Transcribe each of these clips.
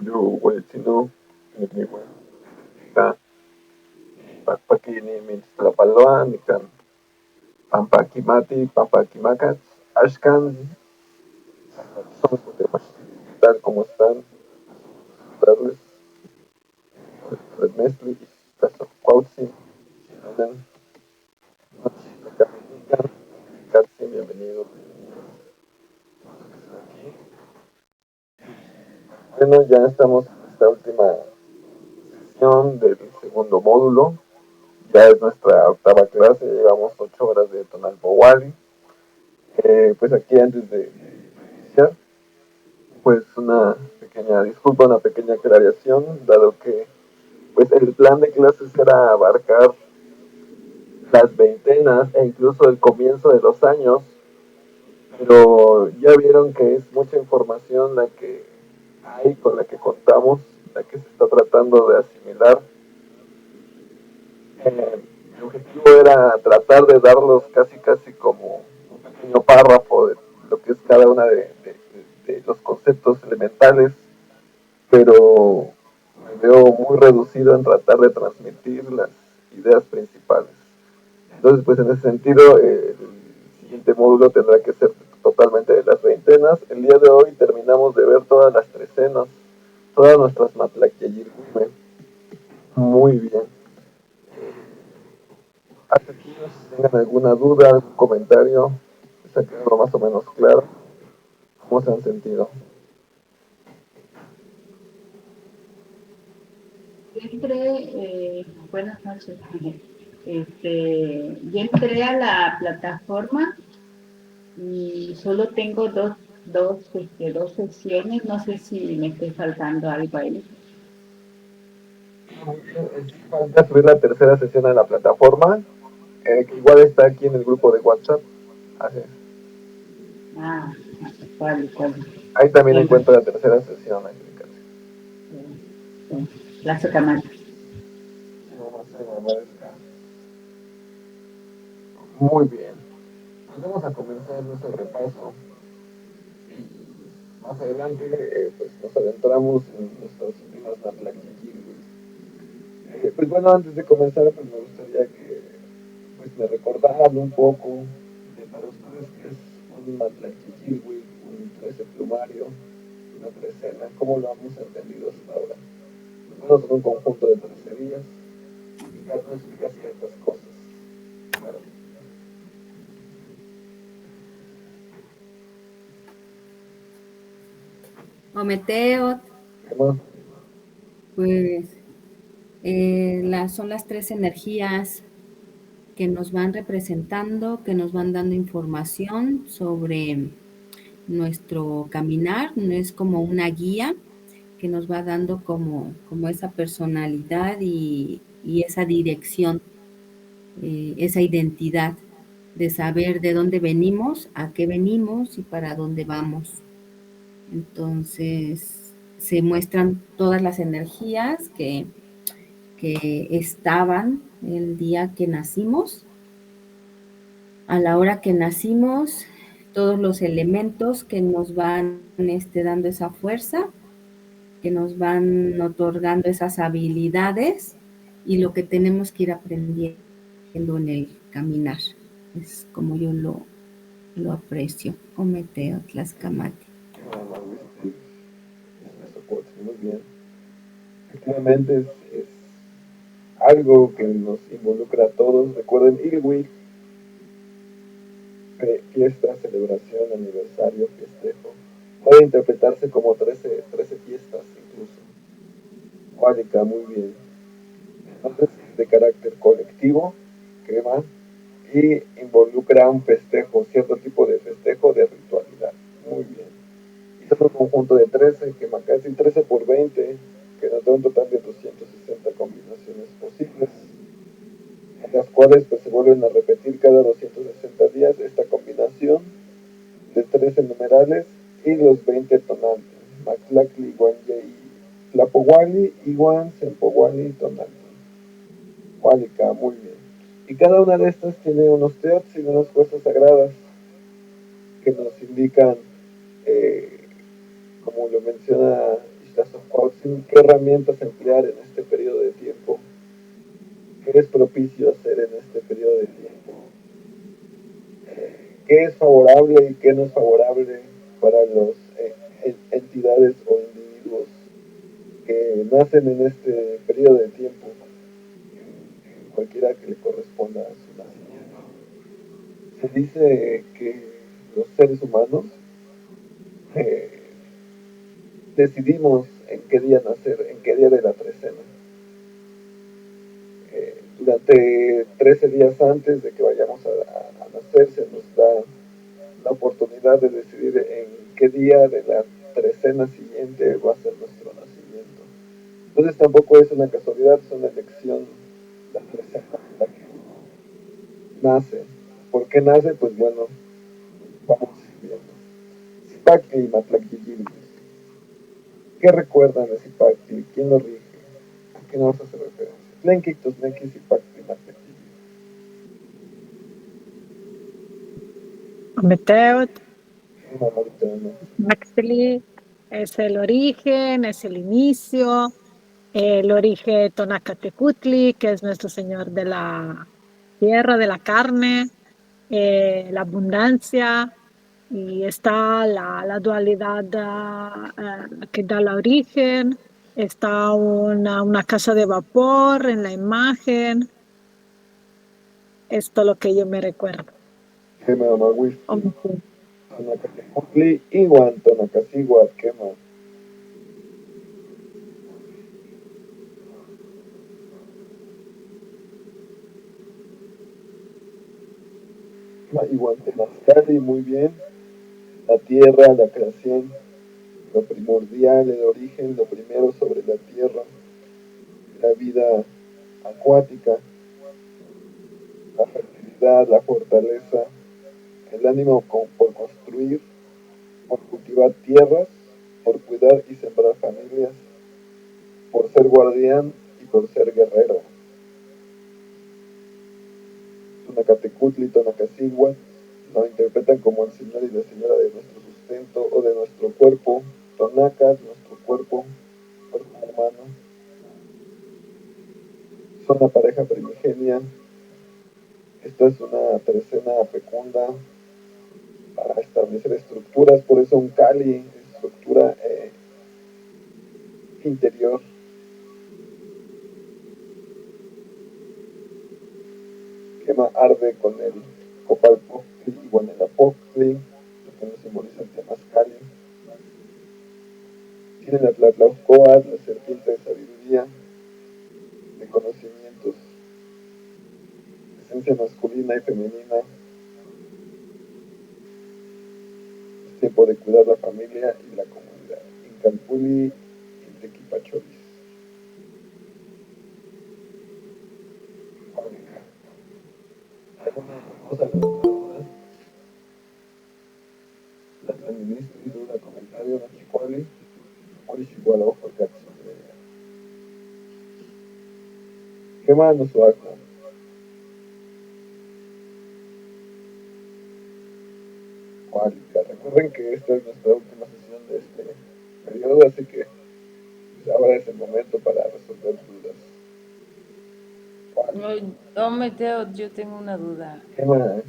Yo, Huelchino, Nimiwa, Ka, Pakpakini, Mintzlapaloa, Nikan, Pampakimati, Pampakimakat, Ashkan, son temas. ¿Qué tal? ¿Cómo están? Darles, Mesli, Caso Cuauhtsin, Chinonen, Nochicaminican, Katsi, bienvenidos aquí. Bueno, ya estamos en esta última sesión del segundo módulo. Ya es nuestra octava clase, llevamos 8 horas de Tonalpowali. Pues aquí antes de iniciar, pues una pequeña disculpa, una pequeña aclaración, dado que pues el plan de clases era abarcar las veintenas e incluso el comienzo de los años, pero ya vieron que es mucha información la que hay, con la que contamos, la que se está tratando de asimilar. El objetivo era tratar de darlos casi casi como un pequeño párrafo de lo que es cada una de los conceptos elementales, pero me veo muy reducido en tratar de transmitir las ideas principales. Entonces, pues en ese sentido, el siguiente módulo tendrá que ser totalmente de las veintenas. El día de hoy terminamos de ver todas las trecenas, todas nuestras matlaqueyirguime. Muy bien. Hasta aquí, no sé si tengan alguna duda, algún comentario, está quedando más o menos claro. ¿Cómo se han sentido? Buenas noches. Yo entré a la plataforma y solo tengo dos sesiones. No sé si me estoy faltando algo ahí. Muy bien, falta subir la tercera sesión a la plataforma, que igual está aquí en el grupo de WhatsApp. Así es. Ah, ¿cuál? Ahí también El, encuentro la tercera sesión, Angélica. la socamata. Muy bien. Pues vamos a comenzar nuestro repaso. Más adelante, pues nos adentramos en nuestras últimas matlaquillos. Pues bueno, antes de comenzar, pues me gustaría que pues me recordaran un poco de para ustedes qué es un matlaquillo, un 13 plumario, una trecena, cómo lo hemos entendido hasta ahora. Bueno, son un conjunto de trecerías y cada uno explica ciertas cosas. Claro. Ometeot, ¿Qué más? pues son las tres energías que nos van representando, que nos van dando información sobre nuestro caminar. No es como una guía que nos va dando como esa personalidad y esa dirección, esa identidad de saber de dónde venimos, a qué venimos y para dónde vamos. Entonces se muestran todas las energías que estaban el día que nacimos, a la hora que nacimos, todos los elementos que nos van dando esa fuerza, que nos van otorgando esas habilidades y lo que tenemos que ir aprendiendo en el caminar. Es como yo lo aprecio. Ometeo Tlaxcamati. Nada más, muy bien. Efectivamente es algo que nos involucra a todos. Recuerden, Ilwi, fiesta, celebración, aniversario, festejo, puede interpretarse como 13 fiestas incluso. Cuálica, muy bien. Entonces, de carácter colectivo, que va, y involucra un festejo, cierto tipo de festejo de ritualidad. Muy bien. Y es un conjunto de 13, que casi 13 por 20, que nos da un total de 260 combinaciones posibles, en las cuales pues, se vuelven a repetir cada 260 días esta combinación de 13 numerales y los 20 tonantes. Maxlacli, Guanyei, Tlapowali, Iguan, Sempowali, tonante. Huálica, muy bien. Y cada una de estas tiene unos teots y unas fuerzas sagradas que nos indican, como lo menciona Ixtlazocuautzin, ¿qué herramientas emplear en este periodo de tiempo? ¿Qué es propicio hacer en este periodo de tiempo? ¿Qué es favorable y qué no es favorable para las entidades o individuos que nacen en este periodo de tiempo? Cualquiera que le corresponda a su nacimiento. Se dice que los seres humanos eh, decidimos en qué día nacer, en qué día de la trecena. Durante 13 días antes de que vayamos a nacer se nos da la oportunidad de decidir en qué día de la trecena siguiente va a ser nuestro nacimiento. Entonces tampoco es una casualidad, es una elección la trecena en la que nace. ¿Por qué nace? Pues bueno, vamos viendo. Zipactli y Matlactillil. ¿Qué recuerdan de Zipactli? ¿Quién lo rige? ¿A qué nos hace referencia? Tlenkictus, Neki, Zipactli, Matlactillil. Meteot, Mamalutano. Maxtli, es el origen, es el inicio, el origen Tonacatecutli, que es nuestro Señor de la tierra, de la carne, la abundancia, y está la dualidad que da el origen, está una casa de vapor en la imagen, esto es lo que yo me recuerdo. Gema Maguistli. Tonacatecutli, Iwan, Tonacasigua, Quema. Iwan, Temazcali, muy bien. La tierra, la creación, lo primordial, el origen, lo primero sobre la tierra, la vida acuática, la fertilidad, la fortaleza, el ánimo por construir, por cultivar tierras, por cuidar y sembrar familias, por ser guardián y por ser guerrero. Tonacatecutli, Tonacasigua, lo interpretan como el señor y la señora de nuestro sustento o de nuestro cuerpo. Tonacas, nuestro cuerpo humano. Son la pareja primigenia. Esta es una trecena fecunda para establecer estructuras, por eso un Kali, estructura interior. Quema arde con el Copalpoctli y Guanelapoctli, lo que nos simboliza el Temazcali. Tiene la Tlatlaucoatl, la serpiente de sabiduría, de conocimientos, esencia masculina y femenina. Es tiempo de cuidar la familia y la comunidad. Incalpuli y Tequipacholis. ¿Alguna cosa que nos duda? La transministra y duda comentario, no chicuali, Moris igual a ojo el gato. ¿Qué más nos va a hacer? Recuerden que esta es nuestra última sesión de este periodo, así que pues, ahora es el momento para resolver dudas. No, Meteo, yo tengo una duda. ¿Qué más?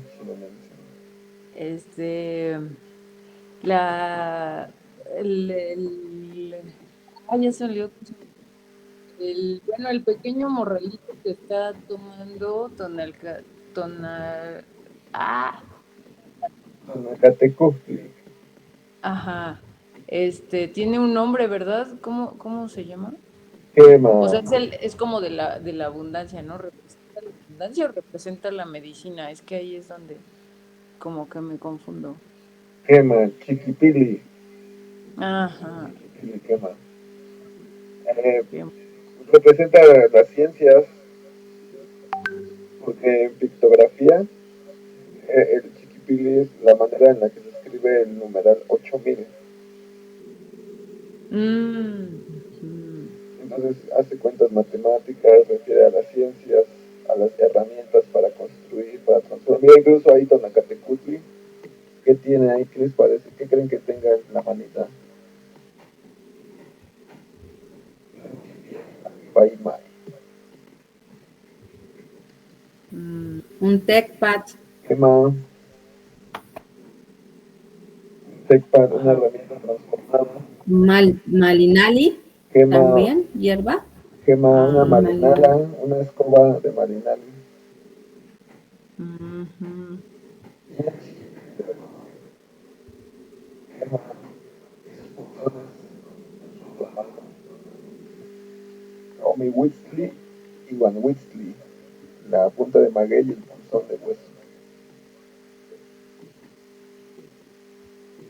La, el, ya se olvidó. Bueno, el pequeño morralito que está tomando tonal, Tonacatecutli. ajá, tiene un nombre, ¿verdad? ¿Cómo se llama? ¿Qué más? O sea, es como de la abundancia, ¿no? ¿Representa la abundancia o representa la medicina? Es que ahí es donde como que me confundo. ¿Qué más? Chiquipili. Ajá. Chiquipili, ¿qué más? Bien. Representa las ciencias, porque en pictografía el chiquipili es la manera en la que se escribe el numeral 8000. Entonces hace cuentas matemáticas, refiere a las ciencias, a las herramientas para construir, para transformar. Mira, incluso ahí Tonacatecutli, ¿qué tiene ahí? ¿Qué les parece? ¿Qué creen que tenga en la manita? Paimai. Un TechPad. ¿Qué más? TechPad, una Ajá. herramienta transformada. Malinali, Gema, también, hierba. una Ah, marinala, Malinali. una escoba de marinal. ujú. Y en sí, gema, sus funciones, sus trabajos. Omi Whitsley, Iwan Whitsley, la punta de maguey y el punzón de hueso.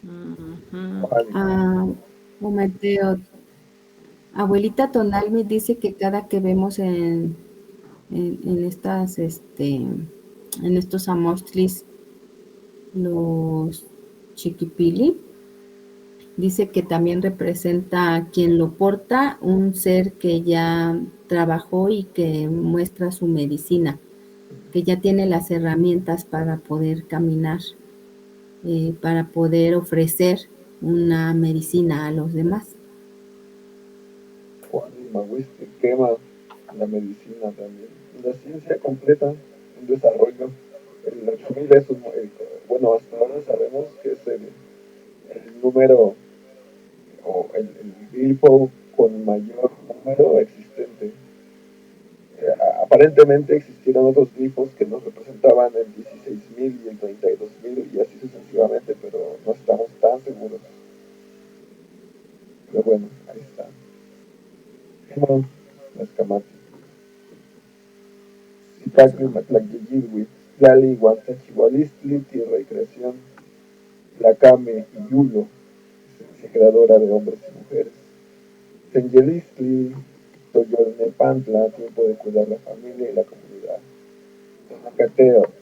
Ujú. Ojalá. Ah, Ometeo. Abuelita Tonalmi dice que cada que vemos en estas, en estos amostris, los chiquipili, dice que también representa a quien lo porta, un ser que ya trabajó y que muestra su medicina, que ya tiene las herramientas para poder caminar, para poder ofrecer una medicina a los demás. Ojalá Whitsley quema la medicina también. La ciencia completa, un desarrollo. El 8000 es bueno, hasta ahora sabemos que es el número o el glifo con mayor número existente. Aparentemente existieron otros glifos que nos representaban el 16.000 y el 32.000 y así sucesivamente, pero no estamos tan seguros. Pero bueno, ahí está. Gema, Mascamati. Sipakli, Matlakyeyilwi, Tlali, Huantachihualistli, Tierra y Creación, Tlacame y Yulo, esencia creadora de hombres y mujeres. Tenyelistli, Toyolnepantla, tiempo de cuidar la familia y la comunidad. Tonacateo,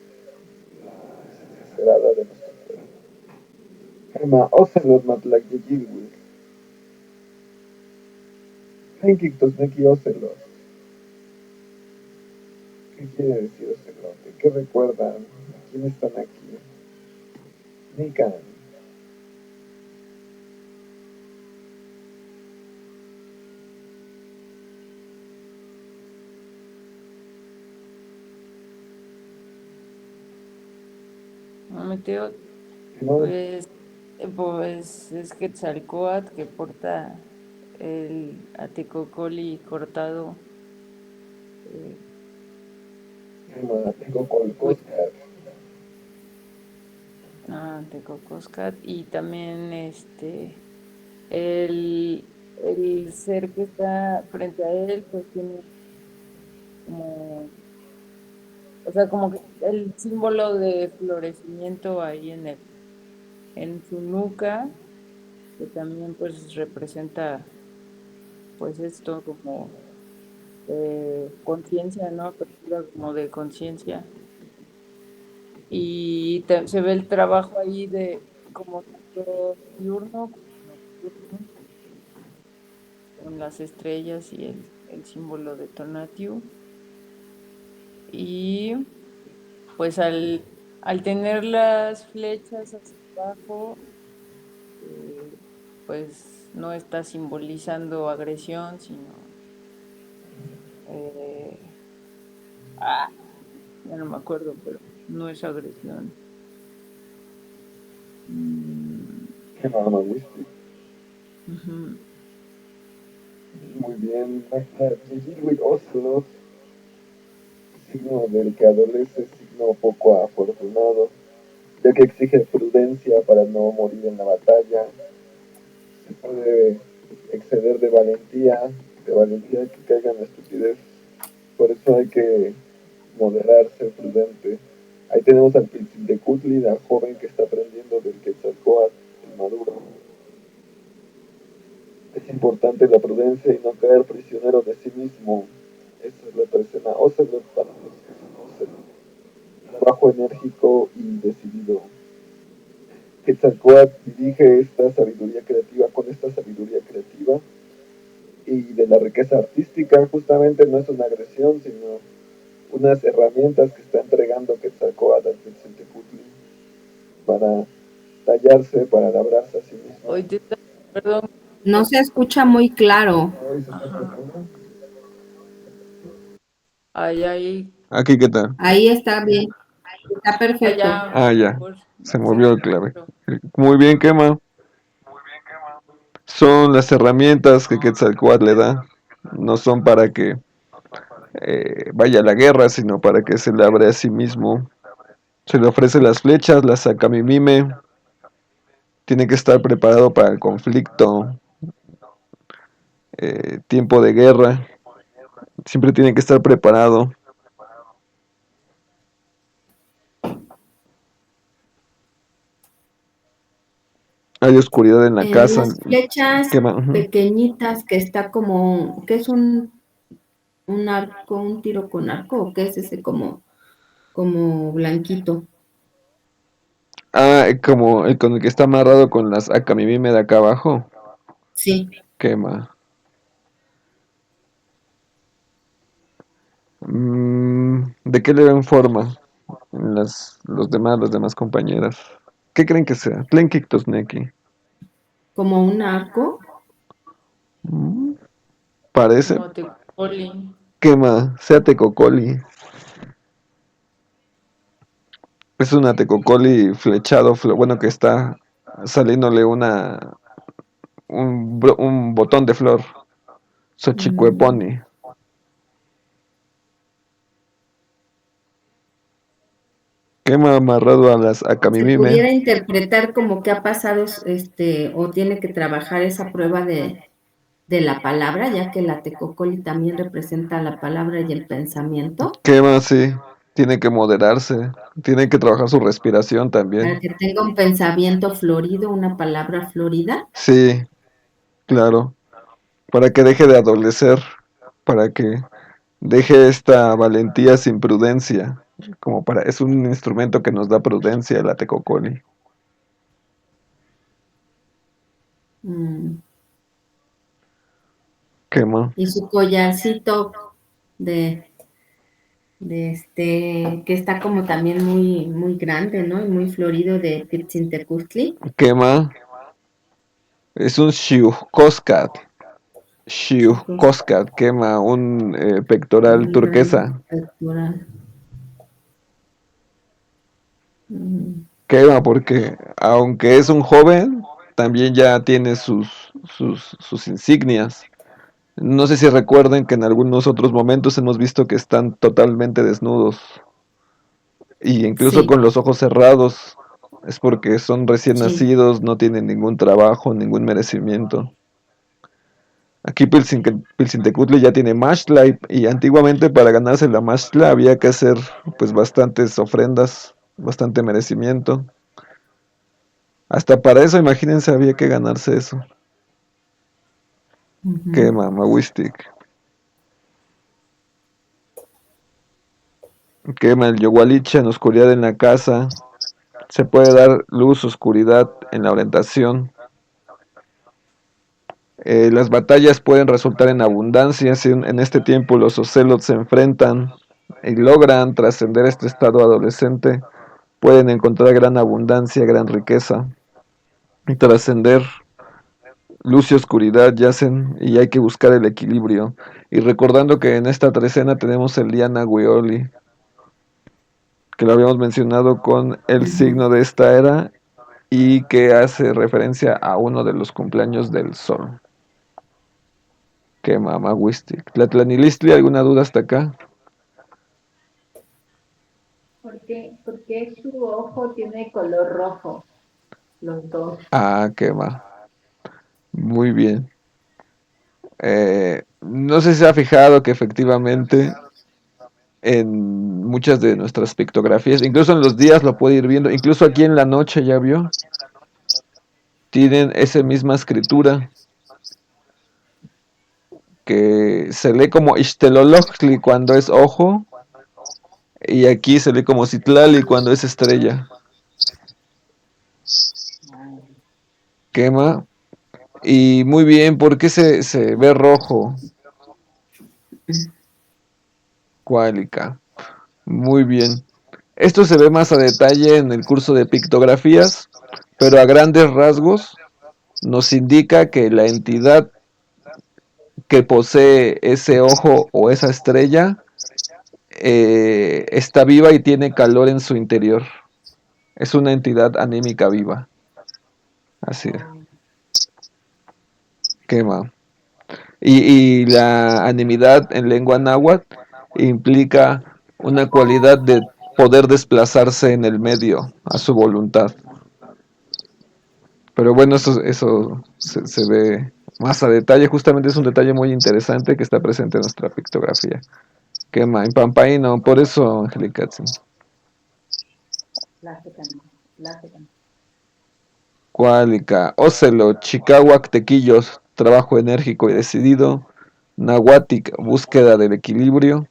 esencia sagrada de nuestro pueblo. Gema, Ocelot, Matlakyeyilwi, Henkiktos, Neki Ocelot. ¿Qué quiere decir Ocelote? ¿Qué recuerdan? ¿Quién están aquí? Nikan. Meteo, ¿No? pues es Quetzalcóatl que porta el Atecocoli cortado. eh, Gema, tengo Colcoscar. Tecocoscat y también el ser que está frente a él pues tiene como, o sea, como que el símbolo de florecimiento ahí en su nuca, que también pues representa pues esto como conciencia, ¿no? Apertura como de conciencia. Y se ve el trabajo ahí de como tanto diurno como nocturno, con las estrellas y el símbolo de Tonatiuh. Y pues al tener las flechas hacia abajo, eh, pues no está simbolizando agresión, sino... eh, ya no me acuerdo, pero no es agresión. Mm, Gema, Amawisti. ujú. Muy bien. Yeyilwit Ocelot, signo del que adolece, signo poco afortunado, ya que exige prudencia para no morir en la batalla. Se puede exceder de valentía que caiga en la estupidez. Por eso hay que moderarse, prudente. Ahí tenemos al príncipe de Kutli, la joven que está aprendiendo del Quetzalcóatl, el maduro. Es importante la prudencia y no caer prisionero de sí mismo. Esa es la persona Ocelot para los que son Ocelot. Trabajo enérgico y decidido. Quetzalcóatl dirige esta sabiduría creativa con esta sabiduría creativa y de la riqueza artística. Justamente no es una agresión, sino unas herramientas que está entregando Quetzalcóatl al Quetzaltecutli para tallarse, para labrarse a sí mismo. Hoy te perdón. No se escucha muy claro. Hoy se está Ajá. tratando. ahí, Aquí, ¿qué tal? Ahí está bien, está perfecto. allá Ah, ya. mejor. Se movió el clave. Pero Muy bien, Quema. Son las herramientas que Quetzalcóatl le da. No son para que vaya a la guerra, sino para que se le abre a sí mismo. Se le ofrece las flechas, las saca Mimime. Tiene que estar preparado para el conflicto, tiempo de guerra. Siempre tiene que estar preparado. Hay oscuridad en la casa. Las flechas Quema. Ujú. pequeñitas que está como, ¿qué es un arco, un tiro con arco? ¿O qué es ese como blanquito? Ah, como el con el que está amarrado con las Akamimime de acá abajo. Sí, Quema. ¿De qué le ven forma los demás compañeras? ¿Qué creen que sea? Tlenkictosneki. como un arco. Mm, Parece. como Tecoli. Quema, sea tecocoli. Es una tecocoli flechado, bueno, que está saliéndole un botón de flor. Mm, Xochicueponi. Quema amarrado a las Se Akamimime. pudiera interpretar como que ha pasado, o tiene que trabajar esa prueba de la palabra, ya que la tecocoli también representa la palabra y el pensamiento, Quema, sí. Tiene que moderarse. Tiene que trabajar su respiración para también. que tenga un pensamiento florido, una palabra florida. Sí, claro. Para que deje de adolecer. Para que deje esta valentía sin prudencia. Es un instrumento que nos da prudencia la tecocoli. Mm, Quema. y su collarcito de, que está como también muy, muy grande, ¿no? Y muy florido de Pitzintecustli. Quema. Es un Shiuhkoskat. Chicos, Shiuhkoskat. Quema. Un como pectoral un gran turquesa. pectoral. Mm, Quema porque aunque es un joven, también ya tiene sus insignias. No sé si recuerden que en algunos otros momentos hemos visto que están totalmente desnudos y incluso sí, con los ojos cerrados. Es porque son recién sí. nacidos, no tienen ningún trabajo, ningún merecimiento. Aquí Pilsintecutli ya tiene Mashla y antiguamente para ganarse la Mashla había que hacer pues bastantes ofrendas, bastante merecimiento. Hasta para eso, imagínense, había que ganarse eso. Qué Ujú, mamawistic. Quema el Yogualiche en oscuridad en la casa. Se puede dar luz, oscuridad en la orientación. Las batallas pueden resultar en abundancia si en este tiempo los ocelots se enfrentan y logran trascender este estado adolescente. Pueden encontrar gran abundancia, gran riqueza. Y trascender luz y oscuridad yacen y hay que buscar el equilibrio. Y recordando que en esta trecena tenemos el Liana Weoli, que lo habíamos mencionado con el ujú. signo de esta era y que hace referencia a uno de los cumpleaños del sol. Que mamá Wistik. ¿Tlatlanilistli, alguna duda hasta acá? Porque su ojo tiene color rojo, los dos. Ah, que va. Muy bien. No sé si se ha fijado que efectivamente en muchas de nuestras pictografías, incluso en los días lo puede ir viendo, incluso aquí en la noche ya vio, tienen esa misma escritura que se lee como Ixtelolochtli cuando es ojo y aquí se lee como Citlali cuando es estrella. Quema. Y muy bien, ¿por qué se ve rojo? Cuálica. Muy bien. Esto se ve más a detalle en el curso de pictografías, pero a grandes rasgos nos indica que la entidad que posee ese ojo o esa estrella está viva y tiene calor en su interior. Es una entidad anímica viva. Así es. Quema. Y la animidad en lengua náhuatl implica una cualidad de poder desplazarse en el medio a su voluntad. Pero bueno, eso se ve más a detalle. Justamente es un detalle muy interesante que está presente en nuestra pictografía. Quema, en Pampaíno, por eso, Angélica. Cuálica, Ocelo, Chicahuac, Tequillos, trabajo enérgico y decidido. Nahuatic, búsqueda del equilibrio.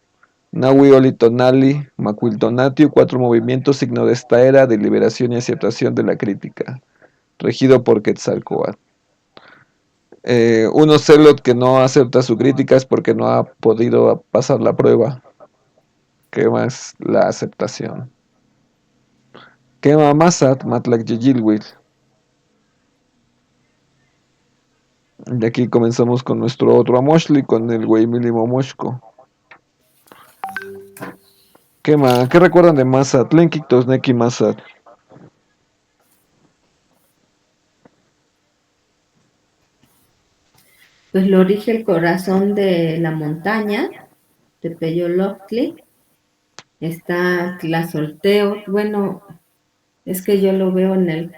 Nahui Olitonali, Macuiltonatio, cuatro movimientos, signo de esta era, de liberación y aceptación de la crítica, regido por Quetzalcóatl. Un Ocelot que no acepta su crítica es porque no ha podido pasar la prueba. ¿Qué más? La aceptación. ¿Qué más? Masat, Matlac Yeyilwil. Y aquí comenzamos con nuestro otro Amoshli, con el Weimili Momoshko. ¿Qué más? ¿Qué recuerdan de Masat? Tlenkictos Neki Masat. Pues lo rige el corazón de la montaña, de Peyoloctli. Está Tlazolteo. Bueno, es que yo lo veo en el,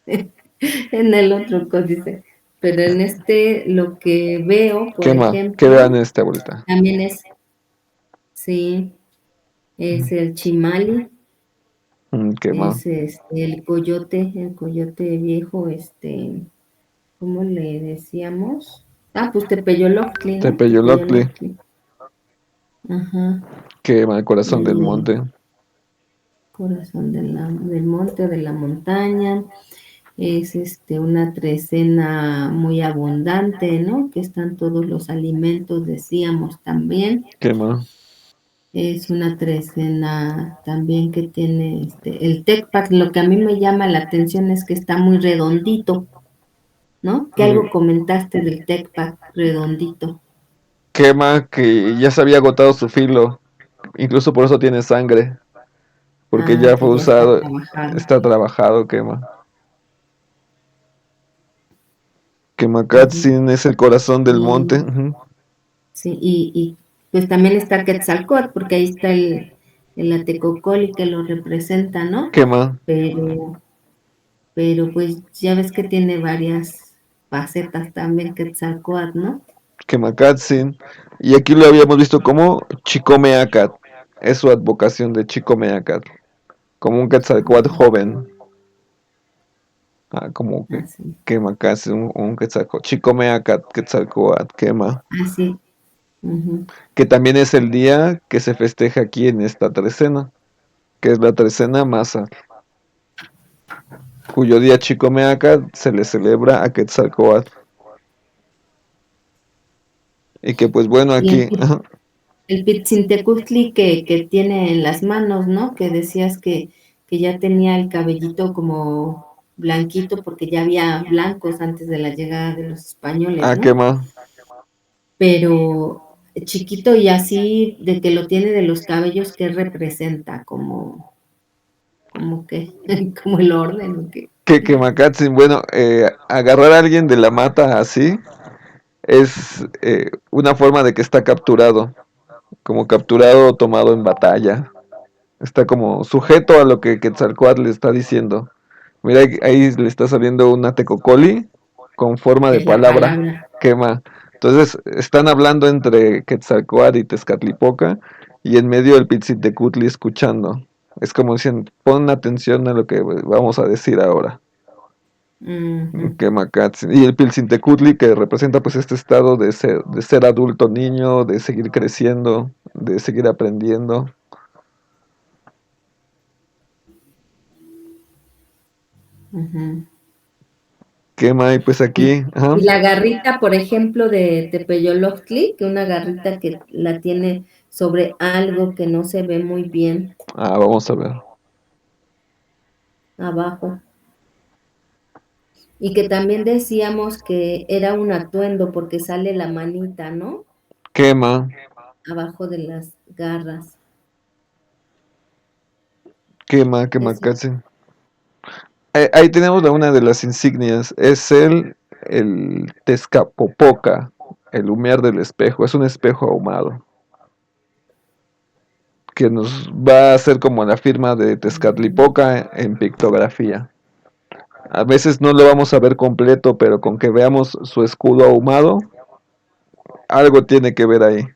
en el otro códice. Pero en este lo que veo, por ¿Qué más? ¿Qué vean ejemplo, en esta vuelta? también es, sí, es el Chimali, ¿Qué más? es el coyote viejo, ¿cómo le decíamos? Ah, pues Tepeyoloctli, ¿no? Tepeyoloctli. Tepeyoloctli. Ajá. ¿Qué más? El corazón del Y monte. corazón del monte o de la montaña. Es una trecena muy abundante, ¿no? Que están todos los alimentos, decíamos también. ¿Qué más? Es una trecena también que tiene el Tecpac. Lo que a mí me llama la atención es que está muy redondito, ¿no? Que algo comentaste del Tecpac redondito. ¿Qué más? Que ya se había agotado su filo. Incluso por eso tiene sangre. Porque Ah, ya fue que ya está usado. trabajado. Está trabajado, quema. Ujú. Quemacatzin es el corazón del monte. Y sí, y pues también está Quetzalcóatl, porque ahí está el Atecocoli que lo representa, ¿no? Quema. Pero, pero pues ya ves que tiene varias facetas también Quetzalcóatl, ¿no? Quemacatzin. Y aquí lo habíamos visto como Chicomeacat. Es su advocación de Chicomeacat. Como un Quetzalcóatl joven. Como que Así, Quemacatzin, un Quetzalcóatl. Chicomeacat, Quetzalcóatl, quema. así. Ujú. Que también es el día que se festeja aquí en esta trecena, que es la trecena Masa, cuyo día Chicomeaca se le celebra a Quetzalcóatl. Y que pues bueno, Y aquí, el Pitzintecutli que tiene en las manos, ¿no? Que decías que ya tenía el cabellito como blanquito porque ya había blancos antes de la llegada de los españoles, ¿qué ¿no? más? Pero chiquito y así de que lo tiene de los cabellos, ¿qué representa? Como que, como el orden, ¿o qué? Que Macatzin, bueno, agarrar a alguien de la mata así es una forma de que está capturado, como capturado o tomado en batalla. Está como sujeto a lo que Quetzalcóatl le está diciendo. Mira, ahí le está saliendo una tecocoli con forma Que de es la palabra, palabra. quema. Entonces, están hablando entre Quetzalcóatl y Tezcatlipoca y en medio el Pitzitecutli escuchando. Es como dicen, pon atención a lo que vamos a decir ahora. Ujú, Quema Katzin. Y el Pilsintecutli que representa pues este estado de ser adulto niño, de seguir creciendo, de seguir aprendiendo. ujú. Quema y pues aquí, Y la garrita, por ejemplo, de Tepeyoloctli, que una garrita que la tiene sobre algo que no se ve muy bien vamos a ver. abajo. Y que también decíamos que era un atuendo porque sale la manita, ¿no? Quema. Abajo de las garras. Quema Ese. casi. Ahí tenemos una de las insignias. Es el Tezcapopoca, el humear del espejo. Es un espejo ahumado que nos va a hacer como la firma de Tezcatlipoca en pictografía. A veces no lo vamos a ver completo, pero con que veamos su escudo ahumado, algo tiene que ver ahí.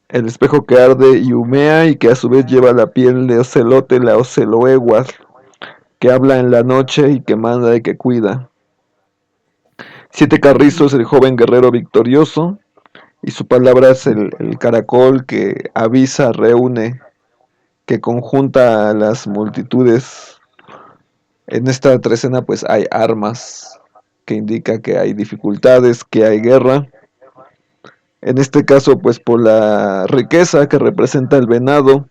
El espejo que arde y humea y que a su vez lleva la piel de ocelote, la oceloegua, que habla en la noche y que manda y que cuida. Siete carrizos, el joven guerrero victorioso, y su palabra es el caracol que avisa, reúne, que conjunta a las multitudes. En esta trecena pues hay armas, que indica que hay dificultades, que hay guerra. En este caso pues por la riqueza que representa el venado.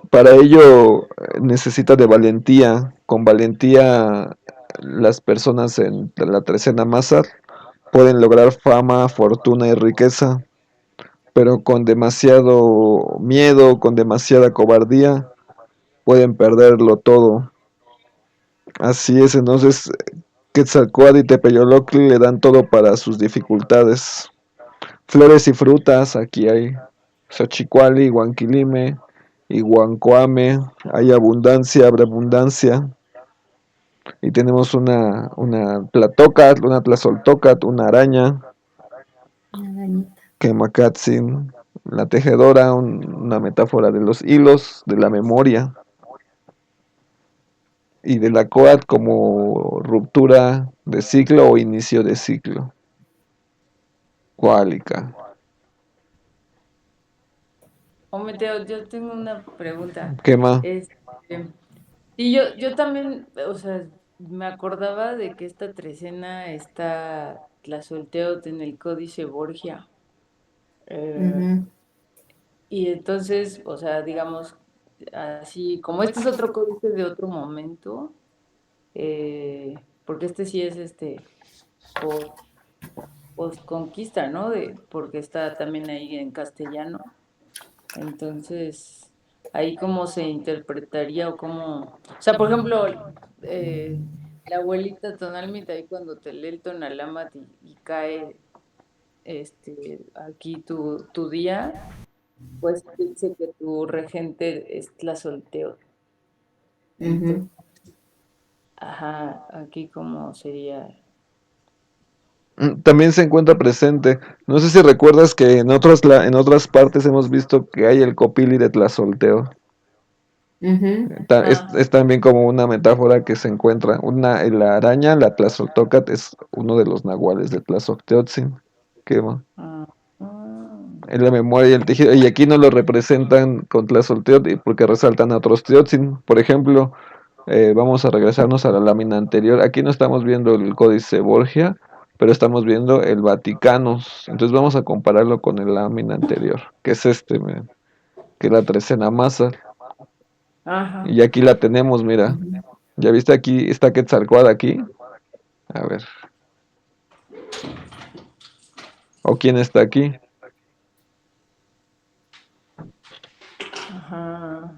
Para ello necesita de valentía. Con valentía las personas en la trecena Másar pueden lograr fama, fortuna y riqueza, pero con demasiado miedo, con demasiada cobardía, pueden perderlo todo. Así es, entonces Quetzalcóatl y Tepeyoloctli le dan todo para sus dificultades. Flores y frutas, aquí hay Xochicuali, Huanquilime, Iguancoame, hay abundancia, habrá abundancia. Y tenemos una Tlatocat, una Tlazoltocat, una araña, Una arañita. Quemacatzin, la tejedora, una metáfora de los hilos, de la memoria, y de la Coat como ruptura de ciclo o inicio de ciclo. Cuálica. Mateo, yo tengo una pregunta. Quema. Y yo también, o sea, me acordaba de que esta trecena está Tlazolteotl en el Códice Borgia. Eh, Ujú. y entonces, o sea, digamos, así, como este es otro códice de otro momento, porque este sí es po- postconquista, ¿no? Porque está también ahí en castellano. Entonces, ahí cómo se interpretaría o cómo... O sea, por ejemplo, eh, la abuelita Tonalmita ahí cuando te lee el Tonalámatl y cae aquí tu día, pues dice que tu regente es Tlazolteotl. Ujú. Entonces, ajá, aquí cómo sería... También se encuentra presente. No sé si recuerdas que en otras partes hemos visto que hay el copili de Tlazolteo. Ujú. Es también como una metáfora que se encuentra. La araña, la Tlazoltocat, es uno de los nahuales de Tlazolteotzin. Que va. Ah, ah, En la memoria y el tejido. Y aquí no lo representan con Tlazolteotl porque resaltan a otros Teotzin. Por ejemplo, vamos a regresarnos a la lámina anterior. Aquí no estamos viendo el Códice Borgia, pero estamos viendo el Vaticanus. Entonces vamos a compararlo con el lámina anterior, que es que es la trecena masa. ajá. Y aquí la tenemos, mira. Ujú. ¿Ya viste aquí? Está Quetzalcóatl aquí. A ver. ¿O quién está aquí? Ajá.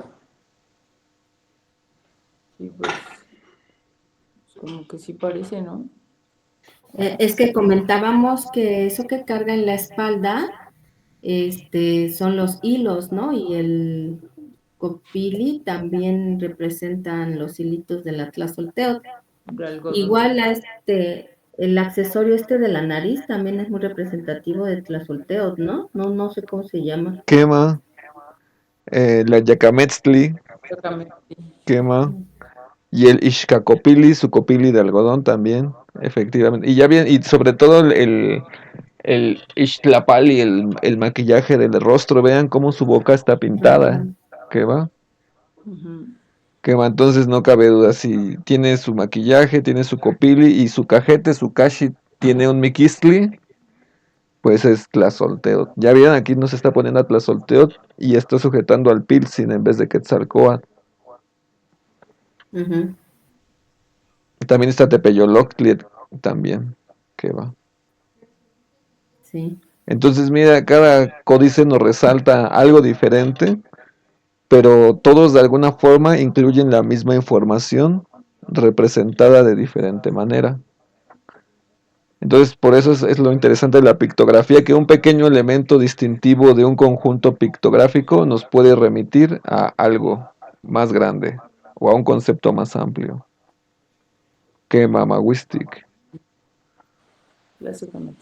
Sí, pues como que sí parece, ¿no? Es que comentábamos que eso que carga en la espalda, son los hilos, ¿no? Y el copili también representan los hilitos del Atlas Solteo. De algodón. Igual el accesorio de la nariz también es muy representativo de Tlazolteotl, ¿no? No, no sé cómo se llama. Quema. La Yacametztli. Exactamente. Quema. Y el Ixcacopili, su copili de algodón también, efectivamente. Y ya bien, y sobre todo el Ixtlapali, el maquillaje del rostro, vean cómo su boca está pintada. Ujú. ¿Qué va? Ujú. Que va, entonces no cabe duda, si tiene su maquillaje, tiene su copili y su cajete, su kashi, tiene un miquistli, pues es Tlazolteotl. Ya vieron, aquí nos está poniendo a Tlazolteotl y está sujetando al Pilsin en vez de Quetzalcóatl. Ujú. También está Tepeyoloctli también, que va. Sí. Entonces, mira, cada códice nos resalta algo diferente pero todos de alguna forma incluyen la misma información representada de diferente manera. Entonces, por eso es lo interesante de la pictografía, que un pequeño elemento distintivo de un conjunto pictográfico nos puede remitir a algo más grande o a un concepto más amplio. Que Mamawistik. Básicamente.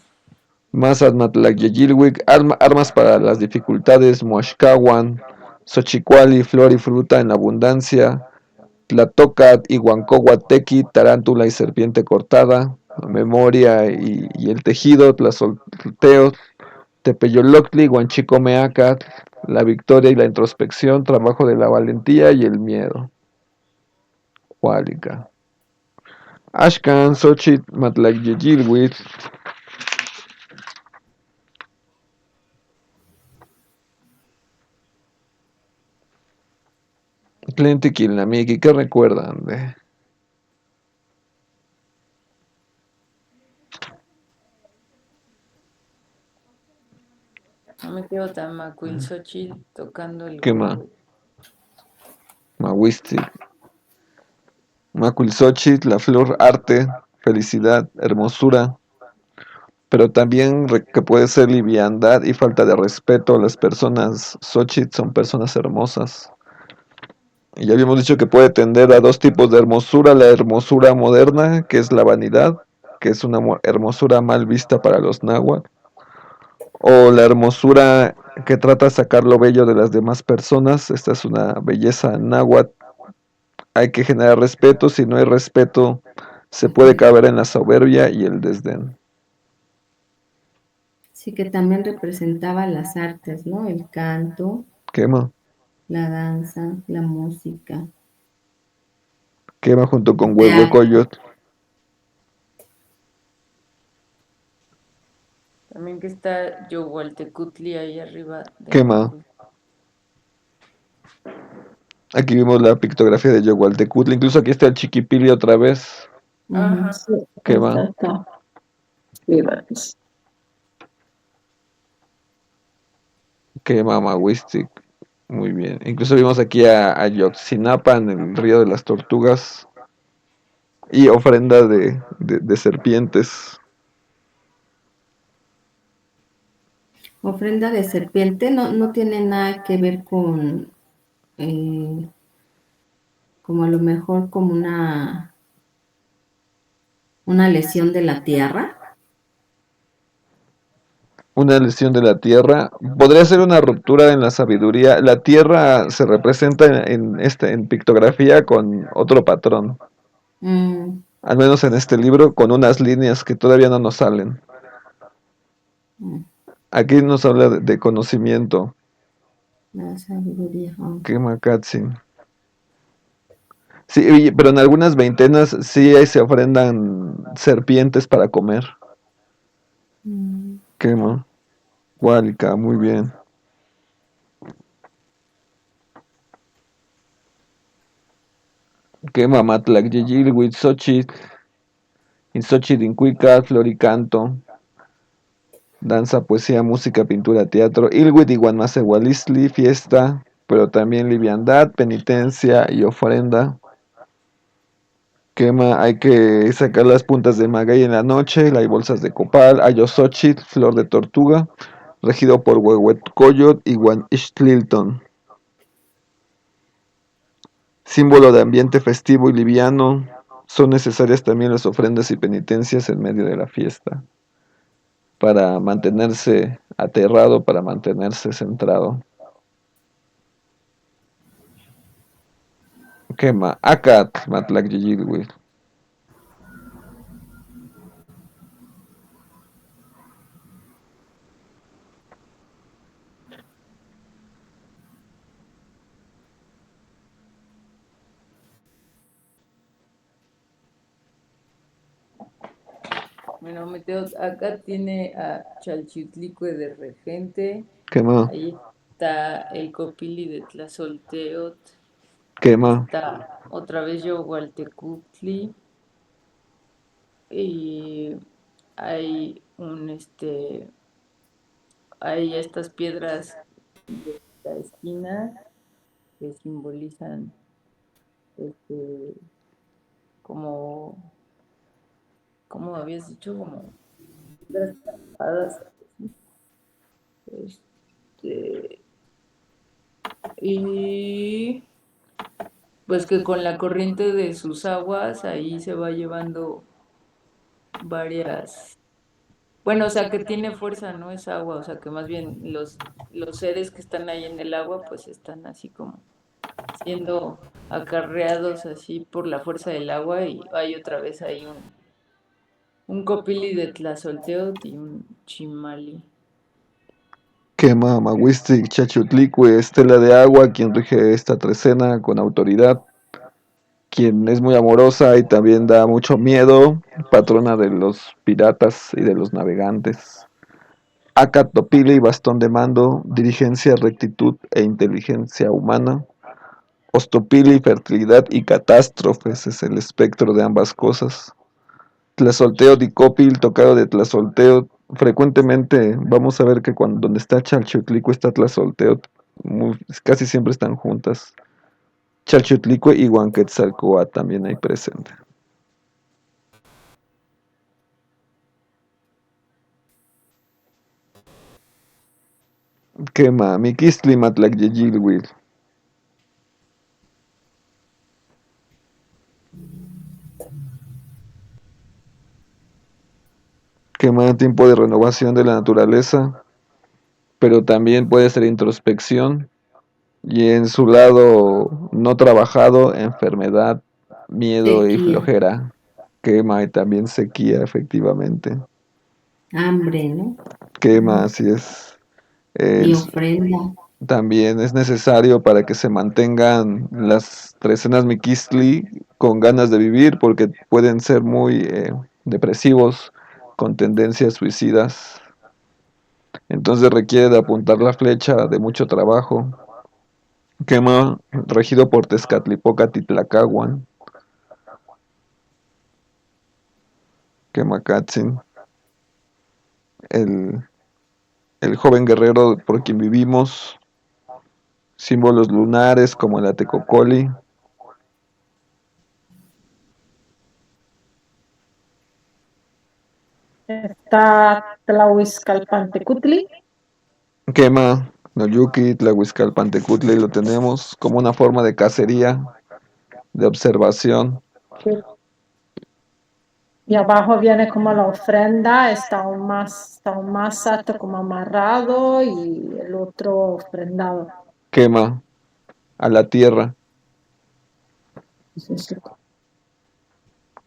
Mazatmatlacayilwic, armas para las dificultades, Moashcahuan, Xochicuali, flor y fruta en abundancia, Tlatocat, Iguancohuatequi, tarántula y serpiente cortada, memoria y el tejido, Tlazolteo, Tepeyoloctli, Guanchicomeacat, la victoria y la introspección, trabajo de la valentía y el miedo. Huálica. Ashkan, Xochitl, Matlacayilwic, Tlentequilnamiqui, ¿qué recuerdan de? No me quedo tan Macuilxochitl tocando el ¿Qué más? huevo. Mahuistic. Macuilxochitl, la flor, arte, felicidad, hermosura, pero también que puede ser liviandad y falta de respeto. Las personas Xochitl son personas hermosas. Y ya habíamos dicho que puede tender a dos tipos de hermosura: la hermosura moderna, que es la vanidad, que es una hermosura mal vista para los náhuatl, o la hermosura que trata de sacar lo bello de las demás personas. Esta es una belleza náhuatl. Hay que generar respeto. Si no hay respeto, se puede caber en la soberbia y el desdén. Sí, que también representaba las artes, ¿no? El canto, Quema. la danza, la música. Quema junto con El teatro. Huehuecoyot. También que está Yohualtecutli ahí arriba de Quema. Macul. Aquí vimos la pictografía de Yogualtecutli. Incluso aquí está el Chiquipili otra vez. Ajá. Sí, Quema. está. Sí, vamos. Quema Mahuistic. Muy bien. Incluso vimos aquí a Yotzinapa en el río de las tortugas. Y ofrenda de serpientes. Ofrenda de serpiente no tiene nada que ver con, eh, como a lo mejor como una lesión de la tierra. Una lesión de la tierra. Podría ser una ruptura en la sabiduría. La tierra se representa en pictografía con otro patrón. Mm, Al menos en este libro, con unas líneas que todavía no nos salen. mm, Aquí nos habla de conocimiento. la sabiduría. Que Macatsin. Sí, oye, pero en algunas veintenas sí ahí se ofrendan serpientes para comer. Mm. Quema. Huálica, muy bien. Quema Matlac Yeyil, Huitzochitl, Insochitl, Incuicat, Floricanto. Danza, poesía, música, pintura, teatro. Ilwit, Iguanmacehualisli, fiesta, pero también liviandad, penitencia y ofrenda. Quema, hay que sacar las puntas de maguey en la noche, hay bolsas de copal, ayosochitl, flor de tortuga, regido por Huehuetcoyot y Guanixtlilton. Símbolo de ambiente festivo y liviano, son necesarias también las ofrendas y penitencias en medio de la fiesta, para mantenerse aterrado, para mantenerse centrado. Quema, Acat, Matlac Yeyilhuitl. Bueno, Meteo, acá tiene a Chalchitlicue de regente. Quema, Ahí está el Copili de Tlazolteot. quema, Está otra vez Yohualtecutli. Y hay hay estas piedras de la esquina que simbolizan este, como, ¿cómo habías dicho? Como tres campadas. Este, y pues que con la corriente de sus aguas ahí se va llevando varias. Bueno, o sea que tiene fuerza, no es agua, o sea que más bien los seres que están ahí en el agua pues están así como siendo acarreados así por la fuerza del agua y hay otra vez ahí un copili de Tlazolteotl y un chimali. Quema Mahuistic Chachutlicue, estela de agua, quien rige esta trecena con autoridad, quien es muy amorosa y también da mucho miedo, patrona de los piratas y de los navegantes. Acatopili, bastón de mando, dirigencia, rectitud e inteligencia humana. Ostopili, fertilidad y catástrofes, es el espectro de ambas cosas. Tlazolteo dicópil, tocado de Tlazolteo. Frecuentemente vamos a ver que cuando donde está Chalchutlicue está Tlazolteo, casi siempre están juntas. Chalchutlicue y Huanquetzalcoatl también hay presente. Quema, Miquistli Matlacyeyilhuitl. Quema, tiempo de renovación de la naturaleza, pero también puede ser introspección. Y en su lado no trabajado, enfermedad, miedo y Sequía, flojera. Quema y también sequía, efectivamente. hambre, ¿no? Quema, así es. Mi El- ofrenda. También es necesario para que se mantengan las trecenas Miquistli con ganas de vivir, porque pueden ser muy depresivos, con tendencias suicidas. Entonces requiere de apuntar la flecha de mucho trabajo. Quema, regido por Tezcatlipoca Titlacahuan. Quemacatzin, el, el joven guerrero por quien vivimos. Símbolos lunares como el Atecocoli. Está Tlahuizcalpantecutli, Quema, Noyuki, Tlahuizcalpantecutli, lo tenemos como una forma de cacería, de observación. y abajo viene como la ofrenda, está un más alto como amarrado y el otro ofrendado. Quema, a la tierra.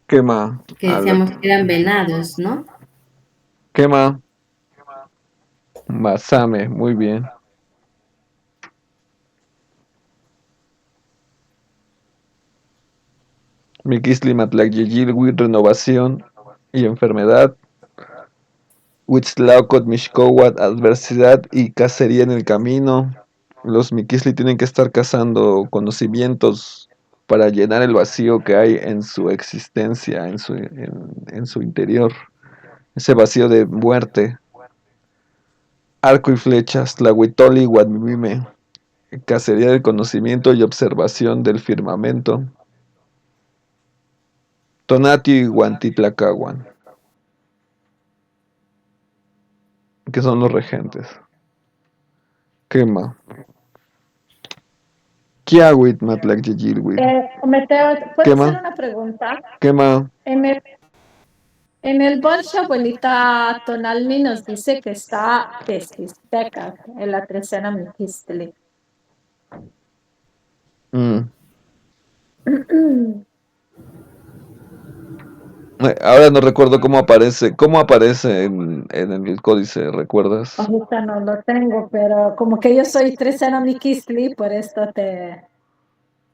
Quema, Que a la... decíamos que eran venados, ¿no? Quema, Masame, muy bien. Miquistli Matlacyeyilhui, renovación y enfermedad. Huitzlaocoth Mixcoatl, adversidad y cacería en el camino. Los Miquistli tienen que estar cazando conocimientos para llenar el vacío que hay en su existencia, en su interior. Ese vacío de muerte. Arco y flechas, Tlahuitoli, Guadmime. Cacería del conocimiento y observación del firmamento. Tonati y Guantitlacahuan, que son los regentes. Quema. Kiawit Matlacyeyilhuitl. Mateo, ¿puedo hacer Quema. una pregunta? Quema. En el, en el bolso, abuelita Tonalmi nos dice que está Texisteca en la trecena Mijistli. Mm. Ahora no recuerdo cómo aparece en el códice, ¿recuerdas? Ahorita no lo tengo, pero como que yo soy trecena Mijistli, por esto te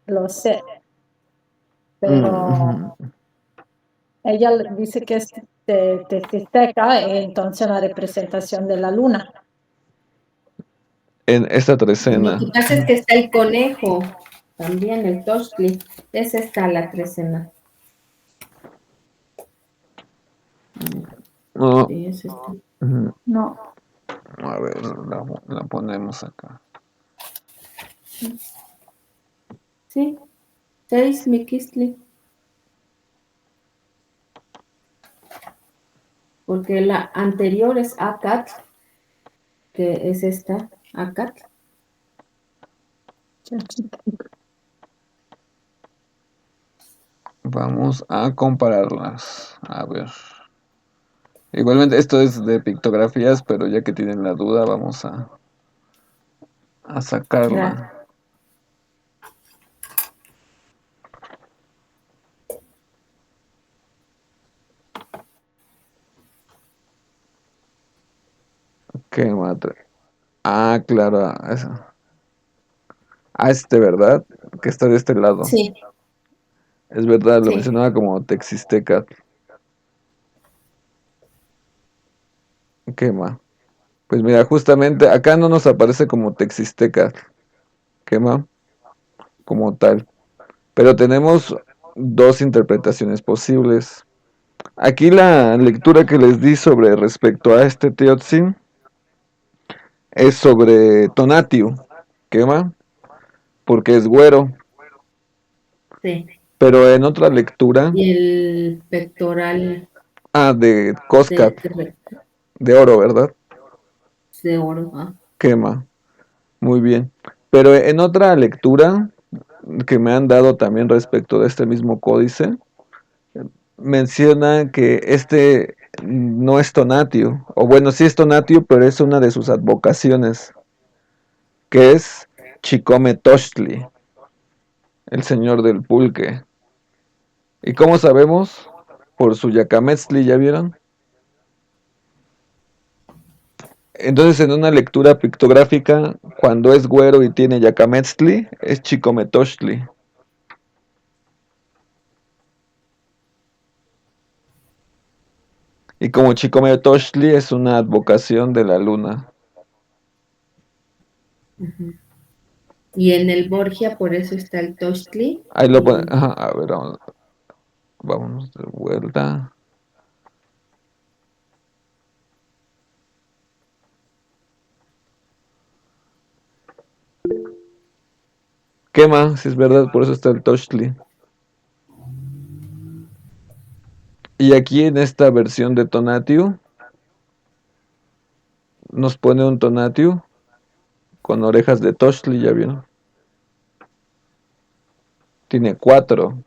lo sé. Pero Mm. ella dice que es Texisteca, entonces la representación de la luna. En esta Lo trecena. que pasa es que está el conejo, también el Toxtli. Esa está la trecena. No. Sí, esa está. No. A ver, la ponemos acá. Sí, 6 Miquistli. Porque la anterior es Acatl, que es esta, Acatl. Vamos a compararlas. A ver. Igualmente, esto es de pictografías, pero ya que tienen la duda, vamos a sacarla. Claro. ¿Qué mata? Ah, claro, esa. Ah, ¿verdad? Que está de este lado. Sí, Es verdad, lo sí. mencionaba como Texisteca. ¿Qué más? Pues mira, justamente acá no nos aparece como Texisteca. ¿Qué más? Como tal. Pero tenemos dos interpretaciones posibles. Aquí la lectura que les di sobre respecto a este Teotzin es sobre Tonatiuh. ¿Qué más? Porque es güero. Sí. Pero en otra lectura, Y el pectoral de Coscat, de, de oro, ¿verdad? de oro. ¿Ah? Quema. Muy bien. Pero en otra lectura que me han dado también respecto de este mismo códice, menciona que este no es Tonatiuh, o bueno, sí es Tonatiuh, pero es una de sus advocaciones, que es Chicome Tochtli, el señor del pulque. ¿Y cómo sabemos? Por su Yacametzli, ¿ya vieron? Entonces, en una lectura pictográfica, cuando es güero y tiene Yacametzli, es Chicome Tochtli. Y como Chicome Tochtli es una advocación de la luna. Uh-huh. Y en el Borgia, por eso está el Tochtli. Ahí lo ponen. Ajá, a ver, vamos de vuelta. Quema, si es verdad, por eso está el Tochtli. Y aquí en esta versión de Tonatiuh, nos pone un Tonatiuh con orejas de Tochtli, ¿ya vieron? Tiene 4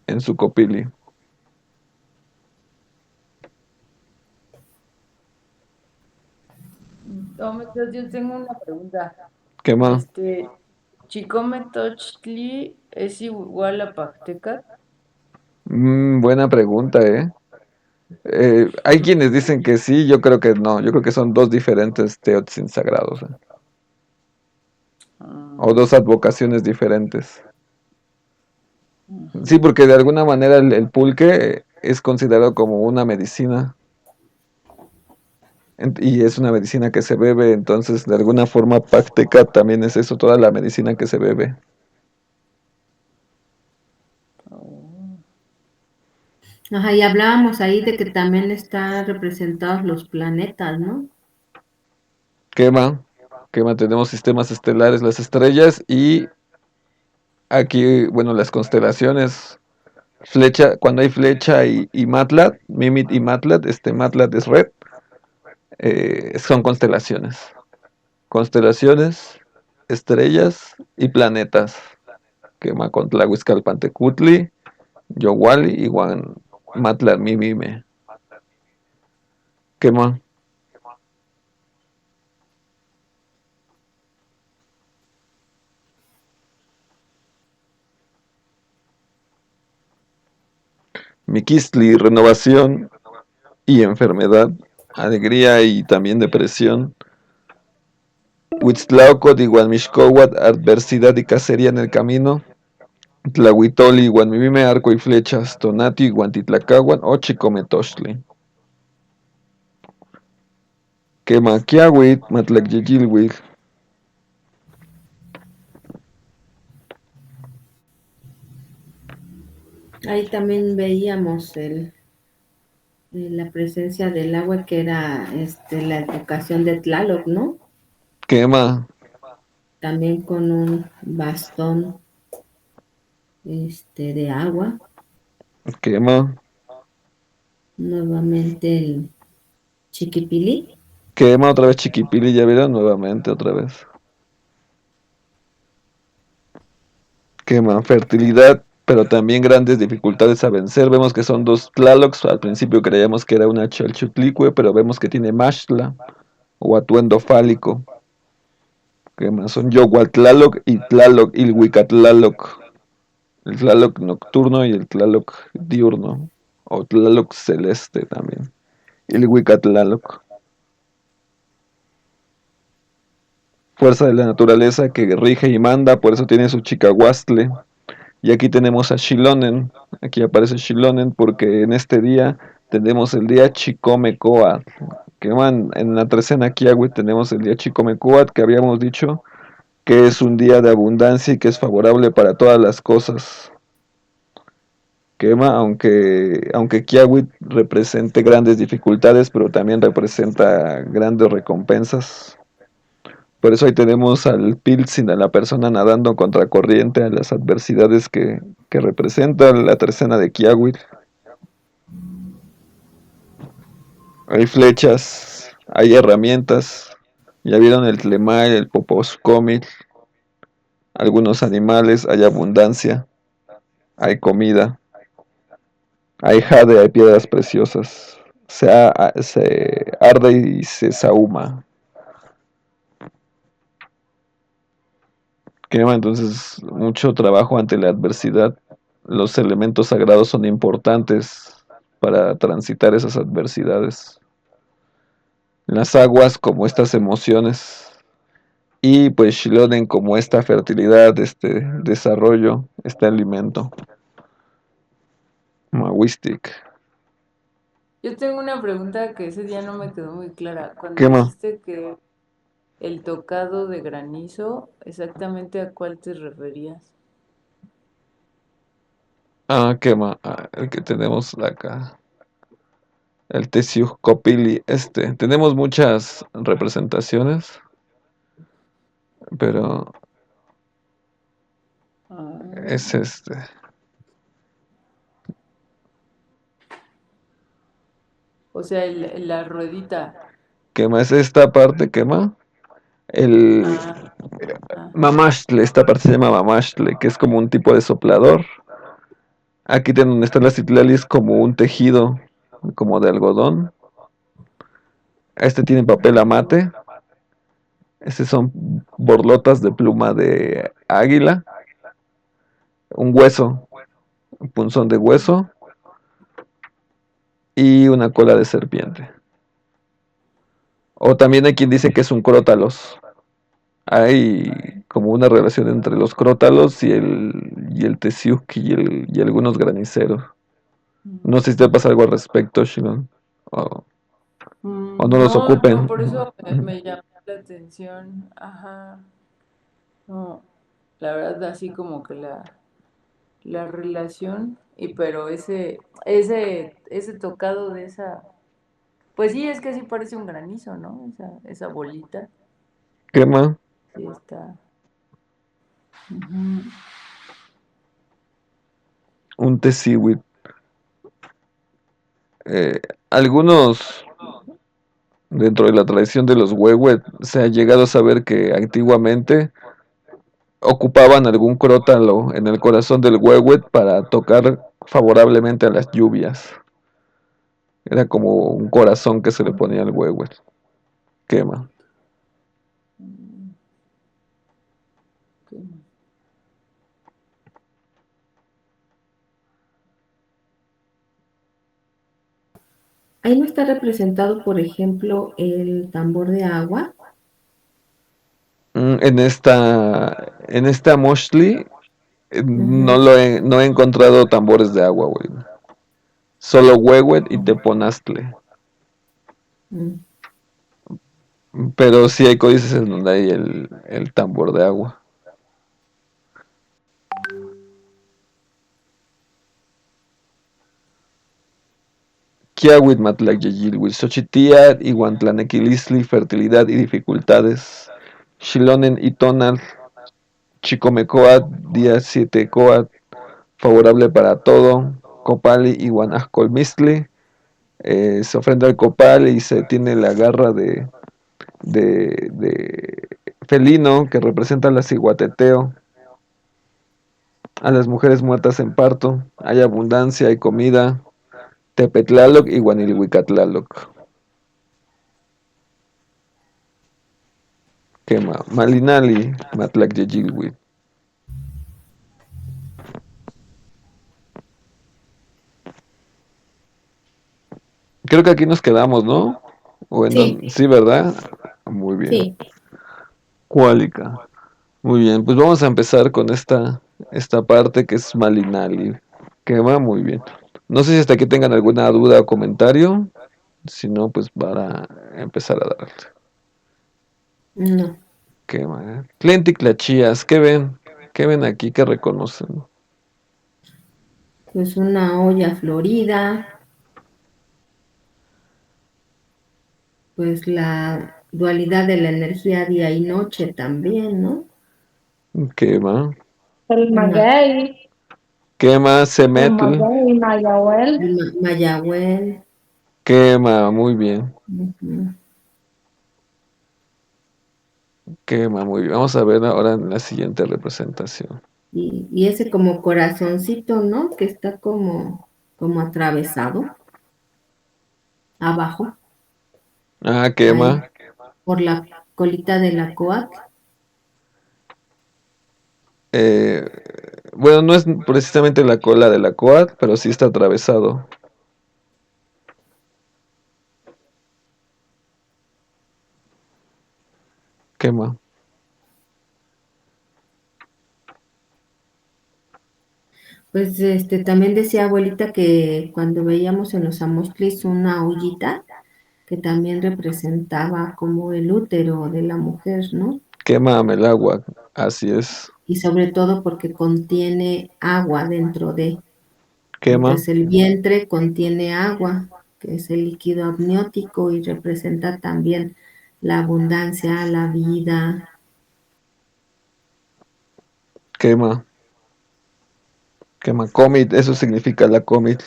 en su copili. Entonces, yo tengo una pregunta. Quema. Chicome Tochtli es igual a Pactecat. Buena pregunta, ¿eh? Hay quienes dicen que sí, yo creo que no. Yo creo que son dos diferentes Teotzin sagrados, ¿eh? O dos advocaciones diferentes. Sí, porque de alguna manera el pulque es considerado como una medicina. Y es una medicina que se bebe, entonces de alguna forma Pacteca también es eso, toda la medicina que se bebe. Ajá, y hablábamos ahí de que también están representados los planetas, ¿no? Quema, quema, tenemos sistemas estelares, las estrellas y aquí, bueno, las constelaciones. Flecha, cuando hay flecha y Matlat, Mimit y Matlat, Matlat es red, son constelaciones. Constelaciones, estrellas y planetas. Quema con Tlahuizcalpantecutli, Yowali y Juan Matlat Mimime. Quema. Miquistli, renovación y enfermedad, alegría y también depresión. Huitztlaocot y Huanmixcowat, adversidad y cacería en el camino. Tlahuitoli, Huanmimime, arco y flechas. Tonati, Huantitlacahuan o Chicometochtli. Quemaquiahuit, Matlacyeyilhuitl. Ahí también veíamos la presencia del agua que era la advocación de Tlaloc, ¿no? Quema, también con un bastón de agua. quema, Nuevamente el chiquipili. quema otra vez Chiquipili, ya vieron nuevamente otra vez. Quema, fertilidad, pero también grandes dificultades a vencer. Vemos que son dos Tlalocs. Al principio creíamos que era una Chalchutlicue, pero vemos que tiene Mashla o atuendo fálico. Quema, son Yohuatlaloc y Tlaloc, Ilhuicatlaloc. El Tlaloc nocturno y el Tlaloc diurno. O Tlaloc celeste también. Ilhuicatlaloc. Fuerza de la naturaleza que rige y manda, por eso tiene su Chicahuastle. Y aquí tenemos a Shilonen. Aquí aparece Shilonen porque en este día tenemos el día Chicomecoat. Que van en la trecena Kiawi tenemos el día Chicomecoat que habíamos dicho que es un día de abundancia y que es favorable para todas las cosas. Quema, aunque Kiawit represente grandes dificultades, pero también representa grandes recompensas. Por eso ahí tenemos al Pilsin, a la persona nadando contracorriente a las adversidades que representa la tercena de Kiawit. Hay flechas, hay herramientas. Ya vieron el Tlemay, el Poposcomil, algunos animales, hay abundancia, hay comida. Hay jade, hay piedras preciosas. Se arde y se sahuma. Quema entonces mucho trabajo ante la adversidad. Los elementos sagrados son importantes para transitar esas adversidades. Las aguas como estas emociones. Y pues Shiloden como esta fertilidad, este desarrollo, este alimento. Mawistic. Yo tengo una pregunta que ese día no me quedó muy clara. Cuando Quema. dijiste que el tocado de granizo, ¿exactamente a cuál te referías? Ah, quema. Ah, el que tenemos acá. El Tesiucopili, tenemos muchas representaciones, pero Ah, es o sea, la ruedita. quema, es esta parte, quema, el Ah, ah. mamashle, esta parte se llama mamashle, que es como un tipo de soplador. Aquí donde están las citlali es como un tejido, como de algodón. Este tiene papel amate, son borlotas de pluma de águila, un hueso, un punzón de hueso y una cola de serpiente. O también hay quien dice que es un crótalos. Hay como una relación entre los crótalos y el tesiuc y algunos graniceros. No sé si te pasa algo al respecto, Shilon. O no los No, no, ocupen. por eso me llamó la atención. Ajá. No, la verdad, así como que la relación, y pero ese tocado de esa, pues sí, es que sí parece un granizo, ¿no? Esa bolita, Quema. sí está. Ujú. Un tesiwit. Eh, algunos dentro de la tradición de los huehuet se ha llegado a saber que antiguamente ocupaban algún crótalo en el corazón del huehuet para tocar favorablemente a las lluvias. Era como un corazón que se le ponía al huehuet. Quema. Ahí no está representado, por ejemplo, el tambor de agua. En esta Moshli Ujú. no he encontrado tambores de agua, güey. Solo huehuet y teponastle. Mm. Pero sí hay códices en donde hay el tambor de agua. Kiawit Matlakyeyil, Xochitiat, Iguantlanequilisli, fertilidad y dificultades. Xilonen y Tonal, Chicomecoat, día 7 Coat, favorable para todo, Copali y Guanascolmistli, se ofrenda al Copal y se tiene la garra de felino que representa la ciguateteo, a las mujeres muertas en parto, hay abundancia, hay comida, Tepetlaloc y Guanilhuicatlaloc. Quema, Malinali, Matlacyeyilhui. Creo que aquí nos quedamos, ¿no? ¿O en Sí, dónde? Sí, ¿verdad? Muy bien. sí. Cuálica. Muy bien, pues vamos a empezar con esta parte que es Malinali. Que va muy bien. No sé si hasta aquí tengan alguna duda o comentario. Si no, pues para empezar a darle. No, Qué mal. Tlenticlachías, ¿qué ven? ¿Qué ven aquí que reconocen? pues una olla florida, pues la dualidad de la energía día y noche también, ¿no? ¿Qué va? El Una maguey, ¿Qué más? el Semetl. maguey, Mayahuel. Mayahuel. Quema, muy bien. Ujú. Quema, muy bien. Vamos a ver ahora en la siguiente representación. Y ese como corazoncito, ¿no? Que está como atravesado abajo, Ah, ahí, quema. por la colita de la coat. Eh, bueno, no es precisamente la cola de la coat, pero sí está atravesado. Quema. Pues también decía abuelita que cuando veíamos en los amoxtlis una ollita que también representaba como el útero de la mujer, ¿no? Quema el agua. Así es. Y sobre todo porque contiene agua dentro de. Quema. Entonces el vientre contiene agua, que es el líquido amniótico y representa también la abundancia, la vida. Quema. Quema. Comit, eso significa la comit.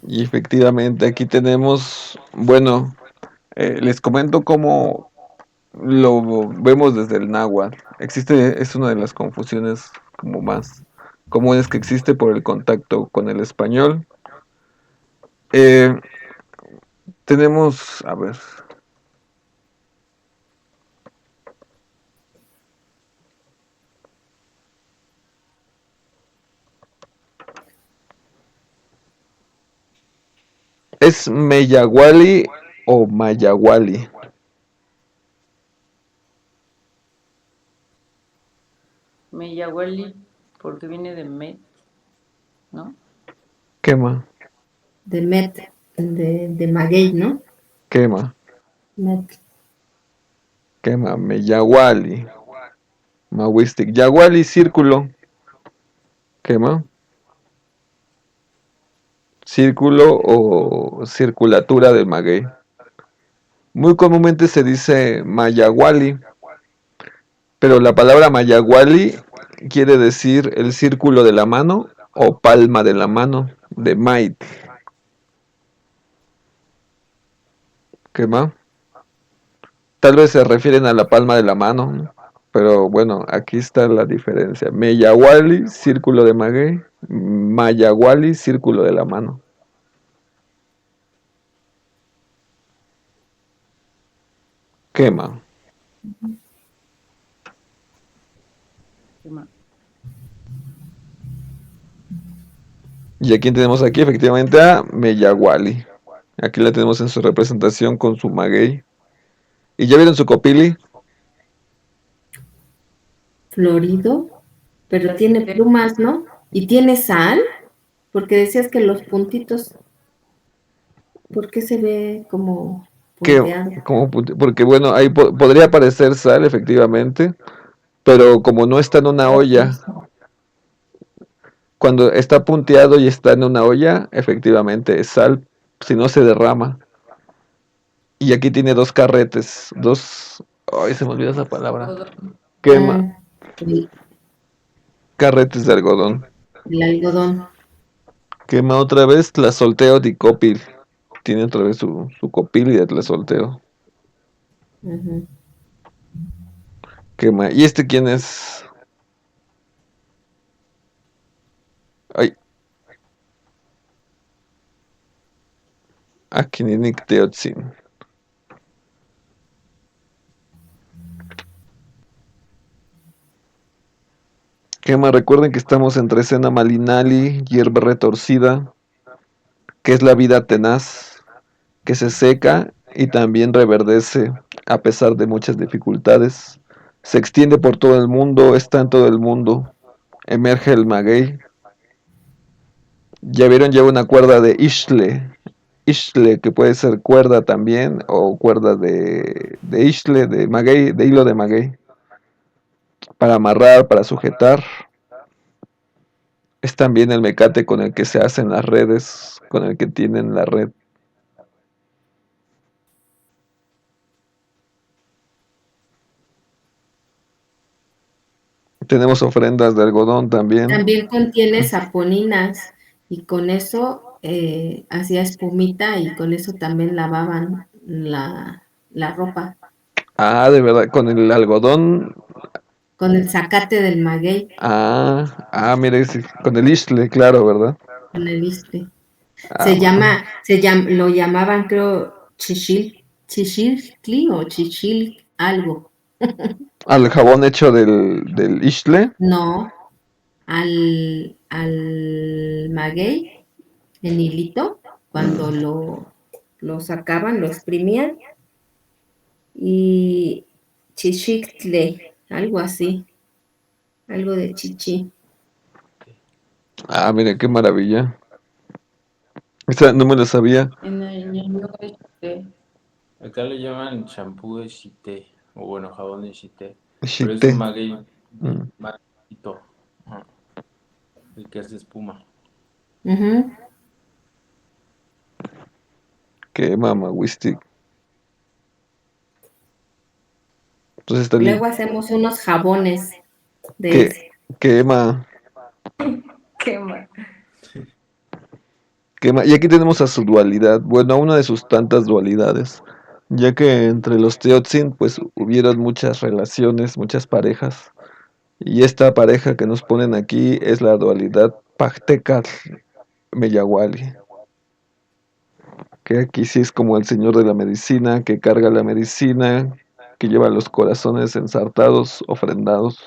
Y efectivamente aquí tenemos, bueno, les comento cómo lo vemos desde el náhuatl. Existe, es una de las confusiones como más comunes que existe por el contacto con el español. Eh, tenemos, a ver, ¿es Meyaguali o Mayaguali? Meyahueli, porque viene de Met, ¿no? Quema, De Met, de Maguey, ¿no? quema, Met. quema, Meyaguali, Mawistic, Yaguali, círculo, quema, círculo o circulatura del maguey. Muy comúnmente se dice Mayaguali, pero la palabra Mayaguali quiere decir el círculo de la mano o palma de la mano, de Mait. ¿Qué más? Tal vez se refieren a la palma de la mano, ¿no? Pero bueno, aquí está la diferencia. Meyaguali, círculo de maguey. Mayaguali, círculo de la mano. Quema. ¿Qué más? Y aquí tenemos aquí efectivamente a Meyaguali. Aquí la tenemos en su representación con su maguey. ¿Y ya vieron su copili? Florido, pero Así tiene que, plumas, ¿no? Y tiene sal, porque decías que los puntitos, ¿por qué se ve como Que, punteado? como, porque bueno, ahí podría aparecer sal efectivamente, pero como no está en una olla, cuando está punteado y está en una olla, efectivamente es sal, si no se derrama. Y aquí tiene dos carretes, dos Ay, se me olvidó esa palabra. Algodón. Quema. El, Carretes de algodón. el algodón. Quema otra vez Tlazolteo Dicopil. Tiene otra vez su copil y de Tlazolteo. Ujú. Quema. ¿Y este quién es? Ay, Aquininik Teotzin. Quema, recuerden que estamos entre Sena Malinali, hierba retorcida, que es la vida tenaz, que se seca y también reverdece a pesar de muchas dificultades. Se extiende por todo el mundo, está en todo el mundo. Emerge el maguey. Ya vieron, lleva una cuerda de Ishle. Ishle, que puede ser cuerda también, o cuerda de Ishle, de maguey, de hilo de maguey, para amarrar, para sujetar. Es también el mecate con el que se hacen las redes, con el que tienen la red. Tenemos ofrendas de algodón también. También contiene saponinas y con eso hacía espumita y con eso también lavaban la ropa. Ah, de verdad, con el algodón. Con el zacate del maguey, Mire, sí, con el isle, claro, ¿verdad? con el isle. Ah, bueno. Lo llamaban, creo, chichilcli o chichil algo. Al jabón hecho del isle. No, al maguey, el hilito, cuando lo sacaban, lo exprimían, y chichicle, algo así, algo de chichi. Ah, mire, qué maravilla. Esa no me lo sabía. En el ñaño acá le llaman champú de shite, o bueno, jabón de shite, pero es Shite. un maguey Mm, magueyito, ajá, el que hace espuma. Ujú. qué mamawistic. Entonces está Luego hacemos unos jabones de que ese. quema, Qué mal. quema. Y aquí tenemos a su dualidad, bueno, a una de sus tantas dualidades, ya que entre los Teotzin, pues hubieron muchas relaciones, muchas parejas. Y esta pareja que nos ponen aquí es la dualidad Pactecatl Meyawali, que aquí sí es como el señor de la medicina, que carga la medicina, que lleva los corazones ensartados, ofrendados,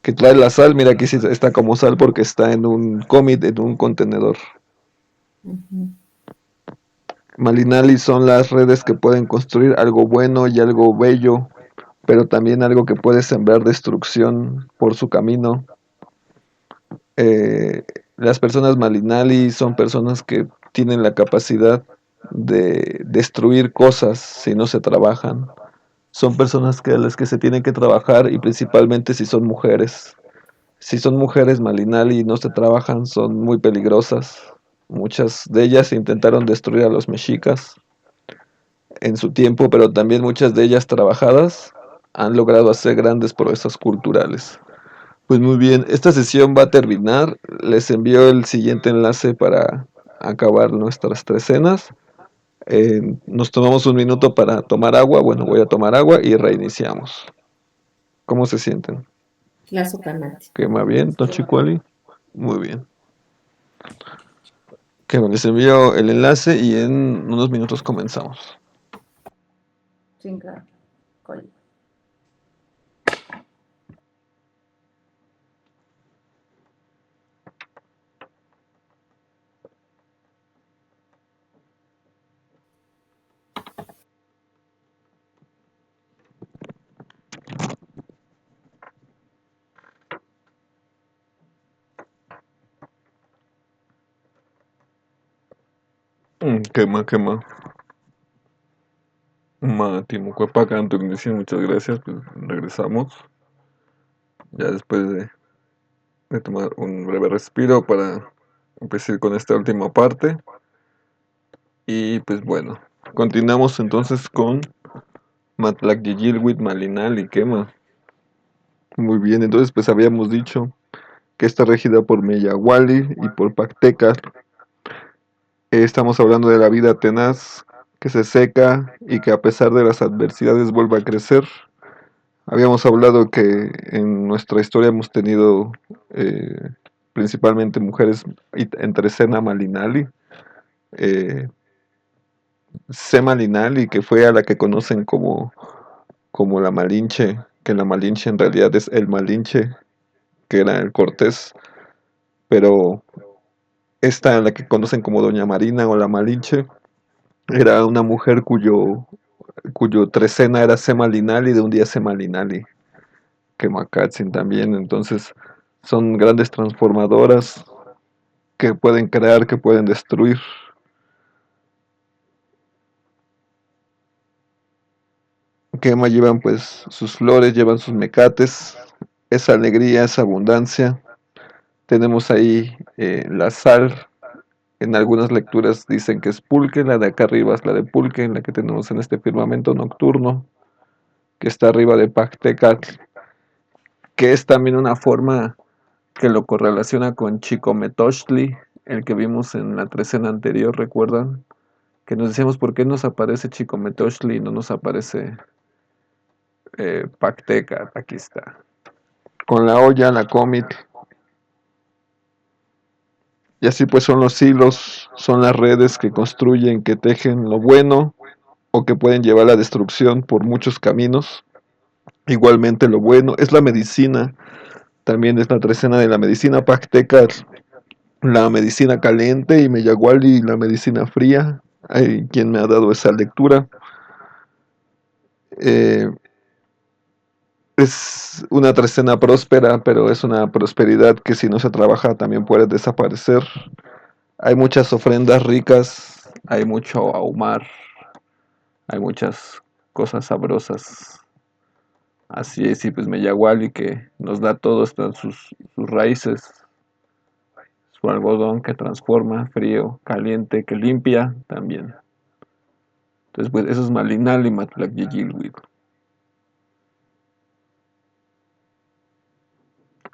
que trae la sal, mira aquí sí está como sal porque está en un cómit, en un contenedor. Ujú. Malinali son las redes que pueden construir algo bueno y algo bello, pero también algo que puede sembrar destrucción por su camino. Eh, las personas Malinali son personas que tienen la capacidad de destruir cosas si no se trabajan. Son personas a las que se tienen que trabajar y principalmente si son mujeres. Si son mujeres Malinali y no se trabajan, son muy peligrosas. Muchas de ellas intentaron destruir a los mexicas en su tiempo, pero también muchas de ellas trabajadas han logrado hacer grandes proezas culturales. Pues muy bien, esta sesión va a terminar. Les envío el siguiente enlace para acabar nuestras 3 cenas. Nos tomamos un minuto para tomar agua. Bueno, voy a tomar agua y reiniciamos. ¿Cómo se sienten? Tlazocamati. ¿Quema bien, Qué mal. Tochicuali? Muy bien. Que les envío el enlace y en unos minutos comenzamos. Chinga. Coño. Quema, quema. Timucuepa, Canto, Ignición, muchas gracias. Pues regresamos. Ya después de tomar un breve respiro para empezar con esta última parte. Y pues bueno, continuamos entonces con Matlac Malinal y Quema. Muy bien, entonces pues habíamos dicho que está regida por Meyahuali y por Pacteca. Estamos hablando de la vida tenaz, que se seca y que a pesar de las adversidades vuelve a crecer. Habíamos hablado que en nuestra historia hemos tenido principalmente mujeres entre Sena Malinali, eh, C. Malinali, que fue a la que conocen como la Malinche, que la Malinche en realidad es el Malinche, que era el Cortés, pero esta, la que conocen como Doña Marina o la Malinche, era una mujer cuyo trecena era Semalinali, de un día Semalinali, que Makatzin también. Entonces son grandes transformadoras que pueden crear, que pueden destruir. Quema llevan pues sus flores, llevan sus mecates, esa alegría, esa abundancia. Tenemos ahí la sal. En algunas lecturas dicen que es pulque, la de acá arriba es la de pulque, la que tenemos en este firmamento nocturno, que está arriba de Pactecat, que es también una forma que lo correlaciona con Chicometoshtli, el que vimos en la trecena anterior, ¿recuerdan? Que nos decíamos por qué nos aparece Chicometoshtli y no nos aparece Pactecat, aquí está. Con la olla, la comit, y así pues son los hilos, son las redes que construyen, que tejen lo bueno o que pueden llevar a la destrucción por muchos caminos. Igualmente lo bueno es la medicina, también es la trecena de la medicina Pactecat, la medicina caliente y Meyaguali la medicina fría. Hay quien me ha dado esa lectura. Eh, es una trecena próspera, pero es una prosperidad que si no se trabaja también puede desaparecer. Hay muchas ofrendas ricas, hay mucho ahumar, hay muchas cosas sabrosas. Así es, y pues Meyaguali que nos da todo, están sus raíces, su algodón que transforma, frío, caliente, que limpia también. Entonces, pues eso es Malinal y Matlac.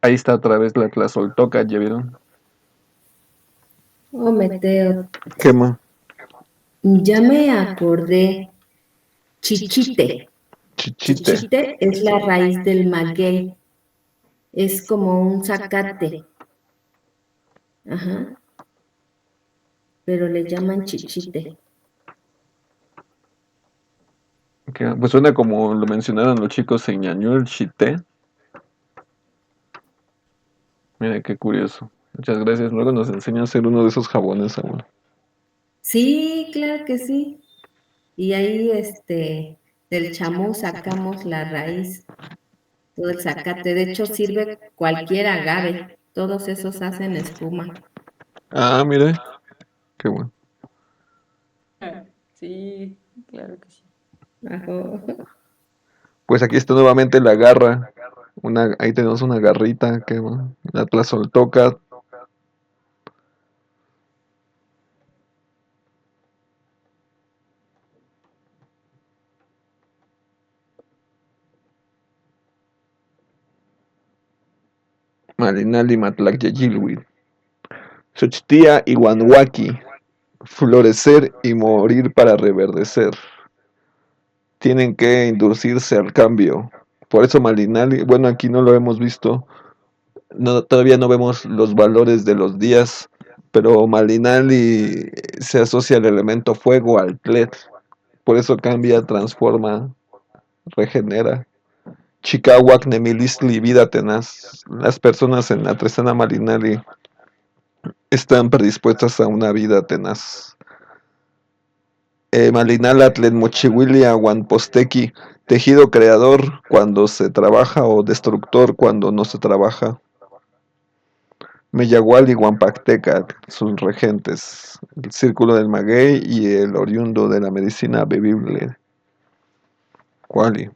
Ahí está otra vez la Tlazoltoca, ¿ya vieron? Oh, Meteo, Quema. ya me acordé. Chichite. Chichite. Chichite es la raíz del maguey. Es como un zacate. Ajá. Pero le llaman chichite. Pues suena como lo mencionaron los chicos en Ñañul, Chité. Mira qué curioso. Muchas gracias. Luego nos enseña a hacer uno de esos jabones, abuelo. Sí, claro que sí. Y ahí, del chamú sacamos la raíz, todo el zacate. De hecho, sirve cualquier agave. Todos esos hacen espuma. Ah, mire. Qué bueno. Sí, claro que sí. Ajo. Pues aquí está nuevamente la garra. Ahí tenemos una garrita. Qué bueno. La Tlazoltoca. Malinali Matlac. Xochitía y Guanhuaki. Florecer y morir para reverdecer. Tienen que inducirse al cambio. Por eso Malinali, bueno, aquí no lo hemos visto, no, todavía no vemos los valores de los días, pero Malinali se asocia al elemento fuego, al Tlet. Por eso cambia, transforma, regenera. Chicawak, Nemilistli, vida tenaz. Las personas en la trecena Malinali están predispuestas a una vida tenaz. Malinala Tlenmochihuilia Wanposteki, tejido creador cuando se trabaja o destructor cuando no se trabaja. Meyagual y Guampacteca, sus regentes, el círculo del maguey y el oriundo de la medicina bebible. Cuali.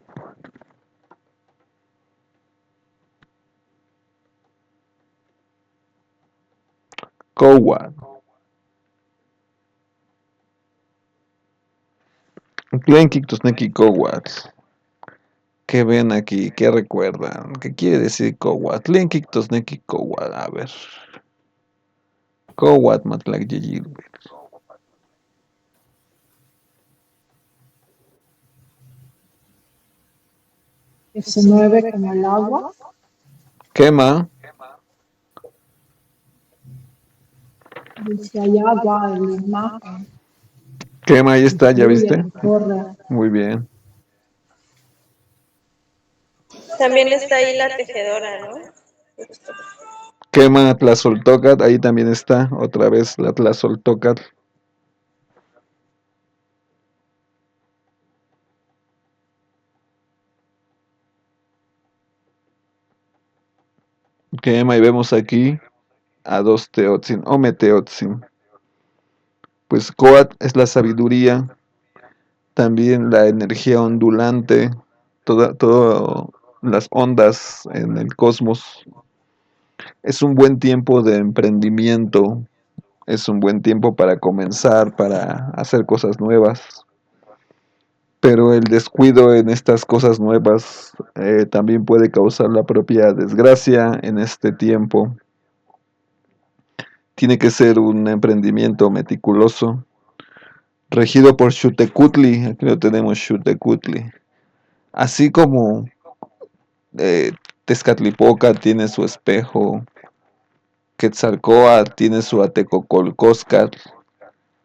Cowa. Tlenki Tosneki Cowa. ¿Qué ven aquí? ¿Qué recuerdan? ¿Qué quiere decir Cowat? Linkik Tosneki Cowat. A ver. Cowat Matlak Yeyilwe. Que se mueve como el agua. Quema. Dice hay agua en la imagen. Quema, ahí está, ¿ya Fluye, viste? que corre. Muy bien. También está ahí la tejedora, ¿no? Quema Tlazoltocat, ahí también está, otra vez la Tlazoltocat. Quema, y vemos aquí a dos Teotzin, Ometeotzin. Pues Coat es la sabiduría, también la energía ondulante, todas las ondas en el cosmos. Es un buen tiempo de emprendimiento, es un buen tiempo para comenzar, para hacer cosas nuevas. Pero el descuido en estas cosas nuevas también puede causar la propia desgracia en este tiempo. Tiene que ser un emprendimiento meticuloso, regido por Xutecutli. Aquí lo tenemos, Xutecutli. Así como eh, Tezcatlipoca tiene su espejo, Quetzalcóatl tiene su Atecocolcóscar,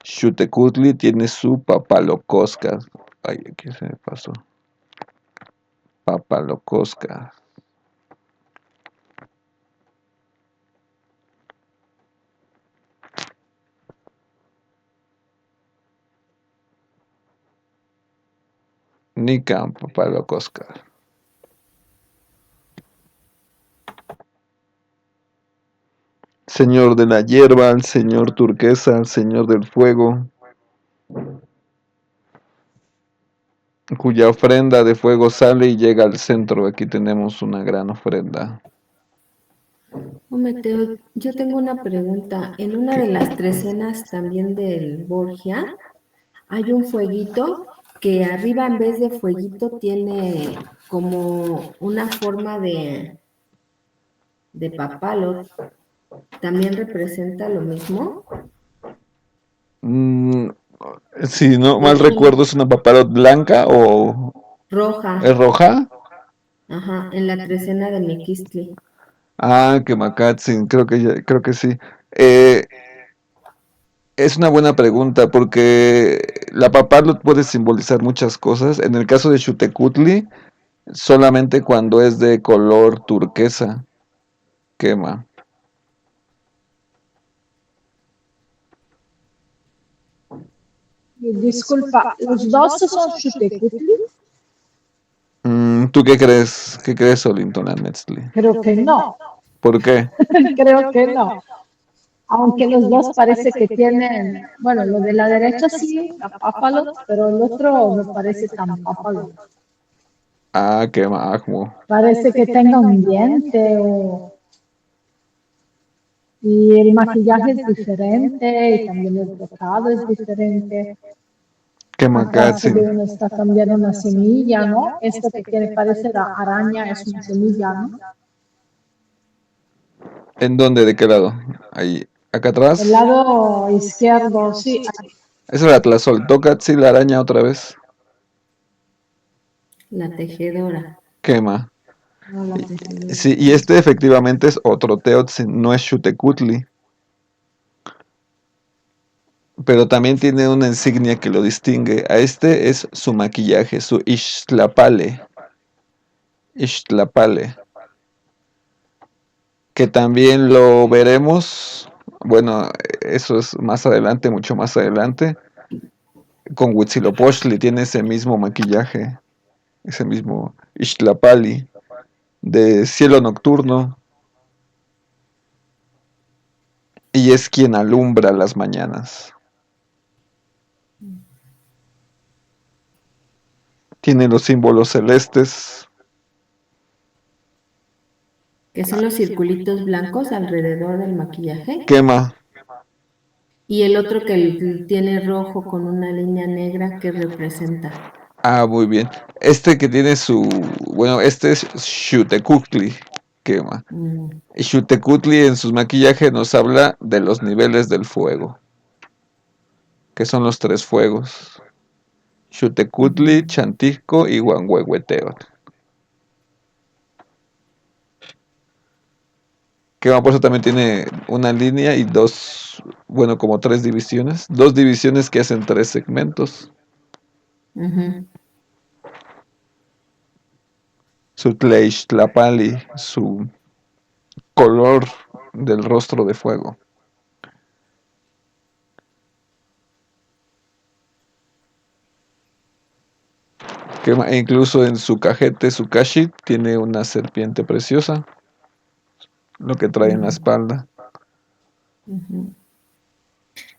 Xutecutli tiene su Papalocóscar. Ay, aquí se me pasó. Papalocóscar. Nicam Papalocóscar. Señor de la hierba, el señor turquesa, el señor del fuego, cuya ofrenda de fuego sale y llega al centro. Aquí tenemos una gran ofrenda. Mateo, yo tengo una pregunta. En una de las trecenas también del Borgia hay un fueguito que arriba en vez de fueguito tiene como una forma de papalo. ¿También representa lo mismo? Si no mal Es recuerdo, ¿es una papalot blanca o roja. es roja? Ajá, en la trecena de Mequistli. Ah, que Makatzin, creo que sí. Es una buena pregunta porque la papalot puede simbolizar muchas cosas. En el caso de Xutecutli, solamente cuando es de color turquesa, quema. Disculpa, ¿los dos son Xutecutli? ¿Tú qué crees? ¿Qué crees, Olinton Metzli? Creo que no. ¿Por qué? Creo que no. Aunque los dos parece que tienen, bueno, lo de la derecha sí, la pápalo, pero el otro no parece tan pápalo. Ah, quema, Ajmo. Parece que tenga un diente y el maquillaje es diferente y también el tocado es diferente. Quema Acá se ve Katzin. uno está cambiando una semilla, ¿no? Esto que tiene, parece la araña es una semilla, ¿no? ¿En dónde? ¿De qué lado? Ahí. ¿Acá atrás? El lado izquierdo, sí. Esa es la Tlazoltocatzi, la araña otra vez. La tejedora. Quema. No, la tejedora. Sí, y este efectivamente es otro Teotzin, no es Xutecutli. Pero también tiene una insignia que lo distingue. A este es su maquillaje, su Ixtlapale. Ixtlapale. Que también lo veremos. Bueno, eso es más adelante, mucho más adelante. Con Huitzilopochtli tiene ese mismo maquillaje, ese mismo Ixtlapali de cielo nocturno. Y es quien alumbra las mañanas. Tiene los símbolos celestes. Que son los circulitos blancos alrededor del maquillaje. Quema. Y el otro que tiene rojo con una línea negra que representa. Ah, muy bien. Este que tiene su... Bueno, este es Xiuhtecuhtli, quema. Mm, Y Xiuhtecuhtli en sus maquillajes nos habla de los niveles del fuego, que son los tres fuegos. Xiuhtecuhtli, ujú, Chantisco y Huanhuehueteotl. Que por eso también tiene una línea y dos, bueno, como tres divisiones. Dos divisiones que hacen tres segmentos. ujú. Su Tlaixtlapali, su color del rostro de fuego. E incluso en su cajete, su kashit, tiene una serpiente preciosa, lo que trae en la Ujú, espalda. ujú.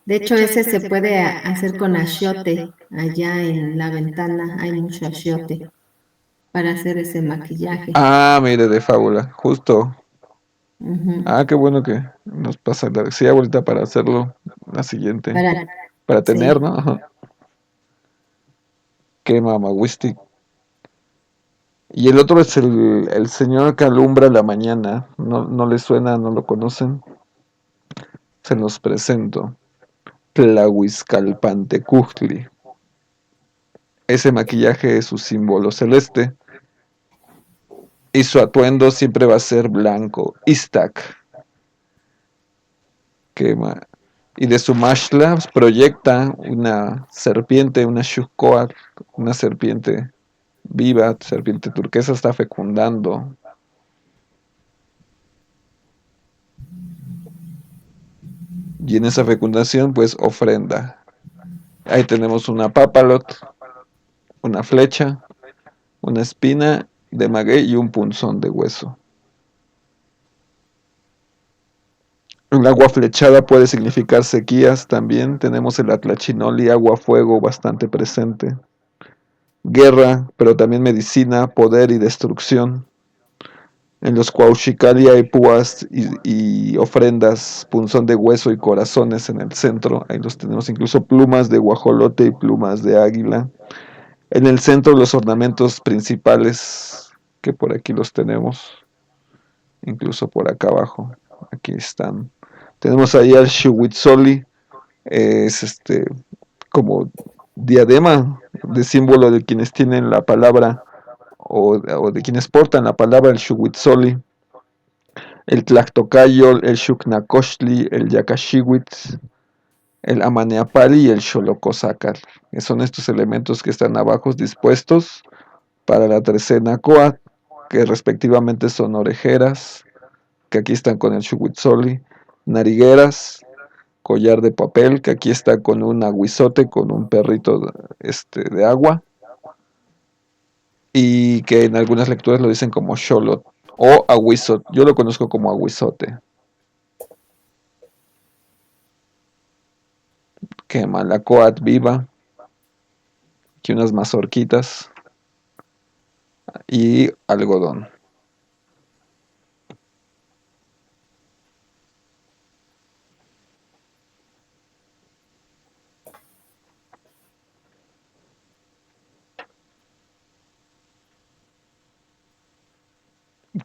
De hecho, ese se puede hacer con achiote. Allá en la ventana hay mucho achiote para hacer ese maquillaje. Ah, mire, de fábula, justo. Ujú. Ah, qué bueno que nos pasa la sí, vuelta para hacerlo la siguiente. Para, Para tener, sí. ¿no? Ajá. Qué mamawistic. Y el otro es el señor que alumbra la mañana. No, no le suena, no lo conocen. Se los presento. Tlahuizcalpantecujtli. Ese maquillaje es su símbolo celeste. Y su atuendo siempre va a ser blanco. Istak. Quema. Y de su mashla proyecta una serpiente, una shukkoat, una serpiente viva, serpiente turquesa, está fecundando. Y en esa fecundación, pues ofrenda. Ahí tenemos una papalot, una flecha, una espina de maguey y un punzón de hueso. El agua flechada puede significar sequías también. Tenemos el atlachinoli, agua-fuego bastante presente. Guerra, pero también medicina, poder y destrucción. En los Cuauhxicalli hay púas y ofrendas, punzón de hueso y corazones en el centro. Ahí los tenemos, incluso plumas de guajolote y plumas de águila. En el centro los ornamentos principales, que por aquí los tenemos, incluso por acá abajo. Aquí están. Tenemos ahí al Xiuhuitzoli, es como diadema de símbolo de quienes tienen la palabra o de quienes portan la palabra el Xiuhuitzoli, el Tlactocayo, el Xucnacochtli, el Yacaxihuitl, el Amaneapali y el Xolocozacal. Son estos elementos que están abajo dispuestos para la trecena Coat, que respectivamente son orejeras, que aquí están con el Xuhuitzoli, narigueras, collar de papel, que aquí está con un aguizote, con un perrito de agua, y que en algunas lecturas lo dicen como Xolot o aguizot. Yo lo conozco como aguizote. Que Malacoat viva, que unas mazorquitas y algodón.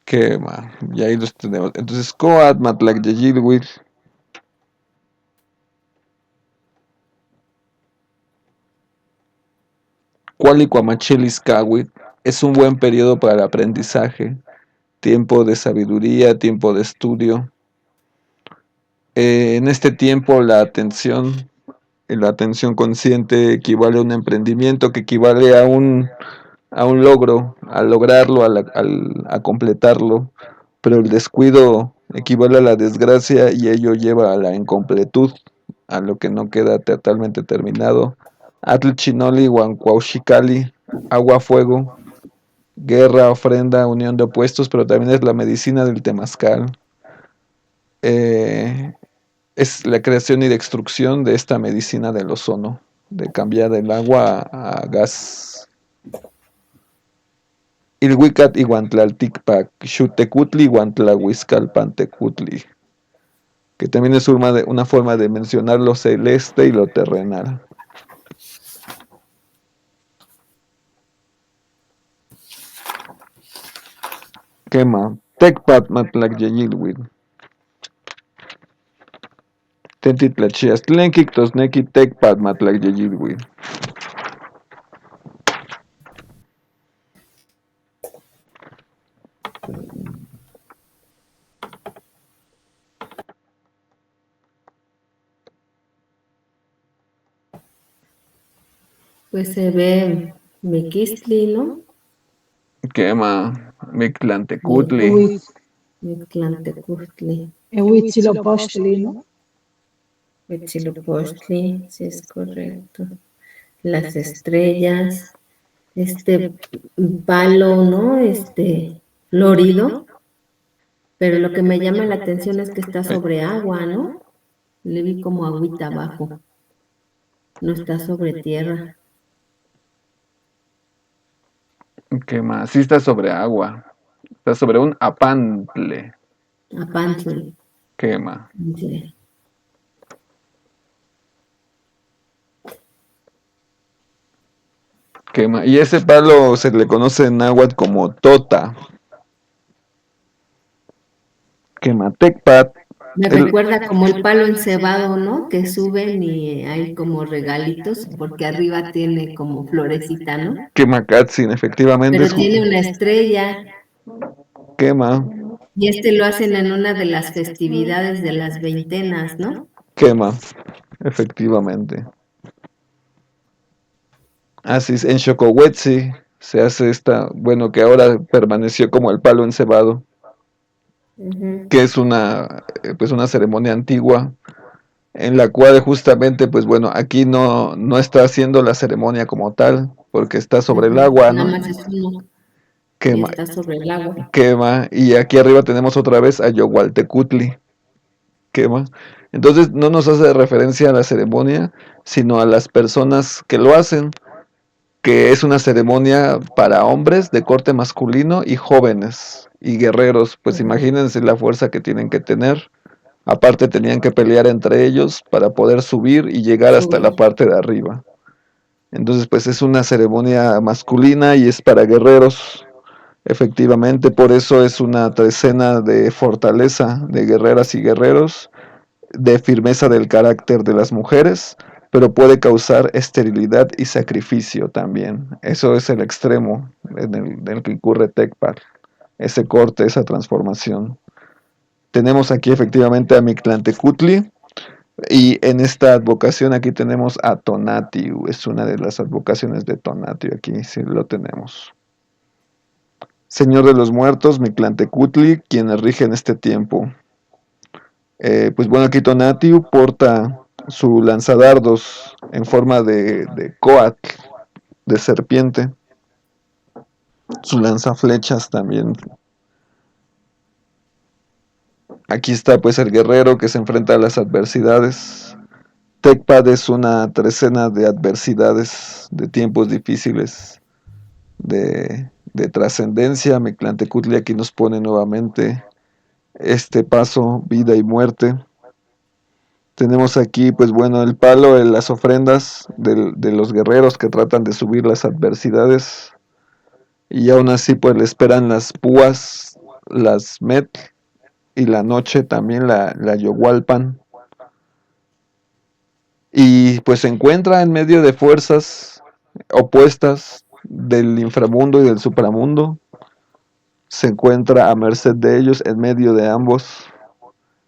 Quema. Y ahí los tenemos. Entonces, Coat, Matlac Yeyilwil, Cualicuamachelis Kawit, es un buen periodo para el aprendizaje, tiempo de sabiduría, tiempo de estudio. En este tiempo la atención consciente equivale a un emprendimiento que equivale a un logro, a lograrlo, a completarlo, pero el descuido equivale a la desgracia y ello lleva a la incompletud, a lo que no queda totalmente terminado. Atl Chinoli, Huancuauxicali, agua, fuego, guerra, ofrenda, unión de opuestos, pero también es la medicina del temazcal. Eh, es la creación y destrucción de esta medicina del ozono, de cambiar el agua a gas. Ilhuicat Iguantlalticpac, Xutecutli Iguantlahuizcalpantecutli, que también es una forma de mencionar lo celeste y lo terrenal. Quema. Tecpat Matlacyayilwin. Tentitlachias. Tlenkik tosneki Tecpat Matlacyayilwin. Pues se ve Miquistli, ¿no? Quema. Mictlantecutli. Mictlantecutli, Huitzilopochtli, ¿no? Huitzilopochtli, sí es correcto. Las estrellas, este palo, ¿no? Florido, pero lo que me llama la atención es que está sobre agua, ¿no? Le vi como agüita abajo, no está sobre tierra. Quema. Sí está sobre agua. Está sobre un apantle. Apantli, Quema. sí. Quema. Y ese palo se le conoce en náhuatl como tota. Quema. Tecpat. Me recuerda como el palo encebado, ¿no? Que suben y hay como regalitos, porque arriba tiene como florecita, ¿no? Quemacatzin, efectivamente. Pero tiene una estrella, Quema. y lo hacen en una de las festividades de las veintenas, ¿no? Quema. Efectivamente. Así es. En Xocohuetzi se hace esta, bueno, que ahora permaneció como el palo encebado, Ujú. que es una ceremonia antigua en la cual justamente, pues bueno, aquí no está haciendo la ceremonia como tal, porque está sobre el Ajá, agua, nada ¿no? más es uno y Quema, está sobre el agua. quema, y aquí arriba tenemos otra vez a Yogualtecutli, quema. Entonces no nos hace referencia a la ceremonia, sino a las personas que lo hacen, que es una ceremonia para hombres de corte masculino y jóvenes y guerreros. Pues imagínense la fuerza que tienen que tener. Aparte tenían que pelear entre ellos para poder subir y llegar hasta la Subir. parte de arriba. Entonces, pues es una ceremonia masculina y es para guerreros. Efectivamente, por eso es una trecena de fortaleza de guerreras y guerreros, de firmeza del carácter de las mujeres, pero puede causar esterilidad y sacrificio también. Eso es el extremo en el que incurre Tecpat, ese corte, esa transformación. Tenemos aquí efectivamente a Mictlantecutli, y en esta advocación aquí tenemos a Tonatiuh, es una de las advocaciones de Tonatiuh, aquí sí lo tenemos. Señor de los muertos, Mictlantecutli, quien rige en este tiempo. Pues bueno, aquí Tonatiuh porta su lanzadardos en forma de coatl, de serpiente, su lanzaflechas también. Aquí está pues el guerrero que se enfrenta a las adversidades. Tecpat es una trecena de adversidades, de tiempos difíciles, de trascendencia. Mictlantecutli aquí nos pone nuevamente este paso, vida y muerte. Tenemos aquí, pues bueno, el palo, las ofrendas de los guerreros que tratan de subir las adversidades. Y aún así, pues le esperan las púas, las met y la noche también, la yogualpan. Y pues se encuentra en medio de fuerzas opuestas del inframundo y del supramundo. Se encuentra a merced de ellos, en medio de ambos.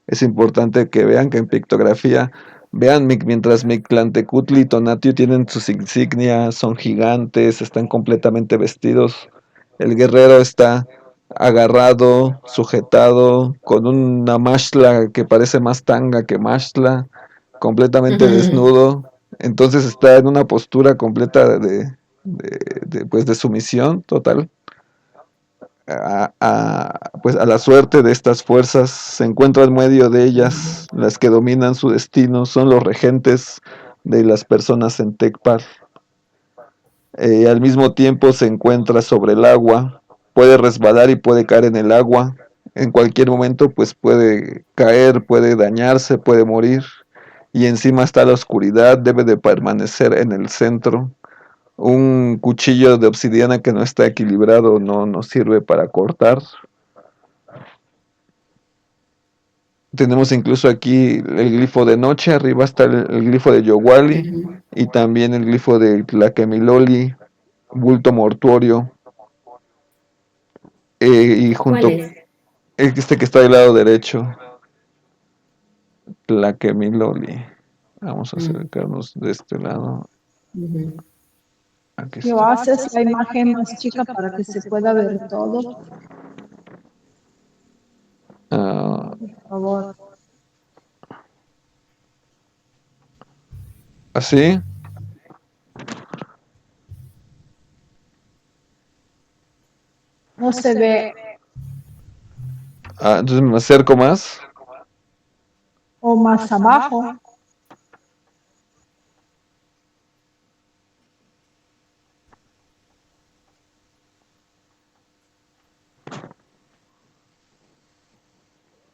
Es importante que vean que en pictografía, vean mientras Mictlantecutli y Tonatiuh tienen sus insignias, son gigantes, están completamente vestidos. El guerrero está agarrado, sujetado, con una mashla que parece más tanga que mashla, completamente desnudo. Entonces está en una postura completa pues de sumisión total pues a la suerte de estas fuerzas. Se encuentra en medio de ellas, las que dominan su destino, son los regentes de las personas en Tecpat. Al mismo tiempo se encuentra sobre el agua, puede resbalar y puede caer en el agua. En cualquier momento pues puede caer, puede dañarse, puede morir. Y encima está la oscuridad, debe de permanecer en el centro. Un cuchillo de obsidiana que no está equilibrado no nos sirve para cortar. Tenemos incluso aquí el glifo de noche, arriba está el glifo de Yowali Ujú. y también el glifo de Tlaquemiloli, bulto mortuorio, y ¿Cuál junto es? este que está del lado derecho, Tlaquemiloli. Vamos a Mm, acercarnos de este lado. ujú. Aquí Yo está. haces la imagen más chica para que se pueda ver todo, Ah, por favor. ¿así? No se ve Ah, entonces me acerco más. o más abajo.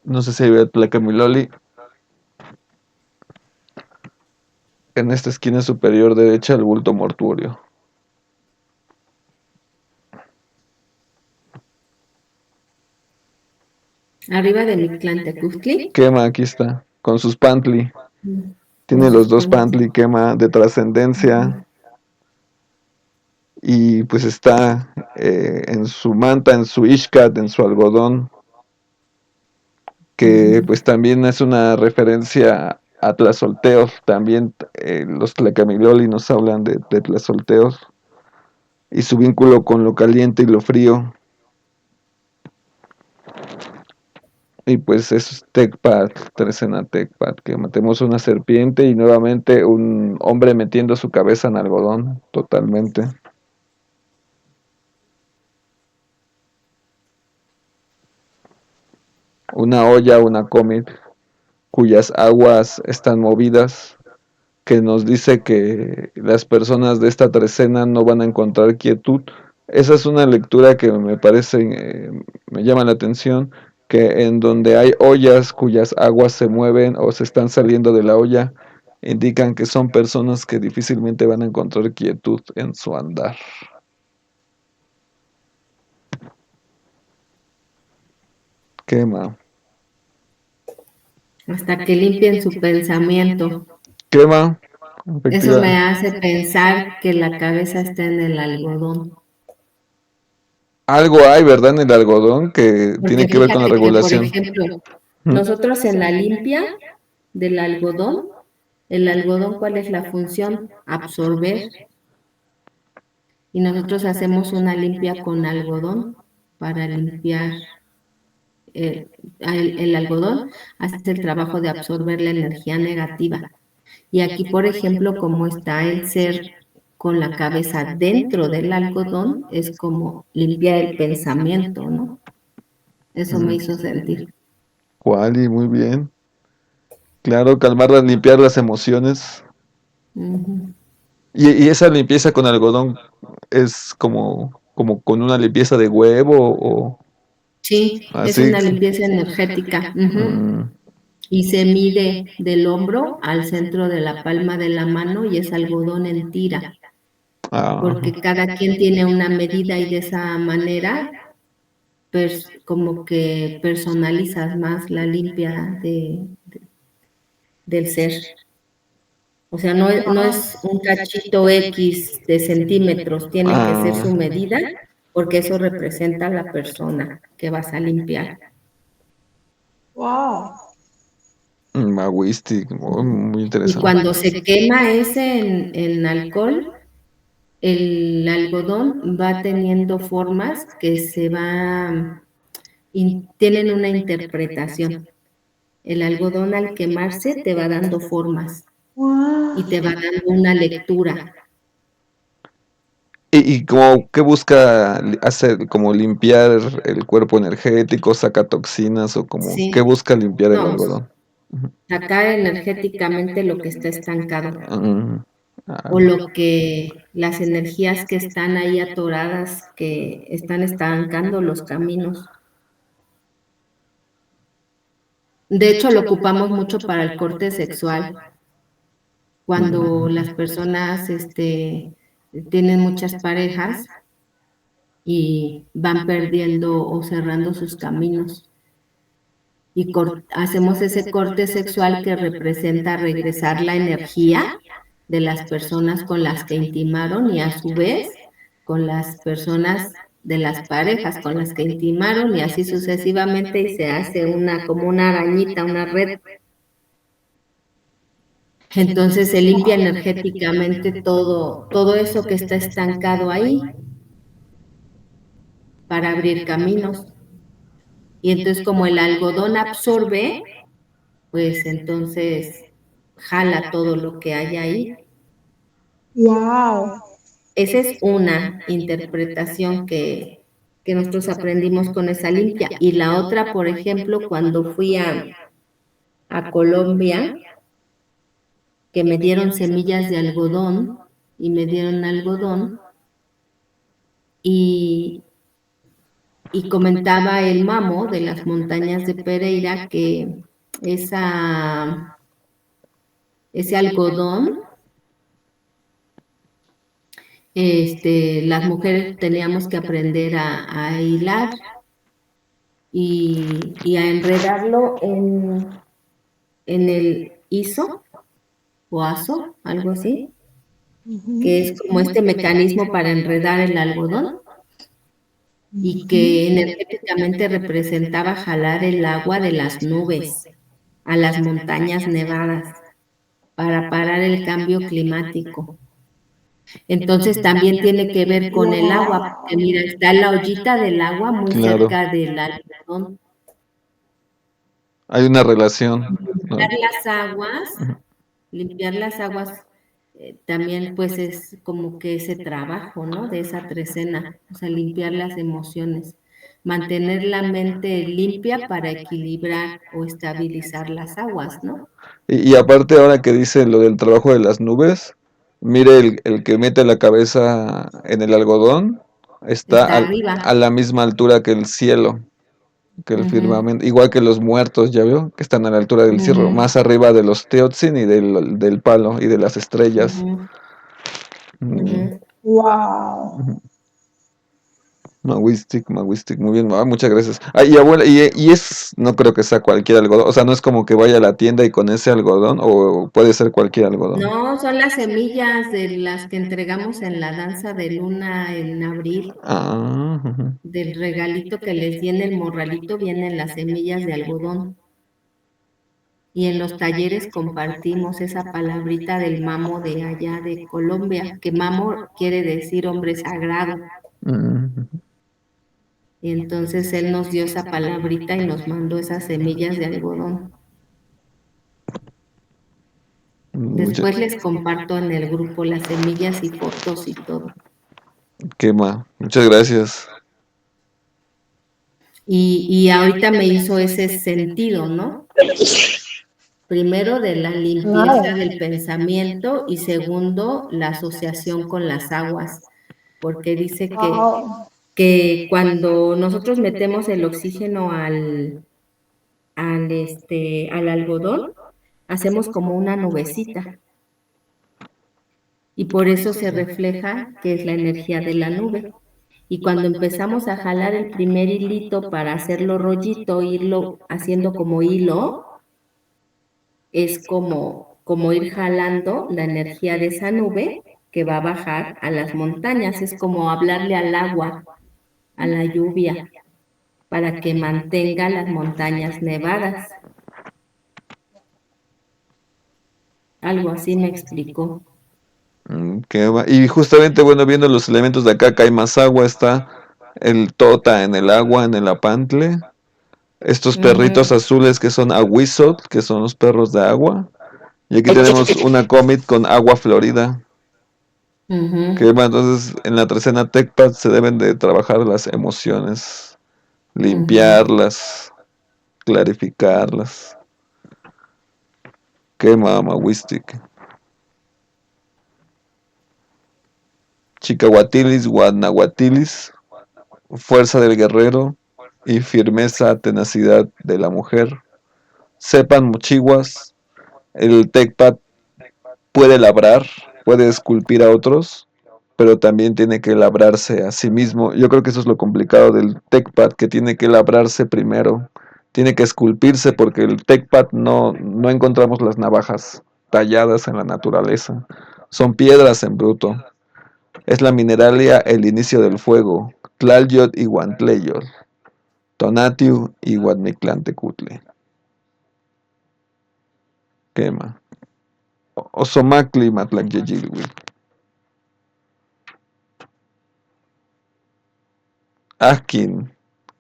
No sé si ve Tlaquemiloli. En esta esquina superior derecha, el bulto mortuorio. Arriba de Mictlantecutli, Quema, aquí está, con sus pantli. con Tiene los sus dos panes. pantli, quema de trascendencia. Y pues está en su manta, en su ishkat, en su algodón, que Ujú. pues también es una referencia a Tlazolteotl. También los Tlacamiloli nos hablan de Tlazolteotl y su vínculo con lo caliente y lo frío. Y pues es Tecpat, Trecena Tecpat, que matemos una serpiente y nuevamente un hombre metiendo su cabeza en algodón, totalmente. Una olla, una comid, cuyas aguas están movidas, que nos dice que las personas de esta trecena no van a encontrar quietud. Esa es una lectura que me parece, me llama la atención, que en donde hay ollas cuyas aguas se mueven o se están saliendo de la olla, indican que son personas que difícilmente van a encontrar quietud en su andar. Quema. Hasta que limpien su pensamiento. Quema, Eso me efectivamente. hace pensar que la cabeza está en el algodón. Algo hay, ¿verdad? En el algodón que tiene Porque que ver con la fíjate que, por regulación. ejemplo, ¿Mm? nosotros en la limpia del algodón, el algodón, ¿cuál es la función? Absorber. Y nosotros hacemos una limpia con algodón para limpiar eh, el algodón, hace el trabajo de absorber la energía negativa. Y aquí, por ejemplo, como está el ser con la cabeza dentro del algodón, es como limpiar el pensamiento, ¿no? Eso me hizo sentir. Wally, muy bien. Claro, calmarlas, limpiar las emociones. Ujú. Y esa limpieza con algodón es como con una limpieza de huevo o Sí, es así. una limpieza energética. Ujú. Mm, Y se mide del hombro al centro de la palma de la mano y es algodón en tira, ajá. porque cada quien tiene una medida y de esa manera como que personalizas más la limpia del ser. O sea, no es un cachito X de centímetros, tiene que ser Ah, su medida, porque eso representa a la persona que vas a limpiar. Wow. Mawistic, muy Y interesante. cuando se quema ese en alcohol, el algodón va teniendo formas que tienen una interpretación. El algodón al quemarse te va dando formas y te va dando una lectura. Y como que busca hacer, como limpiar el cuerpo energético, saca toxinas o como, ¿qué Sí, busca limpiar el no, algodón? sacar energéticamente lo que está estancado Mm, o ah, lo que las energías que están ahí atoradas, que están estancando los caminos. De hecho, lo ocupamos mucho para el corte sexual. Cuando las personas tienen muchas parejas y van perdiendo o cerrando sus caminos. y hacemos ese corte sexual que representa regresar la energía de las personas con las que intimaron y a su vez con las personas de las parejas con las que intimaron y así sucesivamente y se hace una como una arañita, una red. Entonces se limpia energéticamente todo eso que está estancado ahí para abrir caminos. Y entonces como el algodón absorbe, pues entonces jala todo lo que hay ahí. Wow. Esa es una interpretación que nosotros aprendimos con esa limpia. Y la otra, por ejemplo, cuando fui a Colombia, que me dieron semillas de algodón y me dieron algodón y, y comentaba el mamo de las montañas de Pereira que ese algodón, las mujeres teníamos que aprender a hilar y a enredarlo en el iso o aso, algo así, que es como este mecanismo para enredar el algodón y que energéticamente representaba jalar el agua de las nubes a las montañas nevadas para parar el cambio climático. Entonces también tiene que ver con el agua, porque mira, está la ollita del agua muy Claro. cerca del algodón. Hay una relación, ¿no? Limpiar las aguas también pues es como que ese trabajo, ¿no? De esa trecena, o sea, limpiar las emociones, mantener la mente limpia para equilibrar o estabilizar las aguas, ¿no? Y aparte ahora que dice lo del trabajo de las nubes, mire el que mete la cabeza en el algodón está Está arriba. a la misma altura que el cielo, que el firmamento, igual que los muertos, ya veo, que están a la altura del cielo, más arriba de los teotzin y del palo y de las estrellas. Wow. Mawistic, muy bien, muchas gracias. Y abuela, y no creo que sea cualquier algodón, o sea, no es como que vaya a la tienda y con ese algodón, o puede ser cualquier algodón. No, son las semillas de las que entregamos en la danza de luna en abril, del regalito que les di en el morralito, vienen las semillas de algodón. Y en los talleres compartimos esa palabrita del mamo de allá de Colombia, que mamo quiere decir hombre sagrado. Y entonces él nos dio esa palabrita y nos mandó esas semillas de algodón. Después les comparto en el grupo las semillas y fotos y todo. Muchas gracias. Y ahorita me hizo ese sentido, ¿no? Primero de la limpieza del pensamiento y segundo la asociación con las aguas, porque dice que cuando nosotros metemos el oxígeno al algodón, hacemos como una nubecita. Y por eso se refleja que es la energía de la nube. Y cuando empezamos a jalar el primer hilito para hacerlo rollito, irlo haciendo como hilo, es como ir jalando la energía de esa nube que va a bajar a las montañas. Es como hablarle al agua, a la lluvia, para que mantenga las montañas nevadas. Algo así me explicó. Y justamente, bueno, viendo los elementos de acá, que hay más agua, está el tota en el agua, en el apantle. Estos perritos azules que son aguizot, que son los perros de agua. Y aquí tenemos una comit con agua florida. Entonces, en la trecena Tecpat se deben de trabajar las emociones, limpiarlas, clarificarlas. Mawistic. Chicahuatilis, Guanahuatilis, fuerza del guerrero y firmeza, tenacidad de la mujer. Sepan mochiguas, el Tecpat puede labrar, puede esculpir a otros, pero también tiene que labrarse a sí mismo. Yo creo que eso es lo complicado del Tecpat, que tiene que labrarse primero, tiene que esculpirse porque el Tecpat no encontramos las navajas talladas en la naturaleza. Son piedras en bruto. Es la mineralia el inicio del fuego. Tlalyot y Guantleyot. Tonatiu y Guadmiclantecutle. Quema. Osomacli Matlacyeyilwi. Ajkin.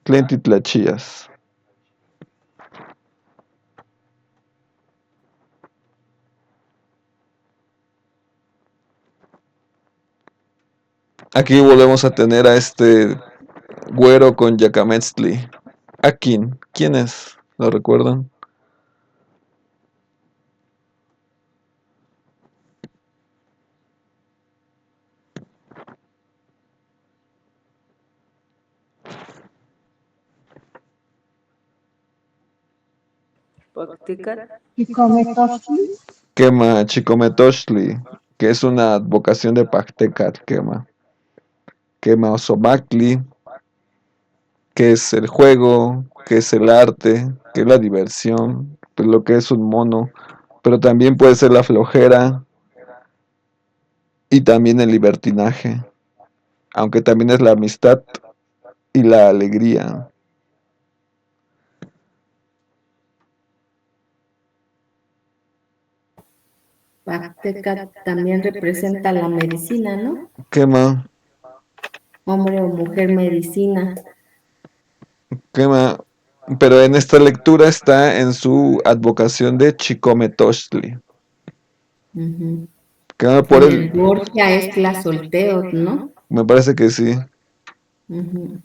Tlentitlachías. Aquí volvemos a tener a este güero con Yacametztli. Akin, ¿quién es? ¿Lo recuerdan? Pactecat. Y come tosti, Quema Chicometochtli, que es una advocación de Pactecat, quema. Quema Osomacli, que es el juego, que es el arte, que es la diversión, pues lo que es un mono, pero también puede ser la flojera y también el libertinaje, aunque también es la amistad y la alegría. Pactecat también representa la medicina, ¿no? Quema, Hombre o mujer medicina. quema, pero en esta lectura está en su advocación de Chicometochtli. Ujú. Quema En el Borgia es Tlazolteotl, ¿no? me parece que sí, Ujú.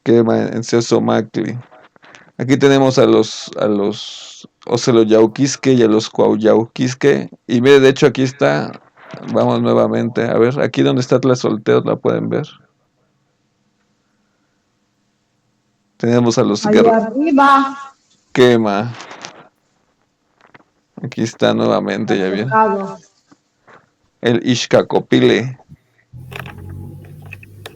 quema en Seosomacli. Aquí tenemos a los Oceloyauquisque y a los Cuauyauquisque. Y mire, de hecho aquí está, vamos nuevamente, a ver, aquí donde está Tlazolteotl, la pueden ver. Tenemos a los allá arriba, Quema. Aquí está nuevamente, ya bien. tocado. El Ixcacopile.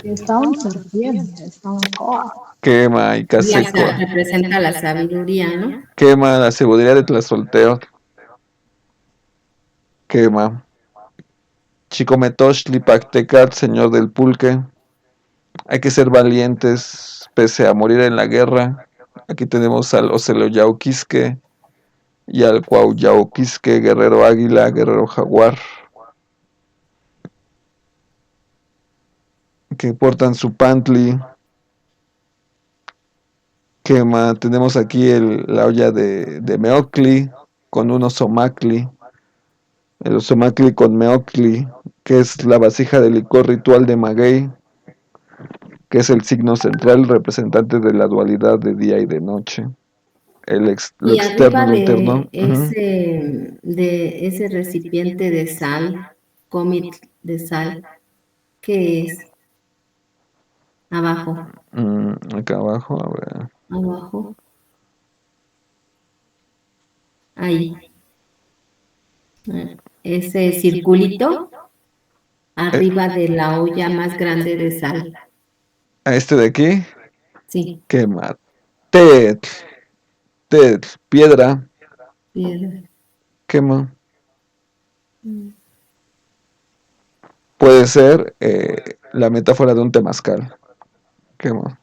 Está un serpiente, está un coa. Quema y La Caseco. representa la sabiduría, ¿no? Quema la seguridad de Tlazolteotl. Quema. Chicometochtli Pactecat, señor del pulque. Hay que ser valientes pese a morir en la guerra. Aquí tenemos al Oceloyauquisque y al Cuauyauquisque, guerrero águila, guerrero jaguar, que portan su pantli. Quema, tenemos aquí la olla de Meocli con un osomacli. El osomacli con Meocli, que es la vasija de licor ritual de Maguey, que es el signo central representante de la dualidad de día y de noche. Lo Y externo arriba y lo interno. de ese recipiente de sal, cómic de sal, ¿qué es? Abajo, Acá abajo, a ver. abajo, ahí. Ese circulito arriba de la olla más grande de sal. A este de aquí, Sí, quema. Tetl, tetl, piedra, piedra. quema. Puede ser la metáfora de un temazcal, quema.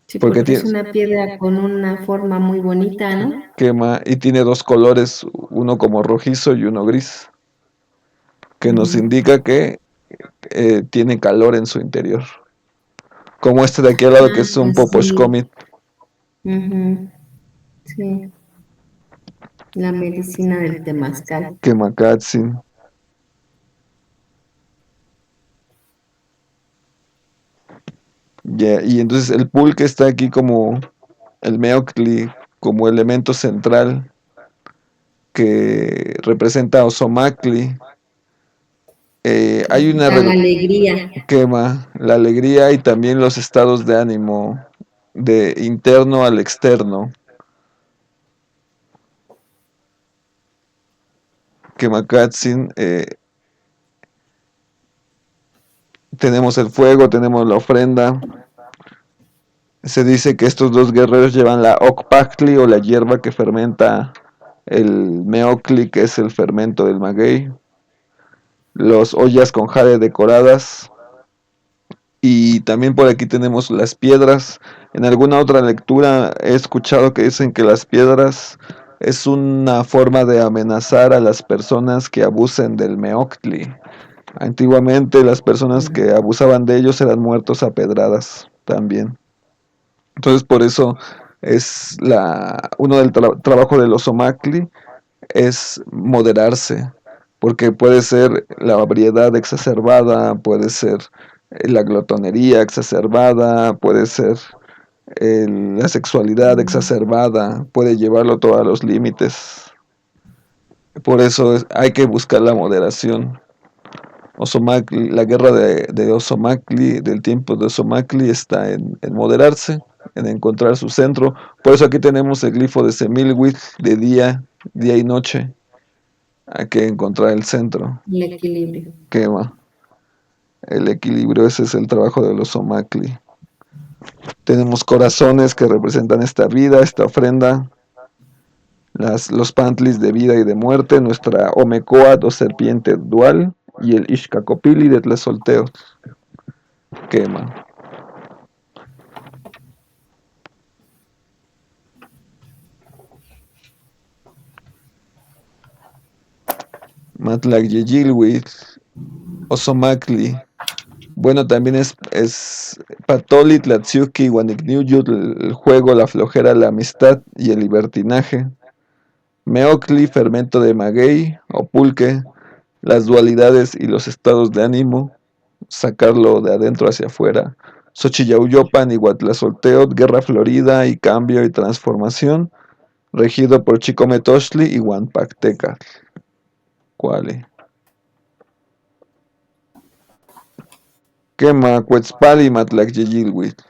Sí, Porque porque es tiene, una piedra con una forma muy bonita, ¿no? quema y tiene dos colores, uno como rojizo y uno gris, que nos indica que tiene calor en su interior. Como este de aquí al lado que es un Sí. poposhkomit, Ujú, sí, la medicina del temazcal. quemacatsin. Y entonces el pulque está aquí como el meocli, como elemento central que representa a Osomacli. Hay una La alegría. quema, la alegría y también los estados de ánimo, de interno al externo. Quemacatsin, tenemos el fuego, tenemos la ofrenda, Se dice que estos dos guerreros llevan la Okpactli o la hierba que fermenta el Meocli, que es el fermento del maguey, los ollas con jade decoradas, y también por aquí tenemos las piedras. En alguna otra lectura he escuchado que dicen que las piedras es una forma de amenazar a las personas que abusen del Meocli. Antiguamente las personas que abusaban de ellos eran muertos a pedradas también. Entonces por eso es uno del trabajo de los Omacli es moderarse, porque puede ser la variedad exacerbada, puede ser la glotonería exacerbada, puede ser la sexualidad exacerbada, puede llevarlo todo a los límites. Por eso hay que buscar la moderación. Osomacli, la guerra de Osomacli, del tiempo de Osomacli, está en moderarse, en encontrar su centro. Por eso aquí tenemos el glifo de Semilwith de día y noche. Hay que encontrar el centro. El equilibrio. ¿Qué va? El equilibrio, ese es el trabajo de los Omacli. Tenemos corazones que representan esta vida, esta ofrenda. Los pantlis de vida y de muerte, nuestra Omecoat o serpiente dual, y el Ishkakopili de Tlazolteo. Quema. Matlac Yeyilwit, Osomacli. Bueno, también es Patoli, Tlatziuki, Wanikniuyut, el juego, la flojera, la amistad y el libertinaje. Meocli, fermento de maguey o pulque, las dualidades y los estados de ánimo, sacarlo de adentro hacia afuera. Xochiyauyopan y Huatlazolteot, guerra florida y cambio y transformación, regido por Chicometochtli y Huanpacteca. ¿Cuál? Quema, Cuetzpali, Matlac-Yeyilhuitl.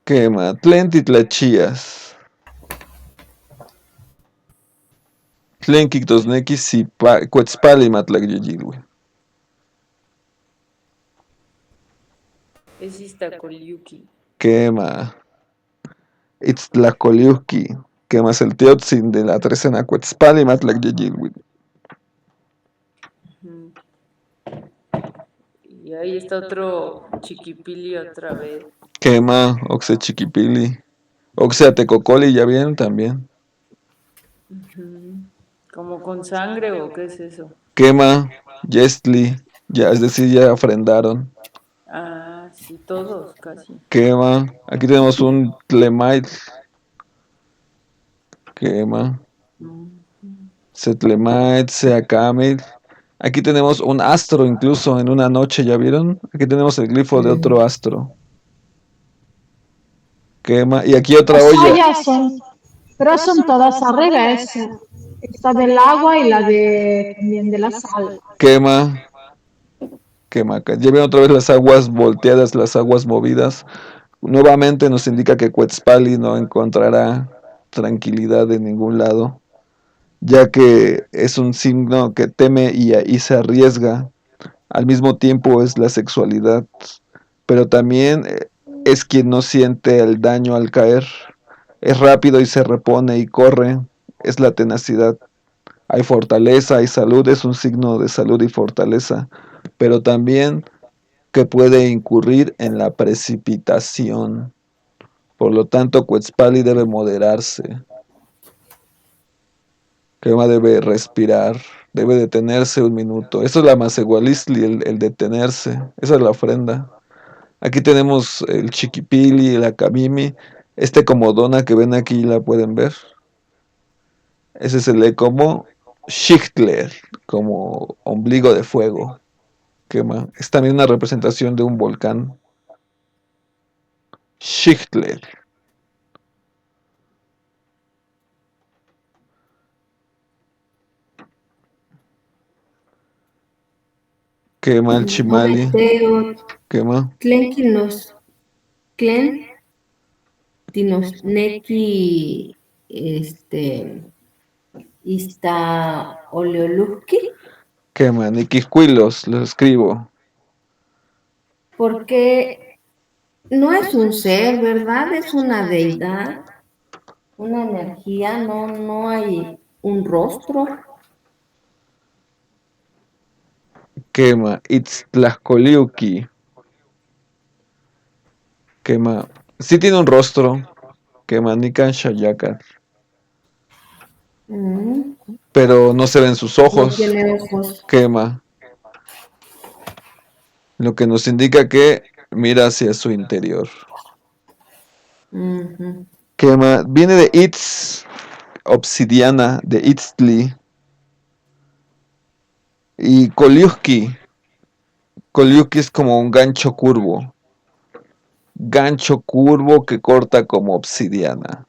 Quema, Tlenti, Tlachías. Tlenki, Tosneki, Cuetzpali, Matlac-Yeyilhuitl. Es Iztacoliuqui. Quema, Itztlacoliuqui. Quemas el Teotzin de la trecena Cuetzpali, Matlac-Yeyilhuitl. Y ahí está otro chiquipili otra vez. Quema, Oxe Chiquipili. Oxe Atecocoli, ya bien también. ¿Como con sangre o qué es eso? Quema, Yestli, ya, es decir, ya ofrendaron. Ah, sí, todos casi. Quema, aquí tenemos un Tlemait. Quema, Setlemait, Seakamil. Aquí tenemos un astro incluso en una noche, ¿ya vieron? Aquí tenemos el glifo de otro astro. Quema, y aquí otra O sea, olla. ya son, pero son todas arriba, esta del agua y la de también de la sal. Quema, quema. Ya ven otra vez las aguas volteadas, las aguas movidas. Nuevamente nos indica que Quetzpali no encontrará tranquilidad en ningún lado, ya que es un signo que teme y se arriesga. Al mismo tiempo es la sexualidad, pero también es quien no siente el daño al caer. Es rápido y se repone y corre. Es la tenacidad. Hay fortaleza, hay salud, es un signo de salud y fortaleza, pero también que puede incurrir en la precipitación. Por lo tanto, Quetzpali debe moderarse. Quema debe respirar, debe detenerse un minuto. Esto es la Masegualistli, el detenerse. Esa es la ofrenda. Aquí tenemos el Chiquipili, el Acamimi. Este comodona que ven aquí la pueden ver. Ese se lee como Schichtler, como ombligo de fuego. Quema. Es también una representación de un volcán. Schichtler. Quema el Chimali. Quema. Tlenquinos, Tlen, Tinos, Neki, Ista Oleoluki, Quema, Niquiscuilos, los escribo. Porque no es un ser, ¿verdad? Es una deidad, una energía, no hay un rostro. Quema, Itztlaxcoliuqui. Quema, sí tiene un rostro. Quema, Nican Shayacat. Mm, Pero no se ven sus no ojos. tiene ojos. Quema. Lo que nos indica que mira hacia su interior. Ujú. Quema, viene de Itz, obsidiana, de Itztli. Y Koliuski. Koliuski es como un gancho curvo. Gancho curvo que corta como obsidiana.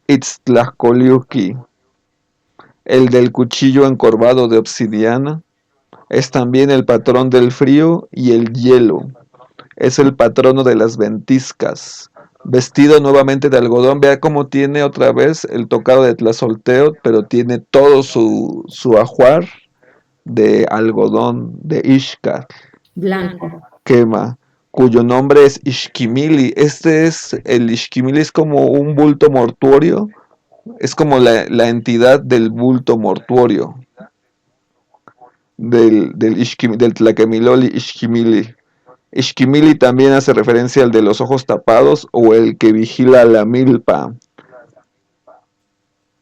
Itztlaxcoliuqui, el del cuchillo encorvado de obsidiana, es también el patrón del frío y el hielo. Es el patrono de las ventiscas. Vestido nuevamente de algodón, vea cómo tiene otra vez el tocado de Tlazolteo, pero tiene todo su ajuar de algodón, de Ishkar. Blanco. Quema, cuyo nombre es Ishkimili. El Ishkimili es como un bulto mortuorio, es como la entidad del bulto mortuorio, del Tlaquemiloli Ishkimili. Ishkimili también hace referencia al de los ojos tapados o el que vigila la milpa.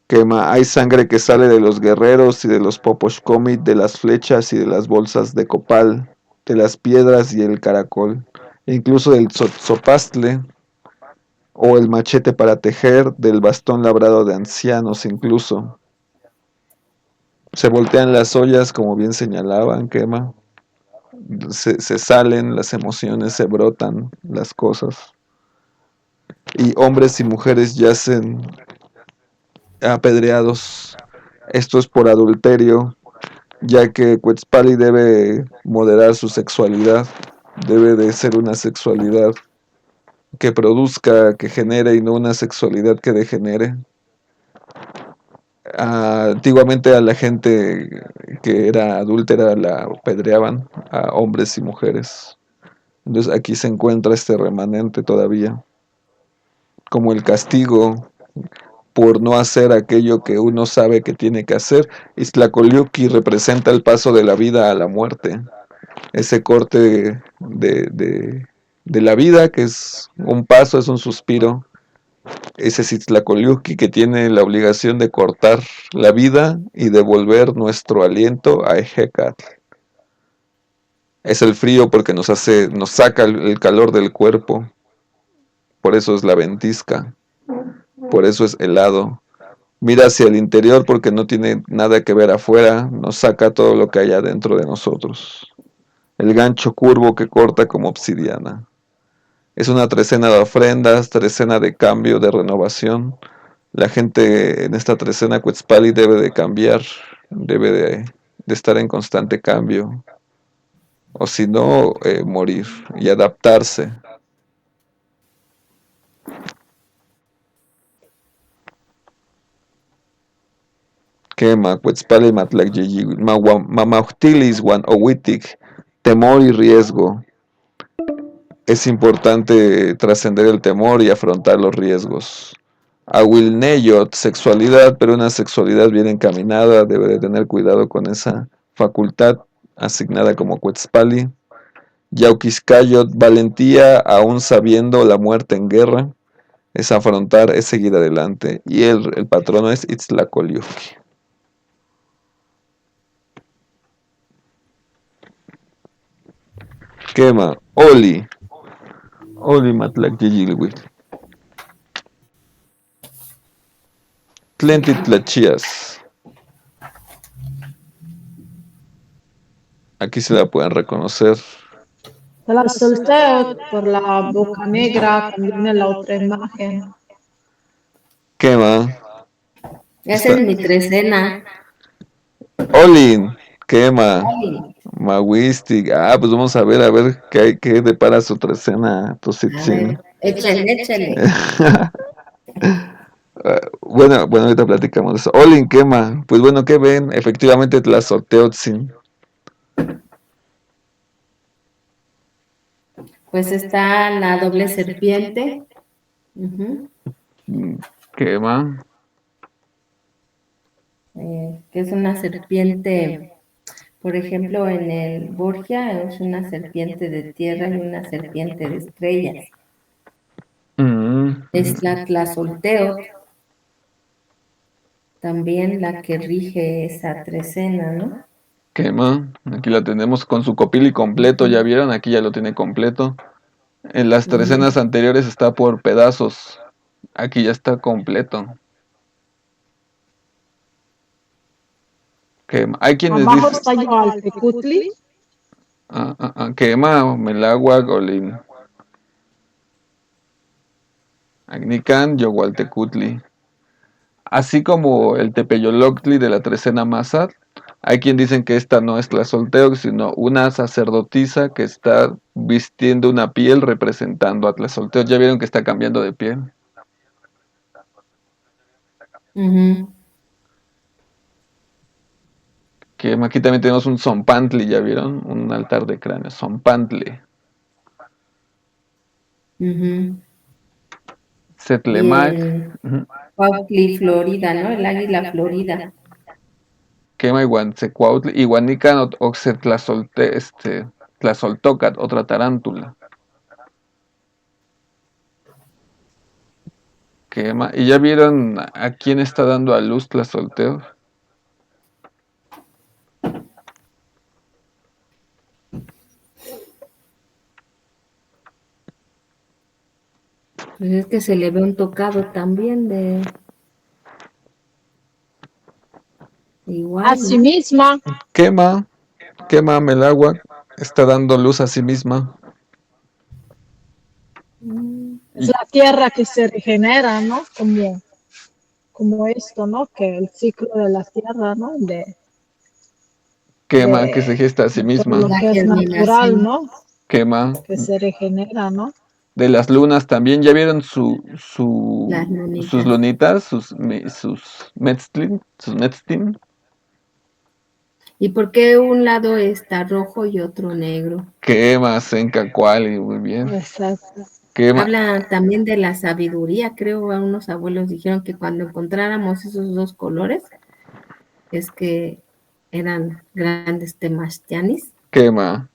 Quema, hay sangre que sale de los guerreros y de los poposhkomit, de las flechas y de las bolsas de copal, de las piedras y el caracol, e incluso del tzopastle o el machete para tejer, del bastón labrado de ancianos incluso. Se voltean las ollas, como bien señalaban, Quema. Se salen las emociones, se brotan las cosas. Y hombres y mujeres yacen apedreados. Esto es por adulterio, ya que Quetzpali debe moderar su sexualidad, debe de ser una sexualidad que produzca, que genere y no una sexualidad que degenere. Antiguamente a la gente que era adúltera la apedreaban, a hombres y mujeres. Entonces aquí se encuentra este remanente todavía, como el castigo por no hacer aquello que uno sabe que tiene que hacer. Itzlacoliuqui representa el paso de la vida a la muerte, ese corte de la vida, que es un paso, es un suspiro. Ese es Itzlacoliuqui que tiene la obligación de cortar la vida y devolver nuestro aliento a Ejecat. Es el frío porque nos saca el calor del cuerpo. Por eso es la ventisca. Por eso es helado. Mira hacia el interior porque no tiene nada que ver afuera. Nos saca todo lo que hay adentro de nosotros. El gancho curvo que corta como obsidiana. Es una trecena de ofrendas, trecena de cambio, de renovación. La gente en esta trecena Quetzpali debe de cambiar, debe de estar en constante cambio, o si no, morir y adaptarse. Quema, Quetzpali Matlacyeyi, Mamauctilis, Wan Owitic, temor y riesgo. Es importante trascender el temor y afrontar los riesgos. Awilneyot, sexualidad, pero una sexualidad bien encaminada, debe de tener cuidado con esa facultad asignada como Quetzpali. Yauquiscayot, valentía aún sabiendo la muerte en guerra, es afrontar, es seguir adelante. Y el patrono es Itzlacoliuqui. Quema, Oli Matlacyeyilwi. Tlentitlachias. Aquí se la pueden reconocer. Se la solté por la boca negra, también en la otra imagen. Quema. Esa es mi trecena. Olin, Quema. Ay, Mawistic. Pues vamos a ver qué depara su trecena, a Tositzin. ver, échale. Bueno, ahorita platicamos de eso. Olin, Quema. Pues bueno, ¿qué ven? Efectivamente, Tlazoteotzin. Pues está la doble serpiente, ujú, Quema. que es una serpiente, por ejemplo, en el Borgia es una serpiente de tierra y una serpiente de estrellas. Es la Tlazolteotl, también la que rige esa trecena, ¿no? Quema. Aquí la tenemos con su copili completo, ¿ya vieron? Aquí ya lo tiene completo. En las trecenas anteriores está por pedazos. Aquí ya está completo. Quema. Hay quienes Abajo dicen... está Yoaltecutli. Quema, Melagua, Golin. Agnican, Yogualtecutli. Así como el Tepeyoloctli de la trecena Mazat, hay quien dicen que esta no es Tlazolteoc, sino una sacerdotisa que está vistiendo una piel representando a Tlazolteoc. Ya vieron que está cambiando de piel. Ujú, Que aquí también tenemos un Zompantli, ¿ya vieron? Un altar de cráneo, Zompantli. ujú. Y Setlemac, en Cuautli, Florida, ¿no? El águila florida. Quema Iguancecuautli, Iguanican, Oxetlazolte, Tlazoltocat, otra tarántula. Quema. ¿Y ya vieron a quién está dando a luz Tlazolteoc? Pues es que se le ve un tocado también de igual, A sí misma. Quema, Melagua, está dando luz a sí misma. Es la tierra que se regenera, ¿no? Como esto, ¿no? Que el ciclo de la tierra, ¿no? Quema, que se gesta a sí Todo lo misma. que es natural, ¿no? Quema, Que se regenera, ¿no? de las lunas también. ¿Ya vieron las sus lunitas. lunitas, sus Metztin? ¿Y por qué un lado está rojo y otro negro? Quema, Senca, Cuali, muy bien. Exacto. Quema, Habla también de la sabiduría, creo, a unos abuelos dijeron que cuando encontráramos esos dos colores, es que eran grandes temachtianis. quema.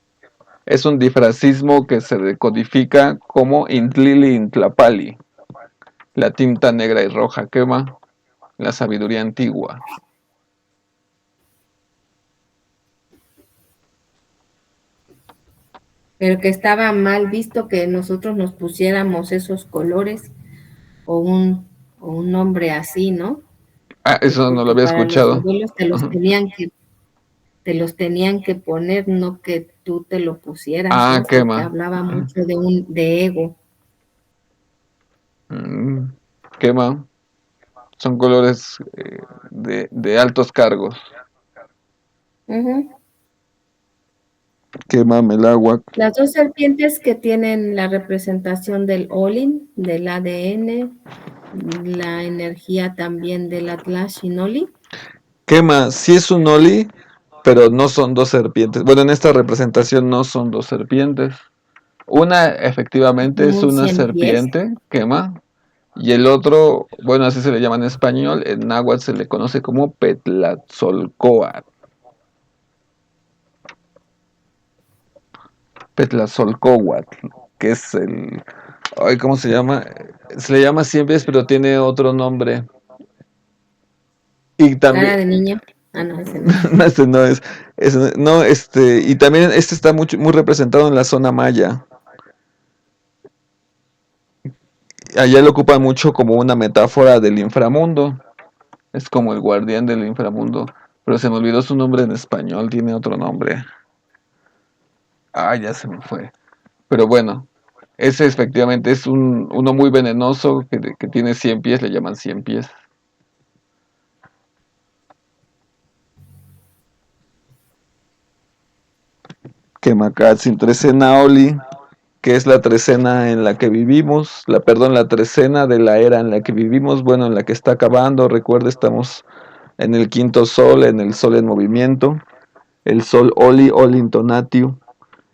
Es un difracismo que se decodifica como Intlili Intlapali, la tinta negra y roja. Quema, la sabiduría antigua. Pero que estaba mal visto que nosotros nos pusiéramos esos colores o un nombre así, ¿no? Eso no lo Porque había para los escuchado. abuelos Ajá. te los tenían que poner, no que tú te lo pusieras, ¿no? Porque Quema. hablaba mucho de ego. Quema. Son colores de altos cargos. Ujú. Quema el agua. Las dos serpientes que tienen la representación del Olin, del ADN, la energía también del Atlas Shinoli. Quema, sí es un Oli, pero no son dos serpientes. Bueno, en esta representación no son dos serpientes. Una efectivamente es Un una 100 pies. serpiente, quema, y el otro, bueno, así se le llama en español, en náhuatl se le conoce como Petlatzolcoatl. Petlatzolcoatl, que es el... Ay, ¿cómo se llama? Se le llama 100 pies, pero tiene otro nombre. Y también... Cara de niño. Ah, no, ese no. No, este no es. No, y también este está muy representado en la zona maya. Allá lo ocupan mucho como una metáfora del inframundo. Es como el guardián del inframundo. Pero se me olvidó su nombre en español, tiene otro nombre. Ya se me fue. Pero bueno, ese efectivamente es uno muy venenoso que tiene 100 pies, le llaman 100 pies. Quemacatzin, trecena Oli, que es la trecena en la que vivimos, la trecena de la era en la que vivimos, bueno, en la que está acabando. Recuerda, estamos en el quinto sol, en el sol en movimiento, el sol Oli, Oli Intonatio.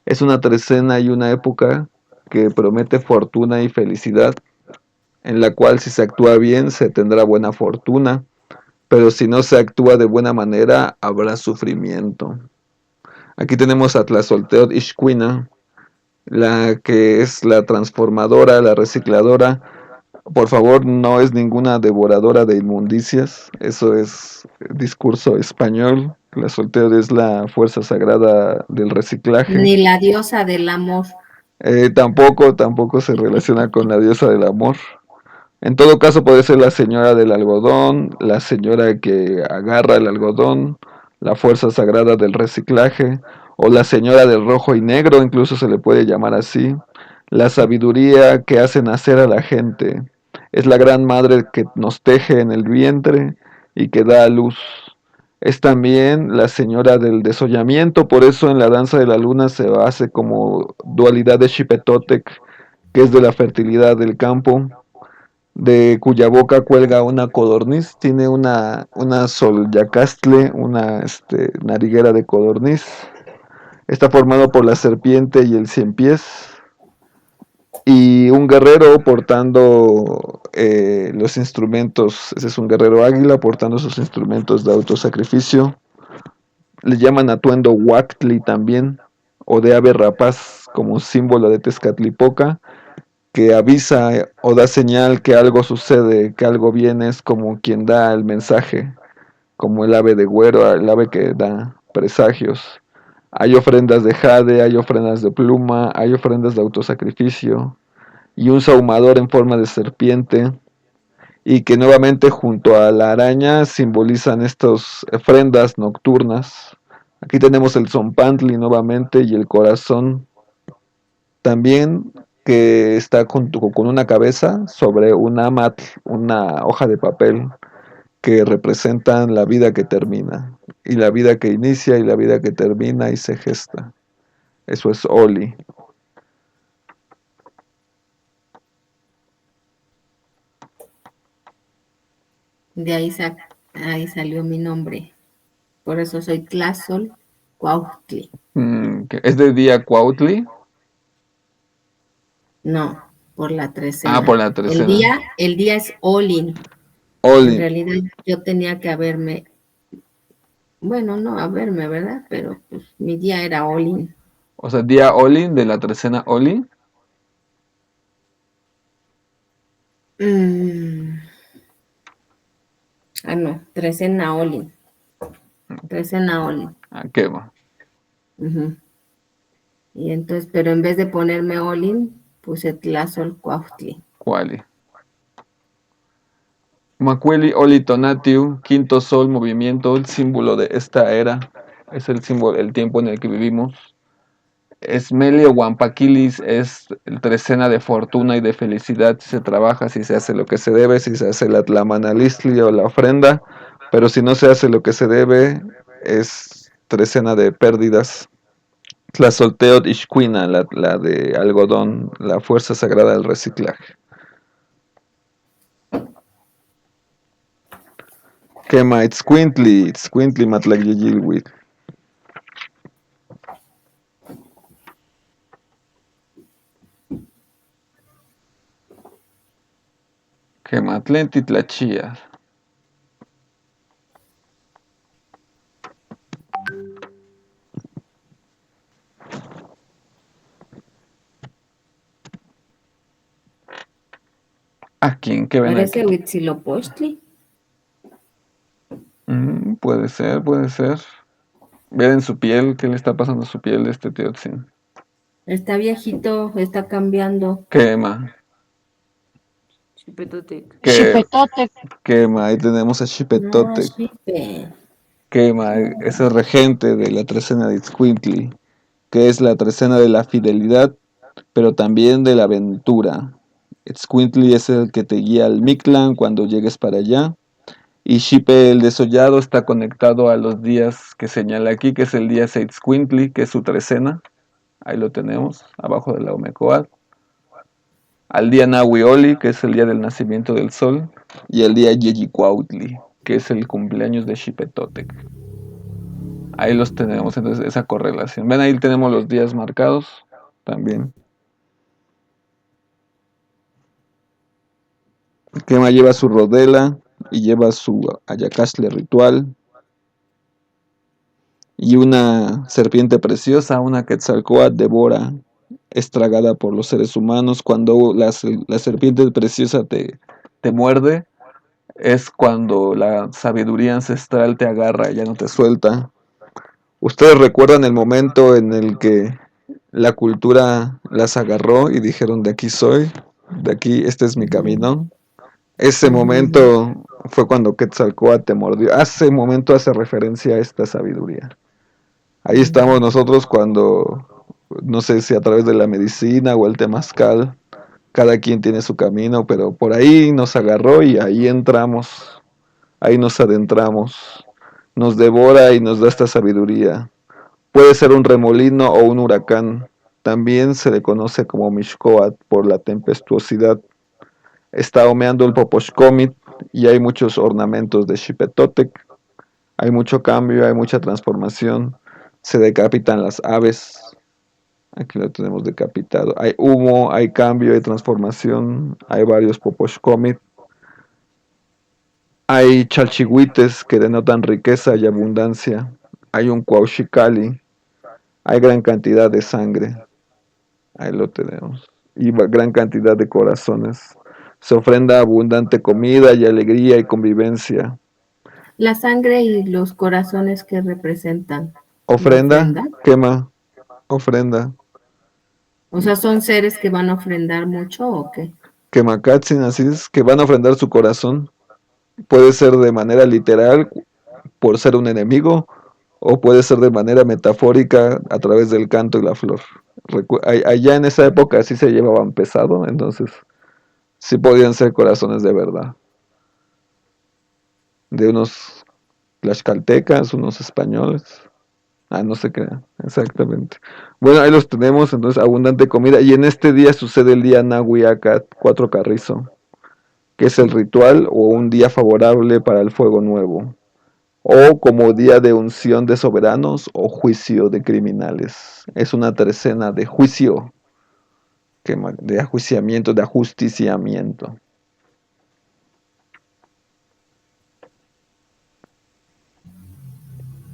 Es una trecena y una época que promete fortuna y felicidad, en la cual si se actúa bien se tendrá buena fortuna, pero si no se actúa de buena manera habrá sufrimiento. Aquí tenemos a Tlazolteotl Ixcuina, la que es la transformadora, la recicladora. Por favor, no es ninguna devoradora de inmundicias, eso es discurso español. Tlazolteotl es la fuerza sagrada del reciclaje. Ni la diosa del amor. Tampoco se relaciona con la diosa del amor. En todo caso puede ser la señora del algodón, la señora que agarra el algodón, la fuerza sagrada del reciclaje, o la señora del rojo y negro, incluso se le puede llamar así, la sabiduría que hace nacer a la gente. Es la gran madre que nos teje en el vientre y que da a luz. Es también la señora del desollamiento, por eso en la danza de la luna se hace como dualidad de Xipetotec, que es de la fertilidad del campo, de cuya boca cuelga una codorniz, tiene una solyacastle, una nariguera de codorniz. Está formado por la serpiente y el cien pies, y un guerrero portando los instrumentos. Ese es un guerrero águila portando sus instrumentos de autosacrificio. Le llaman atuendo Huactli también, o de ave rapaz, como símbolo de Tezcatlipoca, que avisa o da señal que algo sucede, que algo viene, es como quien da el mensaje, como el ave de güero, el ave que da presagios. Hay ofrendas de jade, hay ofrendas de pluma, hay ofrendas de autosacrificio, y un sahumador en forma de serpiente, y que nuevamente junto a la araña simbolizan estas ofrendas nocturnas. Aquí tenemos el zompantli nuevamente y el corazón también, que está junto con una cabeza sobre un amat, una hoja de papel, que representan la vida que termina, y la vida que inicia, y la vida que termina y se gesta. Eso es Oli. De ahí salió mi nombre. Por eso soy Tlazol Cuautli. ¿Es de día Cuautli? No, por la trecena. Por la trecena. El día es Olin. Oli. En realidad yo tenía que haberme, bueno, no haberme, ¿verdad? Pero pues mi día era Olin. O sea, día Olin de la trecena Oli. No, trecena Olin. Trecena Olin. ¿Qué va? Y entonces, pero en vez de ponerme Olin, puse Tlazol Cuautli. Cuali. Macueli Oli Tonatiu, quinto sol, movimiento, el símbolo de esta era. Es el símbolo, el tiempo en el que vivimos. Esmelio Wampaquilis es el trecena de fortuna y de felicidad si se trabaja, si se hace lo que se debe, si se hace la tlamanalistli o la ofrenda, pero si no se hace lo que se debe, es trecena de pérdidas. Tlazolteotl Ixcuina, la de algodón, la fuerza sagrada del reciclaje. Quema Itzcuintli Matlagyilwit. Quematlenti Tlachía. ¿A quién? ¿Qué ven Parece aquí? Huitzilopochtli. Puede ser, puede ser. Vean en su piel, ¿qué le está pasando a su piel de este Teotzin? Está viejito, está cambiando. Quema. Xipetotec. Xipetotec. Quema, ahí tenemos a No, Xipetotec. Xipe. Quema, es el regente de la trecena de Itzcuintli, que es la trecena de la fidelidad, pero también de la aventura. Itzcuintli es el que te guía al Mictlán cuando llegues para allá. Y Xipe el desollado está conectado a los días que señala aquí, que es el día Seitzcuintli, que es su trecena. Ahí lo tenemos, abajo de la Omecoat. Al día Nahuioli, que es el día del nacimiento del sol. Y el día Yeyicuautli, que es el cumpleaños de Xipetotec. Ahí los tenemos, entonces esa correlación. Ven, ahí tenemos los días marcados también. Quema lleva su rodela y lleva su ayacastle ritual y una serpiente preciosa, una Quetzalcóatl devora, es tragada por los seres humanos. Cuando la serpiente preciosa te muerde, es cuando la sabiduría ancestral te agarra y ya no te suelta. ¿Ustedes recuerdan el momento en el que la cultura las agarró y dijeron, de aquí soy, de aquí, este es mi camino? Ese momento fue cuando Quetzalcóatl te mordió. Ese momento hace referencia a esta sabiduría. Ahí estamos nosotros cuando, no sé si a través de la medicina o el temazcal, cada quien tiene su camino, pero por ahí nos agarró y ahí entramos, ahí nos adentramos, nos devora y nos da esta sabiduría. Puede ser un remolino o un huracán. También se le conoce como Mixcoatl por la tempestuosidad. Está humeando el Poposhcomit y hay muchos ornamentos de Xipetotec. Hay mucho cambio, hay mucha transformación. Se decapitan las aves. Aquí lo tenemos decapitado. Hay humo, hay cambio, hay transformación. Hay varios Poposhcomit. Hay chalchihuites que denotan riqueza y abundancia. Hay un Cuauhxicalli. Hay gran cantidad de sangre. Ahí lo tenemos. Y gran cantidad de corazones. Se ofrenda abundante comida y alegría y convivencia. La sangre y los corazones que representan. Ofrenda, quema, ofrenda. O sea, ¿son seres que van a ofrendar mucho o qué? Quemacatzin, así es, que van a ofrendar su corazón. Puede ser de manera literal, por ser un enemigo, o puede ser de manera metafórica a través del canto y la flor. Allá en esa época sí se llevaban pesado, entonces sí podían ser corazones de verdad. De unos tlaxcaltecas, unos españoles. No se crean, exactamente. Bueno, ahí los tenemos, entonces abundante comida. Y en este día sucede el día Nahuiacat, 4 Carrizo, que es el ritual o un día favorable para el fuego nuevo, o como día de unción de soberanos o juicio de criminales. Es una trecena de juicio, de ajuiciamiento, de ajusticiamiento.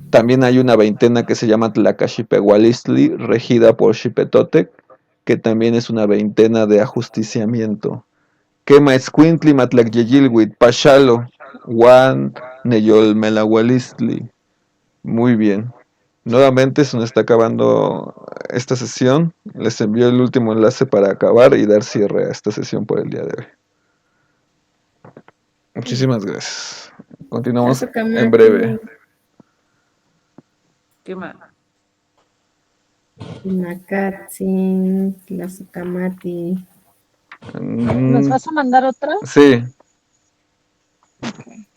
También hay una veintena que se llama Tlacaxipehualistli, regida por Xipetotec, que también es una veintena de ajusticiamiento. Quema Escuintli Matlacyeyilhuit, Pachalo, Juan Neyolmelahualistli. Muy bien. Nuevamente se nos está acabando esta sesión. Les envío el último enlace para acabar y dar cierre a esta sesión por el día de hoy. Muchísimas gracias. Continuamos en breve. ¿Qué más? Quemacatzin, Tlazucamati. ¿Nos vas a mandar otra? Sí. Okay.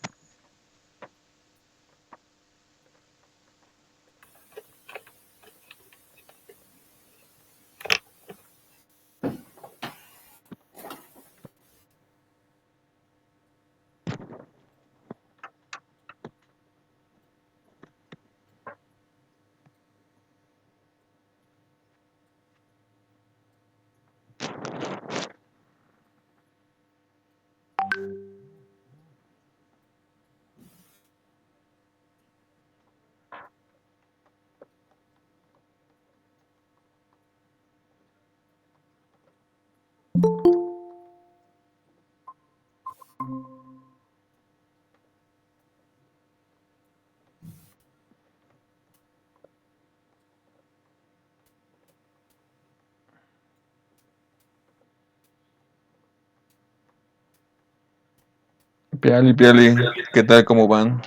Piali, Piali, ¿qué tal? ¿Cómo van?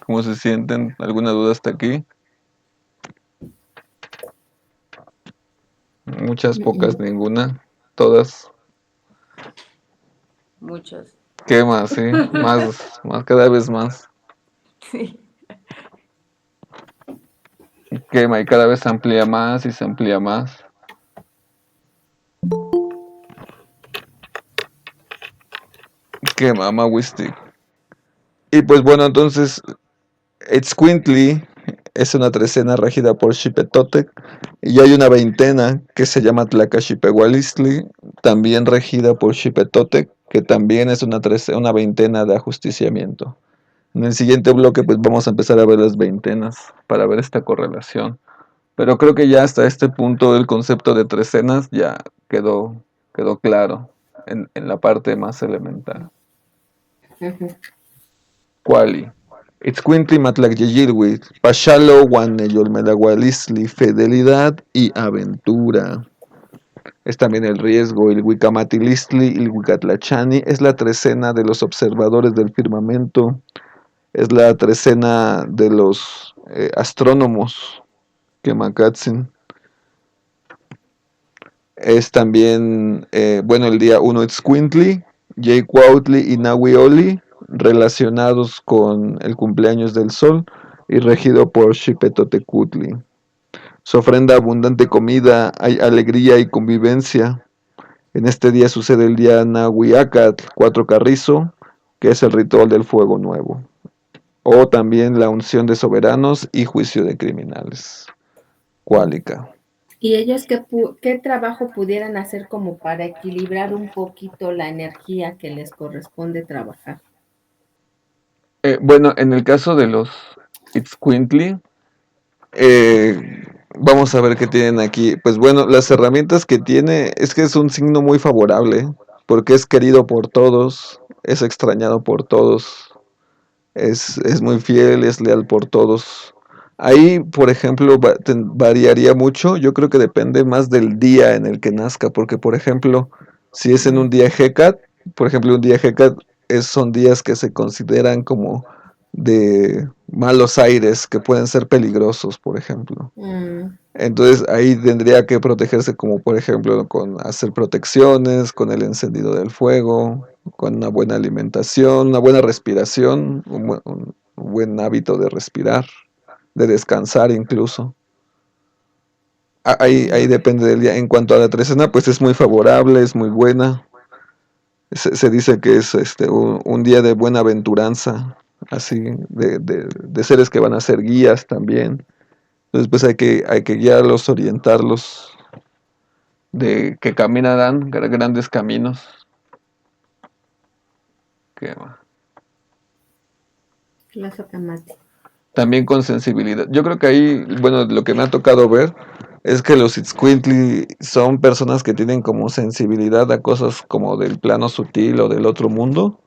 ¿Cómo se sienten? ¿Alguna duda hasta aquí? Muchas, pocas, ninguna. Todas. Muchas. ¿Qué más? Sí, más, cada vez más. Sí. Quema y cada vez se amplía más y se amplía más. Quema, Mawistik. Y pues bueno, entonces, Etzcuintli es una trecena regida por Xipetotec y hay una veintena que se llama Tlacaxipehualistli, también regida por Xipetotec, que también es una veintena de ajusticiamiento. En el siguiente bloque pues vamos a empezar a ver las veintenas para ver esta correlación. Pero creo que ya hasta este punto el concepto de trecenas ya quedó claro en la parte más elemental. Quali. Itzcuintli Matlacyeyilwi, Pachalo, Guaneyolmelagualisli, fidelidad y aventura. Es también el riesgo. El Wicamatilistli, el Wicatlachani, es la trecena de los observadores del firmamento, es la trecena de los astrónomos, Kemakatzin. Es también, bueno, el día 1 Itzcuintli, Yeicuautli y Nahuioli, relacionados con el cumpleaños del sol y regido por Xipetotecutli. Su ofrenda abundante comida, hay alegría y convivencia. En este día sucede el día Nahuiacat, 4 Carrizo, que es el ritual del fuego nuevo. O también la unción de soberanos y juicio de criminales. Cuálica. ¿Y ellos qué trabajo pudieran hacer como para equilibrar un poquito la energía que les corresponde trabajar? Bueno, en el caso de los Itzcuintli, vamos a ver qué tienen aquí. Pues bueno, las herramientas que tiene es que es un signo muy favorable, porque es querido por todos, es extrañado por todos, es muy fiel, es leal por todos. Ahí, por ejemplo, variaría mucho. Yo creo que depende más del día en el que nazca, porque, por ejemplo, si es en un día Hecat, por ejemplo, un día Hecat son días que se consideran como de malos aires, que pueden ser peligrosos, por ejemplo. Entonces ahí tendría que protegerse como por ejemplo con hacer protecciones, con el encendido del fuego, con una buena alimentación, una buena respiración, un buen hábito de respirar, de descansar incluso. Ahí depende del día. En cuanto a la trecena, pues es muy favorable, es muy buena. Se dice que es un día de buena aventuranza, así, de seres que van a ser guías también. Entonces pues hay que guiarlos, orientarlos, de que caminarán grandes caminos. También con sensibilidad. Yo creo que ahí, bueno, lo que me ha tocado ver es que los Itzcuintli son personas que tienen como sensibilidad a cosas como del plano sutil o del otro mundo.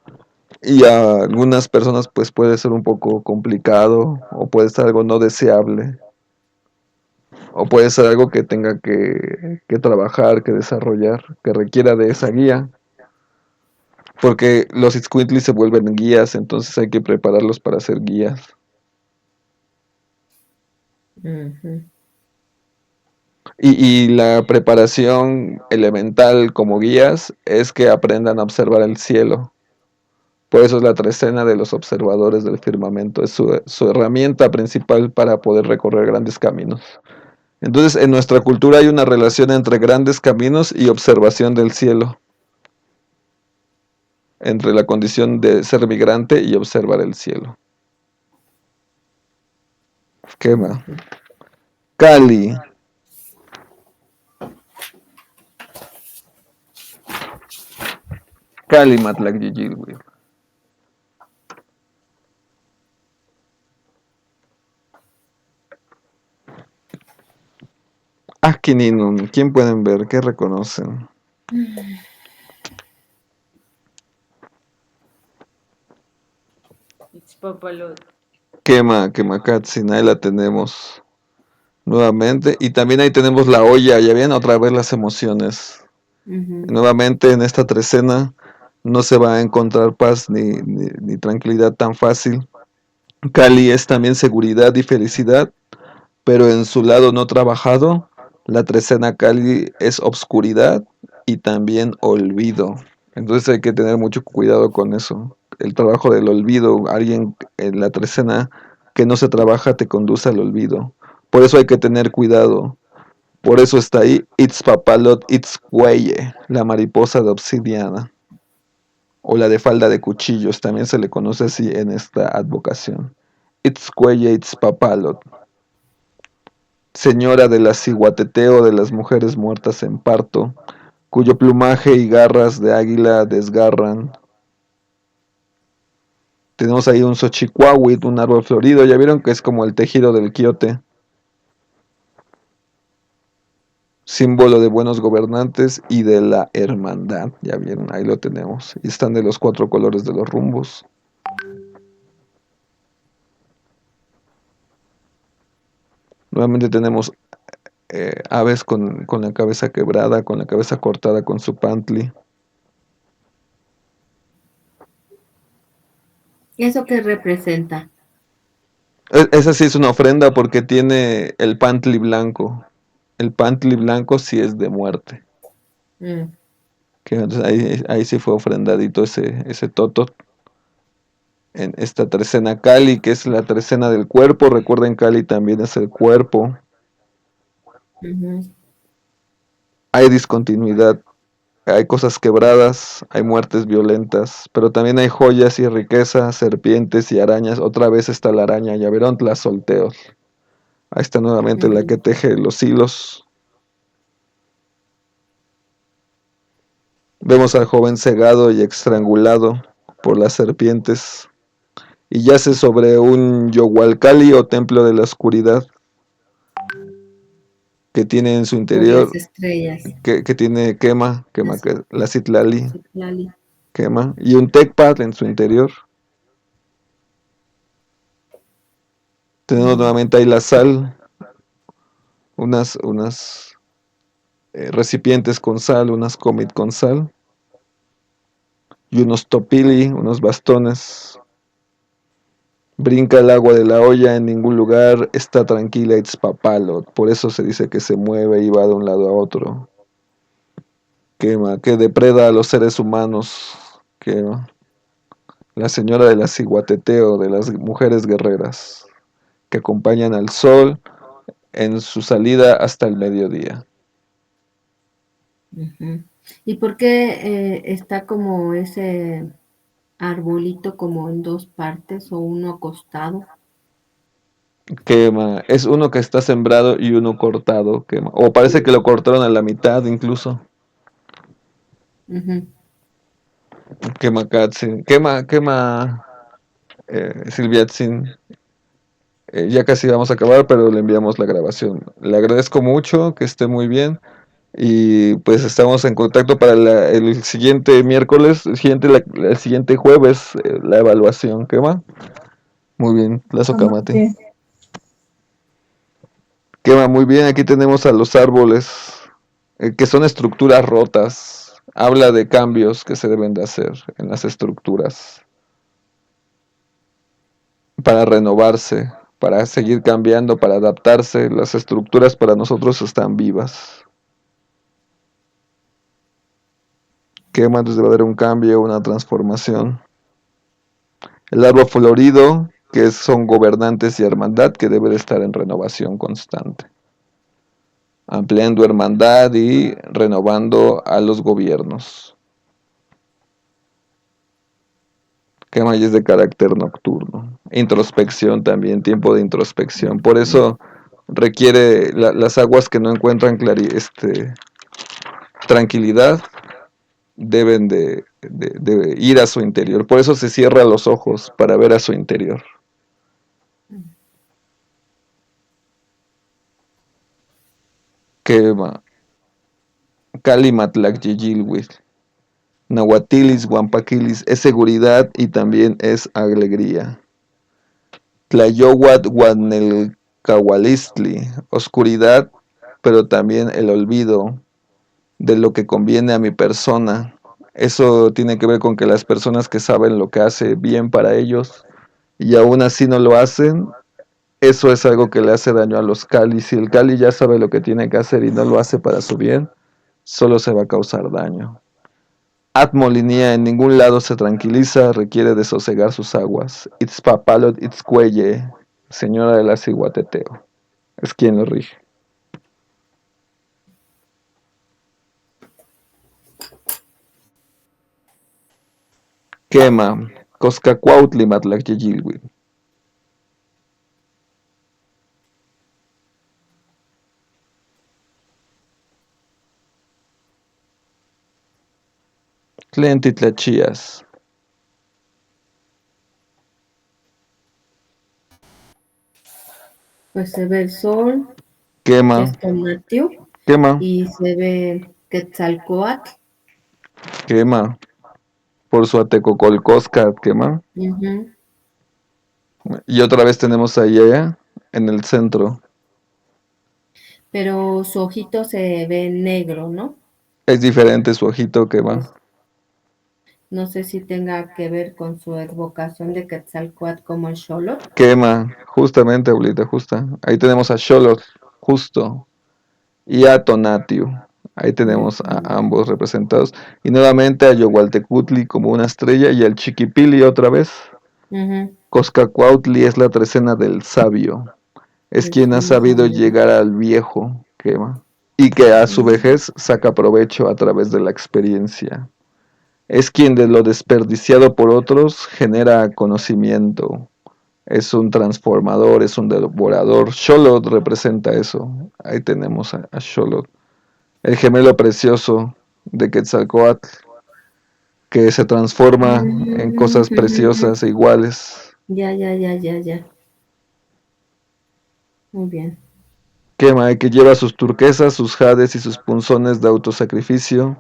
Y a algunas personas pues puede ser un poco complicado o puede ser algo no deseable. O puede ser algo que tenga que trabajar, que desarrollar, que requiera de esa guía. Porque los Itzcuintli se vuelven guías, entonces hay que prepararlos para ser guías. Y la preparación elemental como guías es que aprendan a observar el cielo. Por eso es la trecena de los observadores del firmamento. Es su herramienta principal para poder recorrer grandes caminos. Entonces, en nuestra cultura hay una relación entre grandes caminos y observación del cielo. Entre la condición de ser migrante y observar el cielo. ¿Qué más? Cali. Cali Matlacyeyilwi. Askininun. ¿Quién pueden ver? ¿Qué reconocen? Kemakatsin, ahí la tenemos nuevamente. Y también ahí tenemos la olla, ya ven, otra vez las emociones. Nuevamente en esta trecena no se va a encontrar paz ni tranquilidad tan fácil. Kali es también seguridad y felicidad, pero en su lado no trabajado, la trecena Kali es obscuridad y también olvido. Entonces hay que tener mucho cuidado con eso. El trabajo del olvido, alguien en la trecena que no se trabaja te conduce al olvido. Por eso hay que tener cuidado. Por eso está ahí Itzpapalot Itzcueye, la mariposa de obsidiana. O la de falda de cuchillos, también se le conoce así en esta advocación. Itzcueye Itzpapalot. Señora del aciguateteo de las mujeres muertas en parto, cuyo plumaje y garras de águila desgarran. Tenemos ahí un Xochicuauhit, un árbol florido. Ya vieron que es como el tejido del quiote. Símbolo de buenos gobernantes y de la hermandad. Ya vieron, ahí lo tenemos. Y están de los 4 colores de los rumbos. Nuevamente tenemos aves con la cabeza quebrada, con la cabeza cortada con su pantli. ¿Eso qué representa? Esa sí es una ofrenda porque tiene el pantli blanco. El pantli blanco sí es de muerte. Mm, Que entonces ahí sí fue ofrendadito ese toto. En esta trecena Kali, que es la trecena del cuerpo. Recuerden, Kali también es el cuerpo. ujú, Hay discontinuidad, hay cosas quebradas, hay muertes violentas, pero también hay joyas y riqueza, serpientes y arañas. Otra vez está la araña, ya verán, las solteos. Ahí está nuevamente la ujú, que teje los hilos. Vemos al joven cegado y estrangulado por las serpientes y yace sobre un Yowalcali o templo de la oscuridad que tiene en su por las interior, estrellas. que tiene Las que la Citlali Citlali. quema, y un Tecpat en su interior. Tenemos Mm, nuevamente ahí la sal, unas recipientes con sal, unas comit con sal, y unos topili, unos bastones. Brinca el agua de la olla, en ningún lugar está tranquila Itzpapalot. Por eso se dice que se mueve y va de un lado a otro. Quema, que depreda a los seres humanos. Quema. La señora de la ciguateteo, de las mujeres guerreras, que acompañan al sol en su salida hasta el mediodía. ujú. ¿Y por qué está como ese arbolito como en dos partes o uno acostado? Quema, es uno que está sembrado y uno cortado, quema. O parece que lo cortaron a la mitad incluso. Ujú, Quema Katzin, quema Silviatzin. Ya casi vamos a acabar, pero le enviamos la grabación. Le agradezco mucho, que esté muy bien. Y pues estamos en contacto para el siguiente miércoles, el siguiente jueves, la evaluación. ¿Qué va? Muy bien, Lazo Kamate. Amate. ¿Qué va? Muy bien, aquí tenemos a los árboles, que son estructuras rotas. Habla de cambios que se deben de hacer en las estructuras para renovarse, para seguir cambiando, para adaptarse. Las estructuras para nosotros están vivas. ¿Qué más? Debe haber un cambio, una transformación. El árbol florido, que son gobernantes y hermandad, que debe de estar en renovación constante, ampliando hermandad y renovando a los gobiernos. Que más es de carácter nocturno. Introspección también, tiempo de introspección. Por eso requiere las aguas que no encuentran tranquilidad, deben de ir a su interior. Por eso se cierra los ojos para ver a su interior. Que Calimatlac Yeyilhuitl. Nahuatilis, Guampaquilis es seguridad y también es alegría. Tlayohuat, Guanelcahualistli, oscuridad, pero también el olvido de lo que conviene a mi persona. Eso tiene que ver con que las personas que saben lo que hace bien para ellos y aún así no lo hacen, eso es algo que le hace daño a los Cali. Si el Cali ya sabe lo que tiene que hacer y no lo hace para su bien, solo se va a causar daño. Atmolinía en ningún lado se tranquiliza, requiere de sosegar sus aguas. Itzpapalot Itzcuelle, señora de la Ciguateteo, es quien lo rige. Quema, Coscacuautli Matlacyeyilhuitl. Tlen titlachías. Pues se ve el sol, que Quema, es Tonatiuh, quema, y se ve Quetzalcóatl. quema. Por su Atecocolcosca, quema. Ujú. Y otra vez tenemos a Yea en el centro. Pero su ojito se ve negro, ¿no? Es diferente su ojito, quema. Pues, no sé si tenga que ver con su evocación de Quetzalcóatl como el Xolotl. Quema, justamente, abuelita, justa. Ahí tenemos a Xolotl, justo. Y a Tonatiuh. Ahí tenemos a Ujú, ambos representados. Y nuevamente a Yogualtecutli como una estrella y al Chiquipili otra vez. ujú, Coscacuautli es la trecena del sabio. Es el quien ha sumo sabido sabiduría. llegar al viejo, quema. Y que a su Mm, vejez saca provecho a través de la experiencia. Es quien de lo desperdiciado por otros genera conocimiento. Es un transformador, es un devorador. Xolotl representa eso. Ahí tenemos a Xolotl, el gemelo precioso de Quetzalcóatl, que se transforma en ujú, cosas preciosas e ujú. iguales. Ya, ya, ya, ya, ya. Muy bien. Quema, que lleva sus turquesas, sus jades y sus punzones de autosacrificio,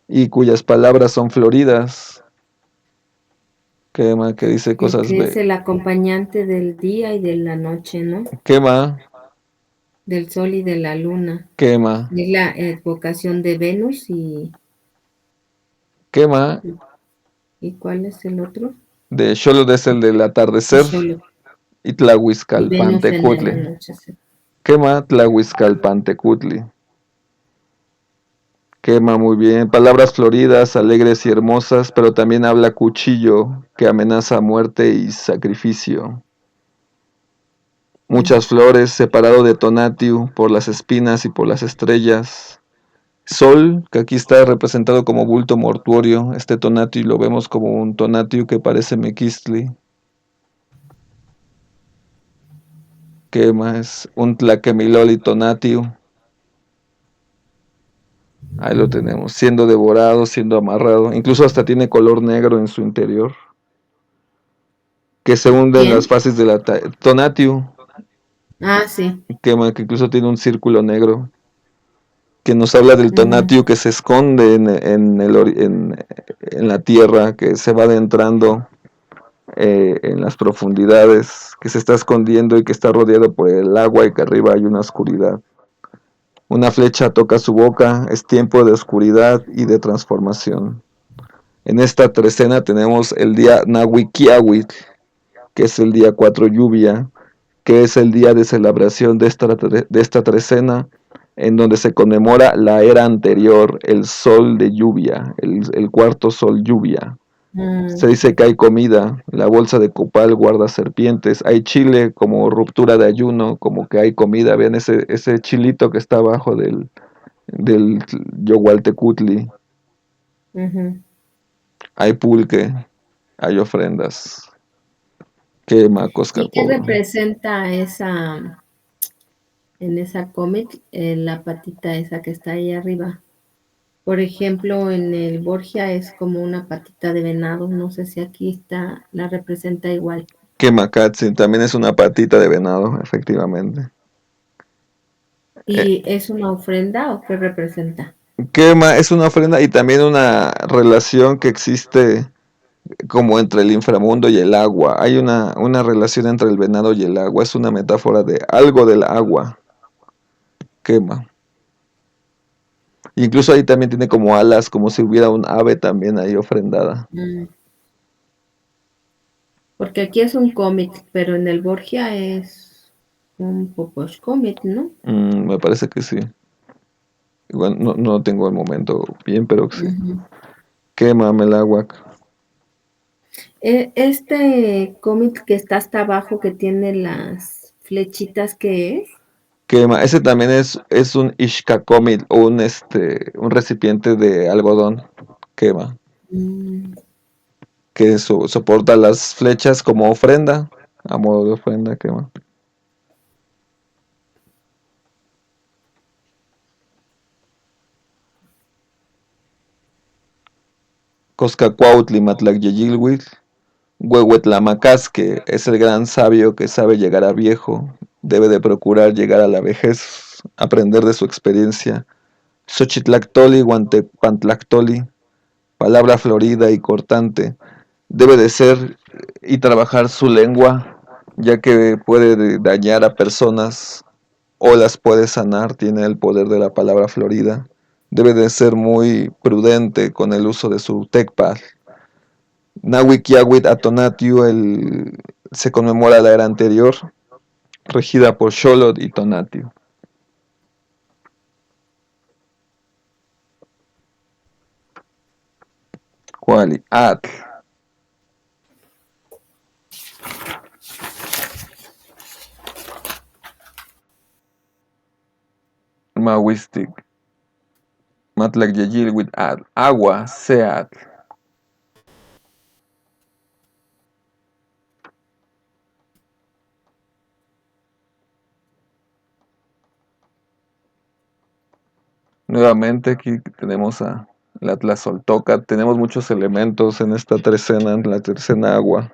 y cuyas palabras son floridas. Quema, que dice El cosas que es be... el acompañante del día y de la noche, ¿no? Quema, Del sol y de la luna. quema, Es la evocación de Venus quema. ¿y cuál es el otro? De Xolotl es el del El atardecer Xolotl. y Y Venus en el Tlahuizcalpantecutli. anochecer. Quema Tlahuizcalpantecutli. Quema muy bien. Palabras floridas, alegres y hermosas, pero también habla cuchillo que amenaza muerte y sacrificio. Mm. Muchas flores, separado de Tonatiuh por las espinas y por las estrellas. Sol, que aquí está representado como bulto mortuorio. Este Tonatiuh lo vemos como un Tonatiuh que parece Mequistli. Quema es un Tlaquemiloli Tonatiuh. Ahí lo tenemos, siendo devorado, siendo amarrado. Incluso hasta tiene color negro en su interior, que se hunde en las ¿Quién? fases de la Tonatiuh, Ah, sí. que incluso tiene un círculo negro, que nos habla del Ujú, Tonatiuh que se esconde en la tierra, que se va adentrando en las profundidades, que se está escondiendo y que está rodeado por el agua y que arriba hay una oscuridad. Una flecha toca su boca, es tiempo de oscuridad y de transformación. En esta trecena tenemos el día Nahuiquiahuitl, que es el día 4 lluvia, que es el día de celebración de esta trecena, en donde se conmemora la era anterior, el sol de lluvia, el cuarto sol lluvia. Se mm, dice que hay comida, la bolsa de copal guarda serpientes, hay chile como ruptura de ayuno, como que hay comida. Vean ese chilito que está abajo del Yogualtecutli, ujú. hay pulque, hay ofrendas. Quema, ¿Y qué Coscacoba. representa en esa cómic, la patita esa que está ahí arriba? Por ejemplo, en el Borgia es como una patita de venado, no sé si aquí está, la representa igual. Quemacatsin también es una patita de venado, efectivamente. Eh, ¿Y es una ofrenda o qué representa? Quema es una ofrenda y también una relación que existe como entre el inframundo y el agua. Hay una relación entre el venado y el agua. Es una metáfora de algo del agua. Quema. Incluso ahí también tiene como alas, como si hubiera un ave también ahí ofrendada. Mm, porque aquí es un cómic, pero en el Borgia es un poco cómic, ¿no? Me parece que sí. Igual no tengo el momento bien, pero sí. Ujú. Quema, Melagua. Este cómic que está hasta abajo, que tiene las flechitas, ¿qué es? Quema, ese también es un Ishkakomil o un recipiente de algodón. Quema, Mm, que soporta las flechas como ofrenda, a modo de ofrenda, quema. Coscacuautli Matlacyeyilhuitl, Huehuetlamacas, que es el gran sabio que sabe llegar a viejo, debe de procurar llegar a la vejez, aprender de su experiencia. Xochitlactoli, Guantepantlactoli, palabra florida y cortante, debe de ser y trabajar su lengua, ya que puede dañar a personas o las puede sanar, tiene el poder de la palabra florida. Debe de ser muy prudente con el uso de su tecpal. Nahuic Atonatiu se conmemora la era anterior, regida por Xolotl y Tonatiuh. Cuali, Atl. Mahuistic. Matlacyeyilhuitl Atl. Agua, Seatl. Nuevamente aquí tenemos a la Tlazoltoca. Tenemos muchos elementos en esta trecena, en la tercena agua.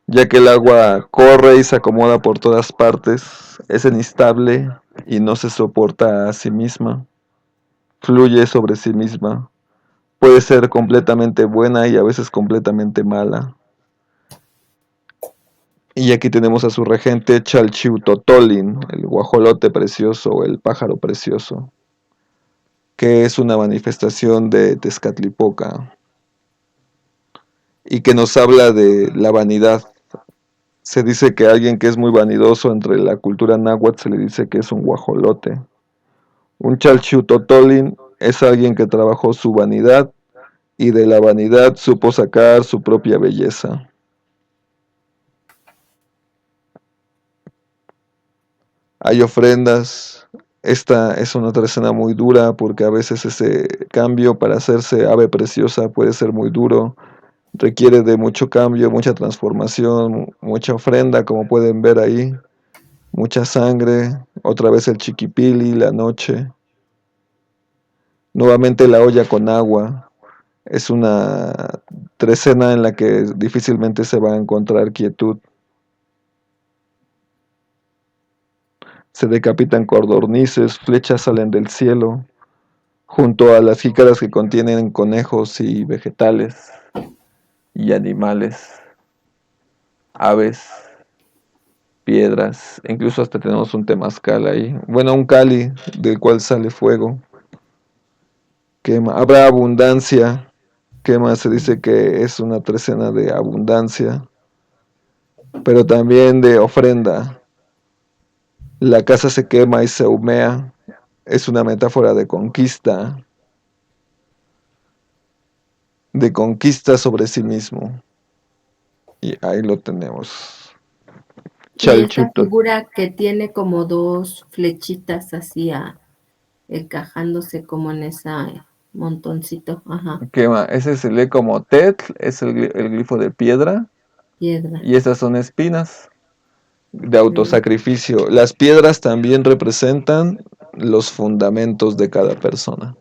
Ya que el agua corre y se acomoda por todas partes, es inestable y no se soporta a sí misma, fluye sobre sí misma, puede ser completamente buena y a veces completamente mala. Y aquí tenemos a su regente Chalchiutotolin, el guajolote precioso o el pájaro precioso, que es una manifestación de Tezcatlipoca y que nos habla de la vanidad. Se dice que alguien que es muy vanidoso entre la cultura náhuatl se le dice que es un guajolote. Un Chalchiutotolin es alguien que trabajó su vanidad y de la vanidad supo sacar su propia belleza. Hay ofrendas. Esta es una trecena muy dura porque a veces ese cambio para hacerse ave preciosa puede ser muy duro. Requiere de mucho cambio, mucha transformación, mucha ofrenda, como pueden ver ahí. Mucha sangre, otra vez el chiquipili, la noche. Nuevamente la olla con agua. Es una trecena en la que difícilmente se va a encontrar quietud. Se decapitan codornices, flechas salen del cielo, junto a las jícaras que contienen conejos y vegetales y animales, aves, piedras, incluso hasta tenemos un temazcal ahí. Bueno, un cali del cual sale fuego. Habrá abundancia. Quema se dice que es una trecena de abundancia, pero también de ofrenda. La casa se quema y se humea. Es una metáfora de conquista sobre sí mismo. Y ahí lo tenemos. Y esta Chalchutot. figura que tiene como dos flechitas así encajándose como en ese montoncito, ajá, Quema. Ese se lee como Tetl, es el glifo de piedra. piedra. Y estas son espinas de autosacrificio. Las piedras también representan los fundamentos de cada persona.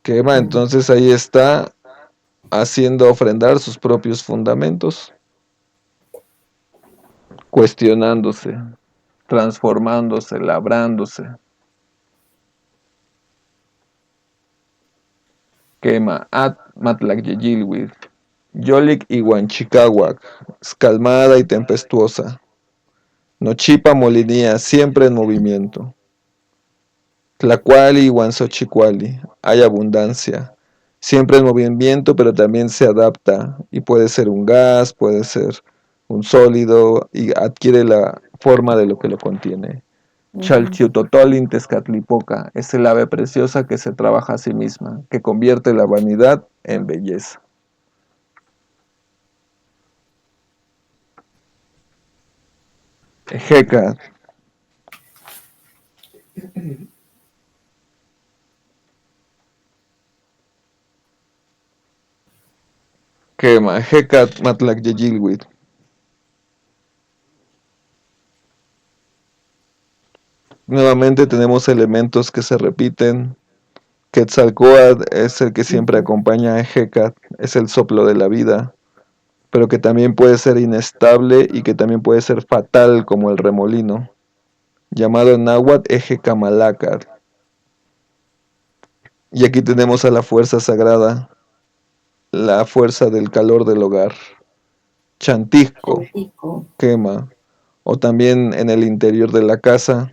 Quema, entonces ahí está haciendo ofrendar sus propios fundamentos, cuestionándose, transformándose, labrándose. Quema, At Matlacyeyilhuitl, Yolik Iguanchicahuac, escalmada y tempestuosa. Nochipa molinía, siempre en movimiento. Tlacuali y Huanzochicuali, hay abundancia, siempre en movimiento, pero también se adapta y puede ser un gas, puede ser un sólido y adquiere la forma de lo que lo contiene. Chalchiutotolin Tezcatlipoca es el ave preciosa que se trabaja a sí misma, que convierte la vanidad en belleza. Ejeca. Quema, Hecat Matlacyeyilhuitl. Nuevamente tenemos elementos que se repiten, Quetzalcóatl es el que siempre acompaña a Hecat, es el soplo de la vida, pero que también puede ser inestable y que también puede ser fatal como el remolino, llamado en náhuatl Ejecamalacatl. Y aquí tenemos a la fuerza sagrada, la fuerza del calor del hogar, Chantisco, Chantico. quema, o también en el interior de la casa,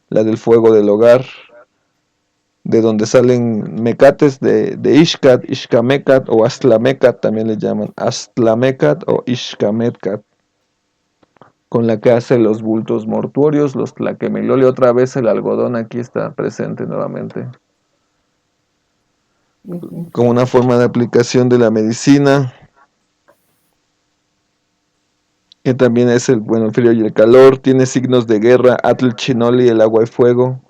la del fuego del hogar, de donde salen mecates de Ixcat, Ixcamecat o Astlamecat, también le llaman Astlamecat o Ixcamecat, con la que hace los bultos mortuorios, los tlaquemeloli. Otra vez el algodón aquí está presente nuevamente, como una forma de aplicación de la medicina, que también es el frío y el calor. Tiene signos de guerra, Atl Chinoli, el agua y fuego,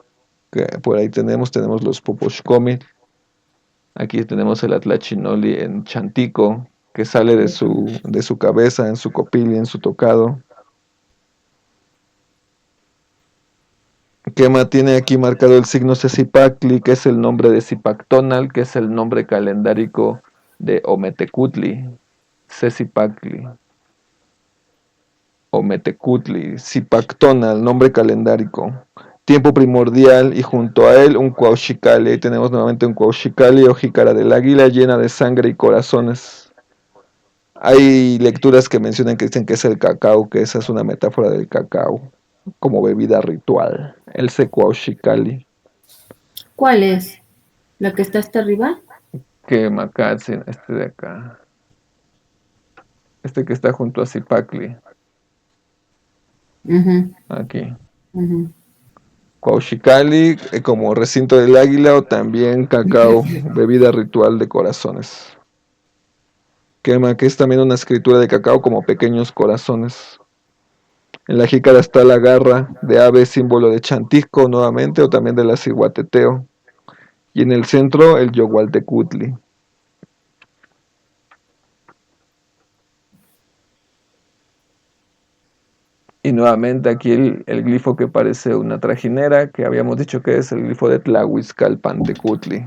que por ahí tenemos los Poposhkomi. Aquí tenemos el Atlachinoli en Chantico, que sale de su cabeza, en su copil y en su tocado. Quema tiene aquí marcado el signo Cecipactli, que es el nombre de Zipactonal, que es el nombre calendárico de Ometecutli. Cecipactli. Ometecutli. Zipactonal, nombre calendárico. Tiempo primordial y junto a él un Cuauhxicali. Ahí tenemos nuevamente un Cuauhxicali o jícara del águila llena de sangre y corazones. Hay lecturas que mencionan que dicen que es el cacao, que esa es una metáfora del cacao, como bebida ritual. El Secuauhxicali. ¿Cuál es? ¿La que está hasta arriba? Que Macatzin, este de acá. Este que está junto a Zipacli. Aquí. Cuauhxicali, como recinto del águila, o también cacao, bebida ritual de corazones. Quema, que es también una escritura de cacao como pequeños corazones. En la jícara está la garra de ave, símbolo de Chantisco nuevamente, o también de la Cihuateteo. Y en el centro, el Yogualtecutli. Y nuevamente aquí el glifo que parece una trajinera, que habíamos dicho que es el glifo de Tlahuizcalpantecutli.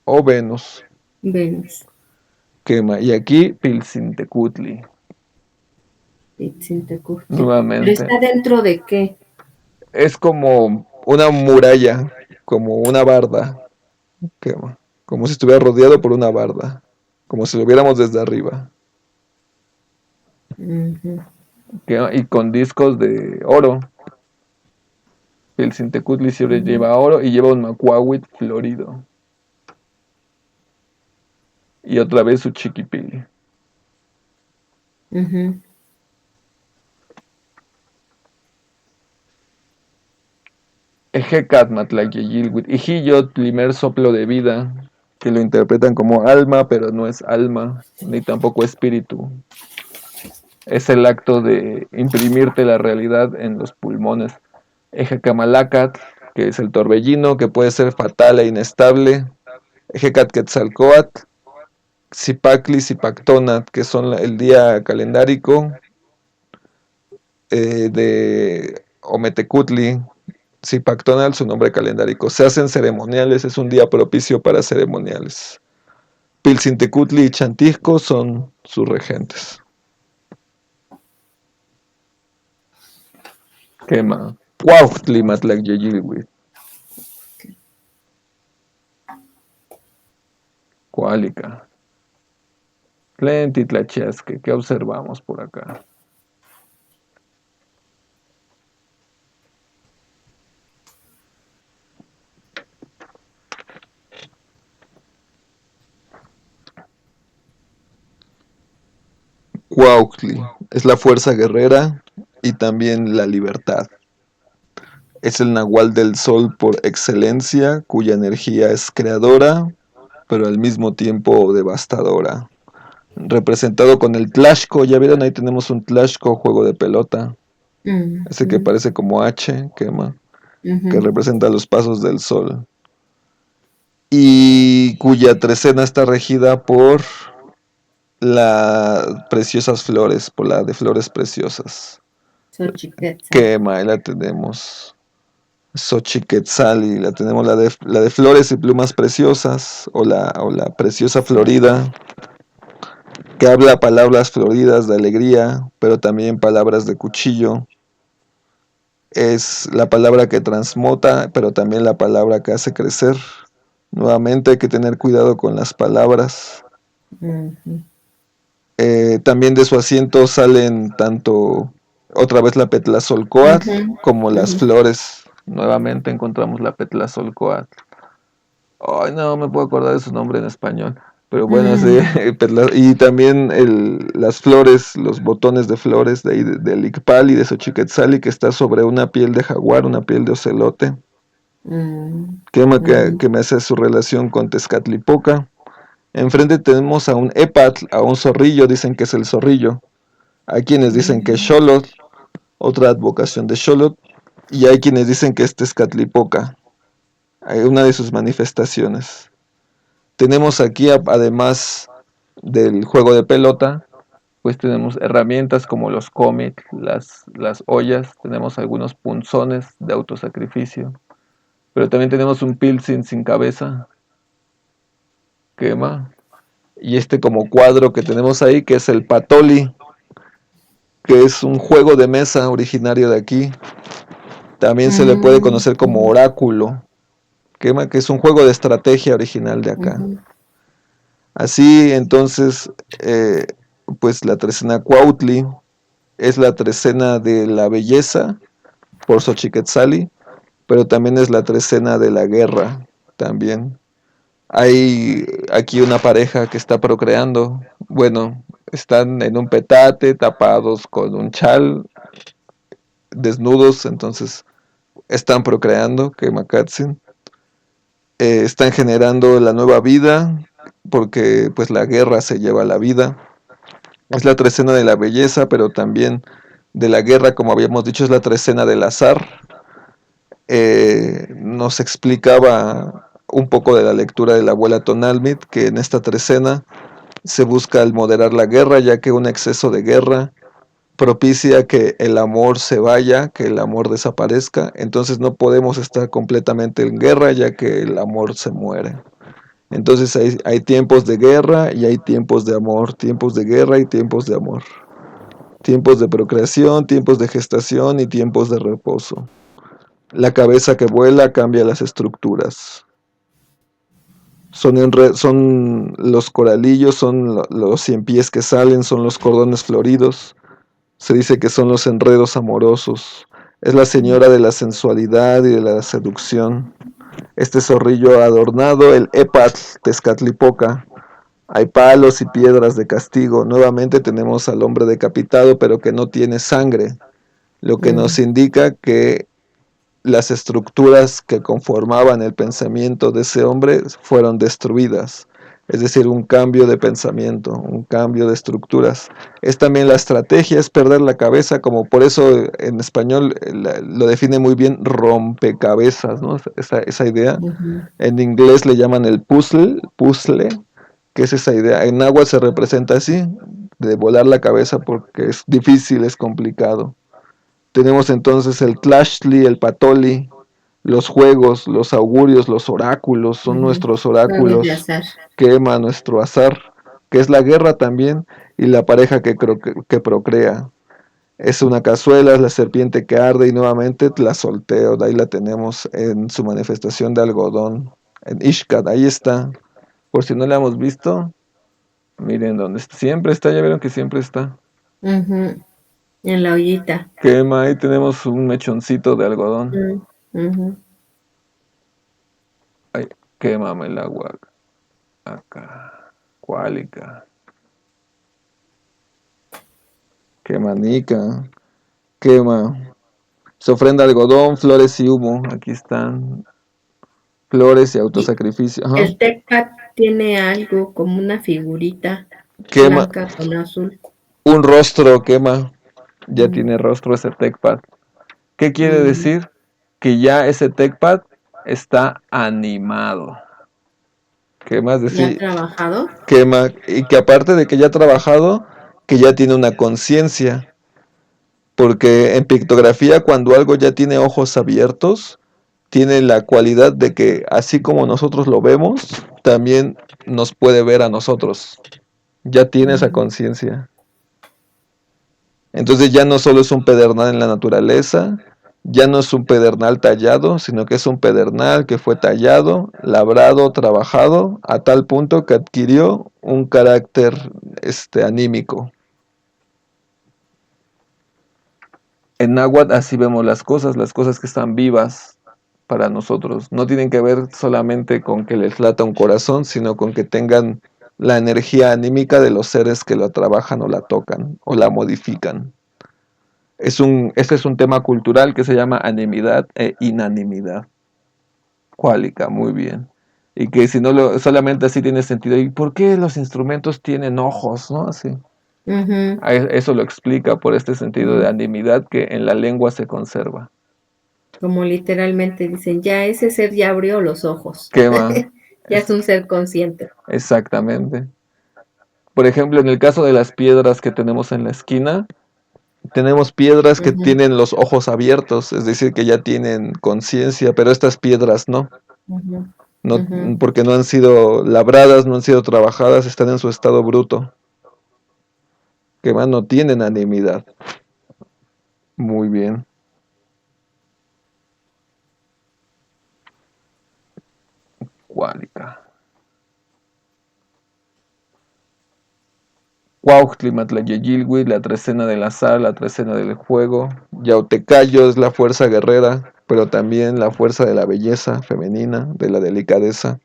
O Venus. Venus. Quema. Y aquí Pilcintecutli. Pitzintecutli. ¿Pero Nuevamente. está dentro de qué? Es como una muralla, como una barda. Quema. Como si estuviera rodeado por una barda. Como si lo viéramos desde arriba. Quema. Y con discos de oro. Pilcintecutli siempre lleva oro y lleva un macuahuit florido. Y otra vez su chiquipili. Ejecatmatlaqueyilhuit. Ijillot, primer soplo de vida, que lo interpretan como alma, pero no es alma, ni tampoco espíritu. Es el acto de imprimirte la realidad en los pulmones. Ejecamalacat, que es el torbellino, que puede ser fatal e inestable. Ejecatquetzalcoatl, Zipacli, Zipactonat, que son el día calendárico de Ometecutli. Zipactonal, su nombre calendárico. Se hacen ceremoniales, es un día propicio para ceremoniales. Pilcintecutli y Chantisco son sus regentes. Quema. Cuauhtli Matlacyeyilhuitl. Cuálica. Tlentitlachiasque. ¿Qué observamos por acá? Cuauhtli es la fuerza guerrera y también la libertad. Es el nahual del sol por excelencia, cuya energía es creadora, pero al mismo tiempo devastadora. Representado con el Tlashco, ya vieron, ahí tenemos un Tlashco, juego de pelota. Ese que parece como H, quema, que representa los pasos del sol. Y cuya trecena está regida por las preciosas flores, por la de flores preciosas. Xochipetza. Quema, ahí la tenemos. Xochiquetzali, la tenemos la de flores y plumas preciosas, o la preciosa Florida, que habla palabras floridas de alegría, pero también palabras de cuchillo. Es la palabra que transmuta, pero también la palabra que hace crecer. Nuevamente hay que tener cuidado con las palabras. Ujú. También de su asiento salen tanto otra vez la Petlazolcoatl Ujú, como las ujú. flores. Nuevamente encontramos la Petlazolcoatl. Ay, no me puedo acordar de su nombre en español. Pero bueno, sí. Y también las flores, los botones de flores de ahí, del Icpal y de Xochiquetzali, que está sobre una piel de jaguar, una piel de ocelote. Mm, Que me hace su relación con Tezcatlipoca. Enfrente tenemos a un épatl, a un zorrillo, dicen que es el zorrillo. Hay quienes dicen que es Xolotl, otra advocación de Xolotl, y hay quienes dicen que es Tezcatlipoca, hay una de sus manifestaciones. Tenemos aquí, además del juego de pelota, pues tenemos herramientas como los cómics, las ollas, tenemos algunos punzones de autosacrificio, pero también tenemos un pilsin sin cabeza, quema, y este como cuadro que tenemos ahí, que es el patoli, que es un juego de mesa originario de aquí. También se le puede mm, conocer como ujú, oráculo, que es un juego de estrategia original de acá. ujú, Así entonces, eh, pues la trecena Cuautli es la trecena de la belleza por Xochiquetzali, pero también es la trecena de la guerra también. Hay aquí una pareja que está procreando. Bueno, están en un petate, tapados con un chal, desnudos, entonces están procreando, que Makatzin. Están generando la nueva vida, porque pues la guerra se lleva la vida. Es la trecena de la belleza, pero también de la guerra, como habíamos dicho, es la trecena del azar. Nos explicaba un poco de la lectura de la abuela Tonalmit, que en esta trecena se busca el moderar la guerra, ya que un exceso de guerra propicia que el amor se vaya, que el amor desaparezca. Entonces no podemos estar completamente en guerra, ya que el amor se muere. Entonces hay tiempos de guerra y hay tiempos de amor, tiempos de guerra y tiempos de amor, tiempos de procreación, tiempos de gestación y tiempos de reposo. La cabeza que vuela cambia las estructuras. Son los coralillos, son los cien pies que salen, son los cordones floridos. Se dice que son los enredos amorosos. Es la señora de la sensualidad y de la seducción. Este zorrillo adornado, el Epatl Tezcatlipoca. Hay palos y piedras de castigo. Nuevamente tenemos al hombre decapitado, pero que no tiene sangre, lo que nos mm, indica que las estructuras que conformaban el pensamiento de ese hombre fueron destruidas. Es decir, un cambio de pensamiento, un cambio de estructuras. Es también la estrategia, es perder la cabeza, como por eso en español lo define muy bien rompecabezas, ¿no? Esa idea. ujú, En inglés le llaman el puzzle, que es esa idea. En agua se representa así, de volar la cabeza porque es difícil, es complicado. Tenemos entonces el Tlashli, el Patoli, los juegos, los augurios, los oráculos, son ujú. nuestros Juegos de oráculos, azar. quema nuestro azar, que es la guerra también, y la pareja que procrea. Es una cazuela, es la serpiente que arde, y nuevamente la solteo, de ahí la tenemos en su manifestación de algodón, en Ishkat, ahí está. Por si no la hemos visto, miren dónde está. Siempre está, ya vieron que siempre está. Ujú, en la ollita. Quema, ahí tenemos un mechoncito de algodón. Mm, ujú. Ay, quémame el agua acá. Cuálica. Quemanica. Quema. Se ofrenda algodón, flores y humo. Aquí están. Flores y Y autosacrificio. Ajá. el Tecpat tiene algo como una figurita Quema. blanca con azul. Un rostro quema. Ya Mm, tiene rostro ese TechPad. ¿Qué quiere mm, decir? Que ya ese TechPad está animado. Quema, es ¿Ya ha decir, trabajado? quema. Y que aparte de que ya ha trabajado, que ya tiene una conciencia. Porque en pictografía, cuando algo ya tiene ojos abiertos, tiene la cualidad de que así como nosotros lo vemos, también nos puede ver a nosotros. Ya tiene esa conciencia. Entonces ya no solo es un pedernal en la naturaleza, ya no es un pedernal tallado, sino que es un pedernal que fue tallado, labrado, trabajado, a tal punto que adquirió un carácter anímico. En náhuatl así vemos las cosas que están vivas para nosotros. No tienen que ver solamente con que les lata un corazón, sino con que tengan la energía anímica de los seres que lo trabajan o la tocan o la modifican. Este es un tema cultural que se llama animidad e inanimidad. Cuálica, muy bien. Y que si no solamente así tiene sentido. ¿Y por qué los instrumentos tienen ojos, no? Así. Ujú. Eso lo explica por este sentido de animidad que en la lengua se conserva. Como literalmente dicen, ya ese ser ya abrió los ojos. ¿Qué más? Ya es un ser consciente. Exactamente. Por ejemplo, en el caso de las piedras que tenemos en la esquina, tenemos piedras que Ujú, tienen los ojos abiertos, es decir, que ya tienen conciencia, pero estas piedras no. ujú, No, ujú. porque no han sido labradas, no han sido trabajadas, están en su estado bruto, que más no tienen animidad. Muy bien. Cuálica. Cuauhtli Matlayeyilwi, la trecena del azar, la trecena del juego. Yautecayo es la fuerza guerrera, pero también la fuerza de la belleza femenina, de la delicadeza.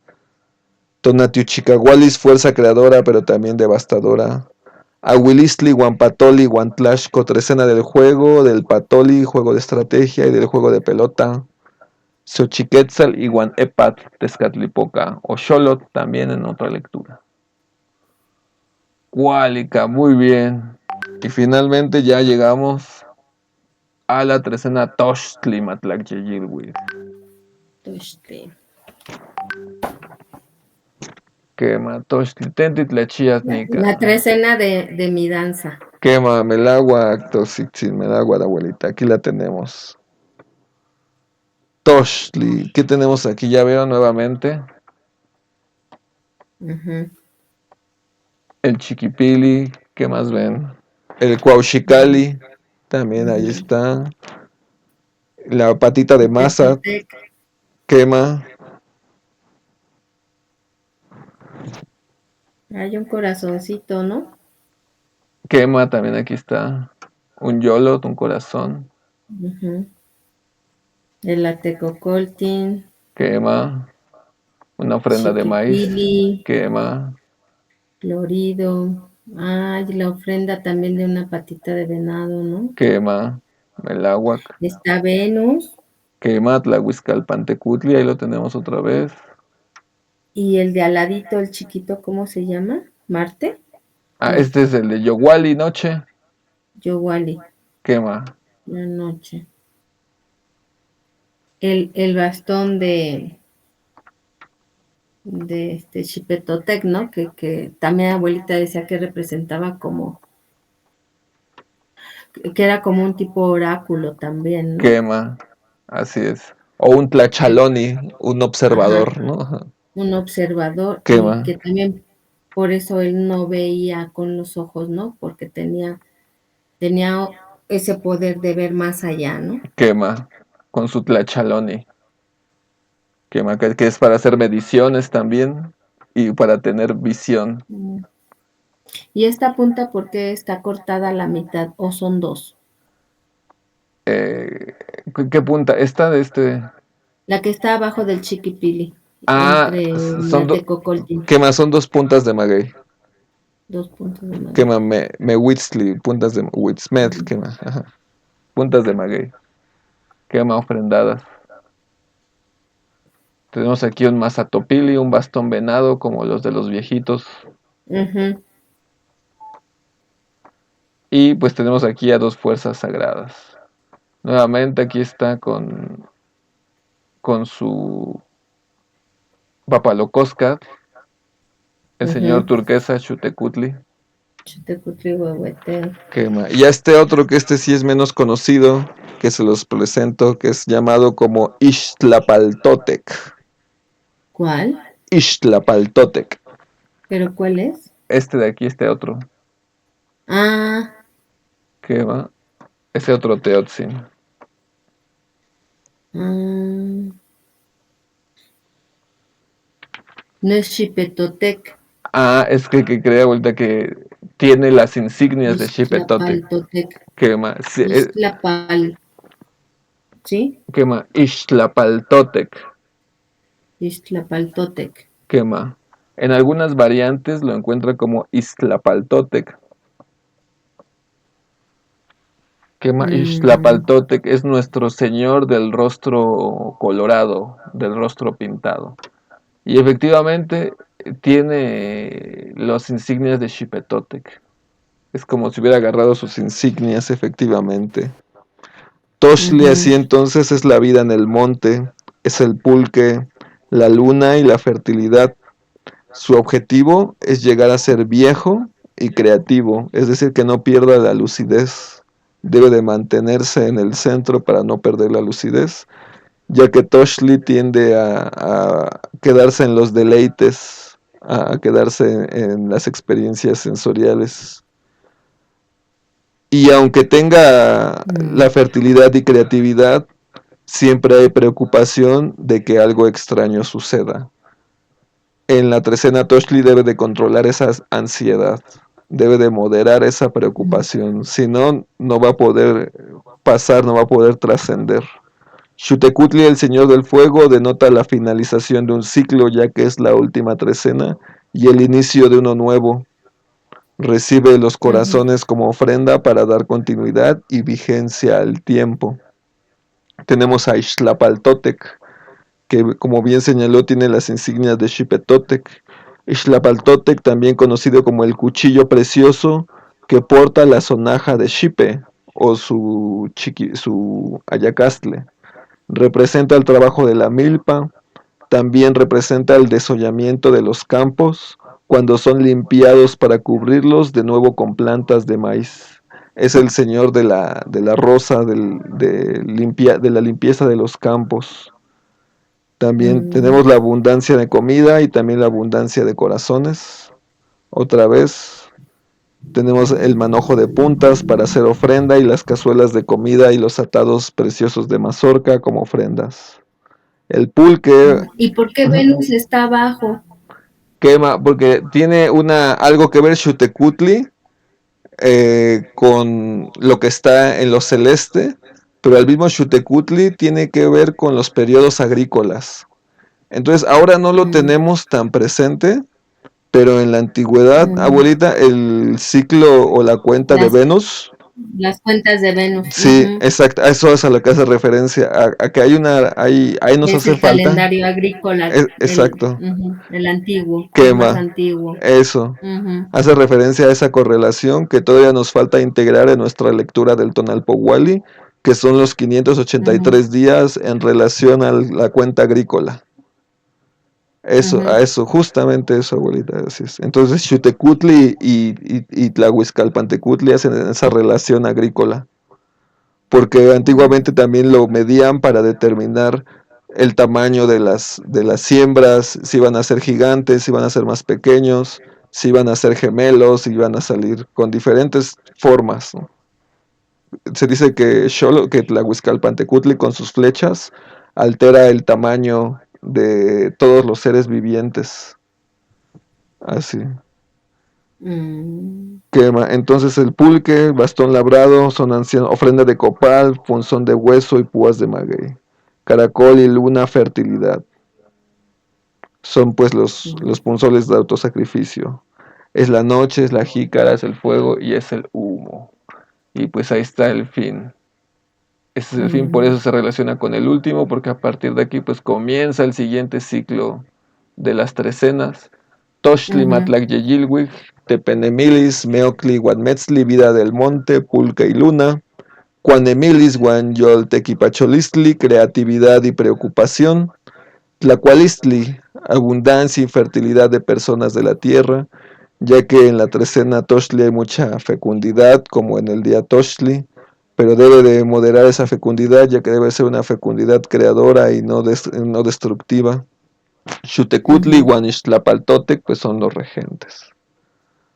Tonatiuhchicahualis, fuerza creadora, pero también devastadora. Aguilistli, Guampatoli, Guantlashco, trecena del juego, del patoli, juego de estrategia y del juego de pelota. Xochiquetzal y Guanepat, Tezcatlipoca, o Xolotl también en otra lectura. Cuálica, muy bien. Y finalmente ya llegamos a la trecena Tochtli Matlacchiyilwi. Tochtli. Quema, Tochtli, Tentitlachiasnica. La trecena de mi danza. Quema, Melagua, Toxitzin, Melagua, la abuelita. Aquí la tenemos. Tochtli, ¿qué tenemos aquí? Ya veo nuevamente. Ujú, El Chiquipili, ¿qué más ven? El Cuauchicali, también ahí ujú. está. La patita de masa, Tepotec. quema. Hay un corazoncito, ¿no? Quema, también aquí está. Un yolot, un corazón. Ujú. El Atecocoltin, Quema. Una ofrenda de maíz. Chiquipili, Quema. Florido. Ay, la ofrenda también de una patita de venado, ¿no? Quema. Melagua. Está Venus Quema, Tlahuizcalpantecutli, ahí lo tenemos otra vez. y el de aladito, el chiquito, ¿cómo se llama? ¿Marte? Ah, No, este es el de Yowali, noche. Yowali, Quema. la noche. El bastón de este Chipetotec, ¿no? Que también abuelita decía que representaba como, que era como un tipo oráculo también, ¿no? Quema. Así es. O un Tlachaloni, un Ajá, observador, ¿no? Ajá. un observador y Quema. que también por eso él no veía con los ojos, ¿no? Porque tenía ese poder de ver más allá, ¿no? Quema. Con su Tlachaloni. Quema, que es para hacer mediciones también y para tener visión. Y esta punta, ¿por qué está cortada a la mitad? ¿O son dos? Eh, ¿Qué punta? Esta de este. La que está abajo del chiquipili, Ah, entre son la dos. tecocoltin. ¿Qué más? Son dos puntas de maguey. Dos puntos de ¿Qué madera. más? Mewitzli, puntas de Witzmetl, ¿qué más? Ajá. Puntas de maguey. ¿Qué más? Ofrendadas. Tenemos aquí un mazatopili, un bastón venado, como los de los viejitos. Ujú, Y pues tenemos aquí a dos fuerzas sagradas. Nuevamente aquí está con su Papalocosca, el señor ujú. turquesa Xutecutli. Xutecutli, Huehuetel. Quema. Y a este otro, que este sí es menos conocido, que se los presento, que es llamado como Ixtlapaltotec. ¿Cuál? Ixtlapaltotec. ¿Pero cuál es? Este de aquí, este otro. Ah, Quema. Ese otro Teotzin. no es Xipetotec, Ah, es que crea ahorita que tiene las insignias de Xipetotec. Ixtlapaltotec, Quema. Sí, Ixtlapal, ¿sí? quema. Ixtlapaltotec. Ixtlapaltotec. Quema. En algunas variantes lo encuentra como Ixtlapaltotec. Quema. Ixtlapaltotec es nuestro señor del rostro colorado, del rostro pintado. Y efectivamente tiene las insignias de Xipetotec. Es como si hubiera agarrado sus insignias, efectivamente. Toxtli así entonces es la vida en el monte, es el pulque, la luna y la fertilidad. Su objetivo es llegar a ser viejo y creativo, es decir, que no pierda la lucidez. Debe de mantenerse en el centro para no perder la lucidez, ya que Toxtli tiende a quedarse en los deleites, a quedarse en las experiencias sensoriales. Y aunque tenga la fertilidad y creatividad, siempre hay preocupación de que algo extraño suceda. En la trecena Toxtli debe de controlar esa ansiedad, debe de moderar esa preocupación, si no, no va a poder pasar, no va a poder trascender. Xutecutli, el señor del fuego, denota la finalización de un ciclo, ya que es la última trecena, y el inicio de uno nuevo. Recibe los corazones como ofrenda para dar continuidad y vigencia al tiempo. Tenemos a Ixtlapaltotec, que como bien señaló tiene las insignias de Xipetotec. Ixtlapaltotec, también conocido como el cuchillo precioso, que porta la sonaja de Xipe o su ayacastle. Representa el trabajo de la milpa, también representa el desollamiento de los campos cuando son limpiados para cubrirlos de nuevo con plantas de maíz. Es el señor de la rosa, de la limpieza de los campos. También tenemos la abundancia de comida y también la abundancia de corazones. Otra vez tenemos el manojo de puntas para hacer ofrenda y las cazuelas de comida y los atados preciosos de mazorca como ofrendas. El pulque ¿Y por qué Venus está abajo? quema, porque tiene algo que ver Xutecutli con lo que está en lo celeste, pero el mismo Xutecutli tiene que ver con los periodos agrícolas. Entonces ahora no lo tenemos tan presente, pero en la antigüedad, abuelita, el ciclo o la cuenta de Venus. Las cuentas de Venus. Sí, exacto, a eso es a lo que hace referencia, a que ahí nos es hace el falta. Calendario agrícola. Exacto. El antiguo, Quema. el más antiguo. Eso. Hace referencia a esa correlación que todavía nos falta integrar en nuestra lectura del Tonalpohualli, que son los 583 días en relación a la cuenta agrícola. Eso, a eso, justamente eso, abuelita, así es. Entonces, Xutecutli y Tlahuizcalpantecutli hacen esa relación agrícola, porque antiguamente también lo medían para determinar el tamaño de las siembras, si iban a ser gigantes, si iban a ser más pequeños, si iban a ser gemelos, si iban a salir con diferentes formas, ¿no? Se dice que Tlahuizcalpantecutli con sus flechas altera el tamaño de todos los seres vivientes. Así. Quema. Entonces el pulque, bastón labrado, son ancianos, ofrenda de copal, punzón de hueso y púas de maguey. Caracol y luna, fertilidad. Son pues los punzoles de autosacrificio. Es la noche, es la jícara, es el fuego y es el humo. Y pues ahí está el fin. Ese es el fin, por eso se relaciona con el último, porque a partir de aquí pues comienza el siguiente ciclo de las trecenas. Toxtli Matlacyeyilhuic, Tepenemilis, Meocli, Guanmetzli, vida del monte, pulca y luna. Cuanemilis, Guanyoltequipacholistli, creatividad y preocupación. Tlacualistli, abundancia y fertilidad de personas de la tierra. ya que en la trecena Tochtli hay mucha fecundidad, como en el día Tochtli, pero debe de moderar esa fecundidad, ya que debe ser una fecundidad creadora y no destructiva. Xutecutli y Ujú, Huanixtlapaltotec, pues son los regentes.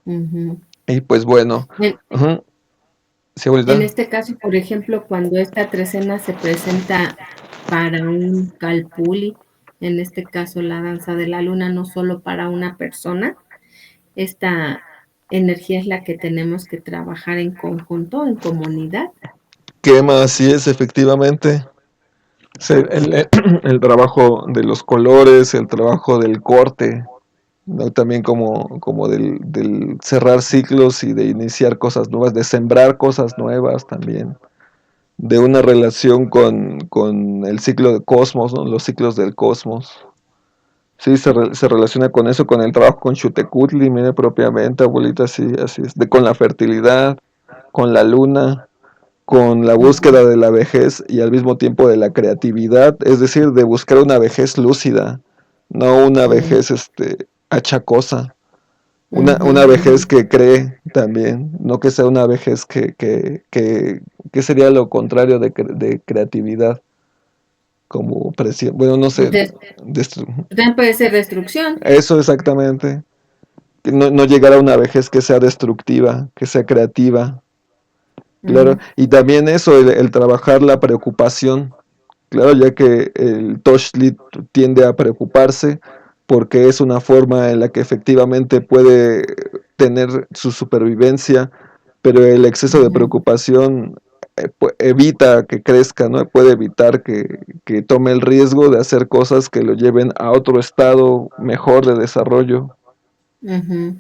ujú. Y pues bueno, En, ujú, sí, en abuelita. este caso, por ejemplo, cuando esta trecena se presenta para un calpuli, en este caso la danza de la luna, no solo para una persona, esta energía es la que tenemos que trabajar en conjunto, en comunidad. Quema, así es, efectivamente. Sí, el trabajo de los colores, el trabajo del corte, ¿no? También como del cerrar ciclos y de iniciar cosas nuevas, de sembrar cosas nuevas también, de una relación con el ciclo de cosmos, ¿no? Los ciclos del cosmos. Sí, se relaciona con eso, con el trabajo con Xutecutli, mire propiamente, abuelita, sí, así es, con la fertilidad, con la luna, con la Ujú, búsqueda de la vejez y al mismo tiempo de la creatividad, es decir, de buscar una vejez lúcida, no una ujú, vejez achacosa, ujú, una ujú, vejez que cree también, no que sea una vejez que sería lo contrario de creatividad, como presión, bueno, no sé, Des- también puede ser destrucción. eso exactamente, que no llegar a una vejez que sea destructiva, que sea creativa, claro, Ujú, y también eso, el trabajar la preocupación. Claro, ya que el Toshlit tiende a preocuparse porque es una forma en la que efectivamente puede tener su supervivencia, pero el exceso de ujú, preocupación evita que crezca, ¿no? Puede evitar que tome el riesgo de hacer cosas que lo lleven a otro estado mejor de desarrollo. ujú,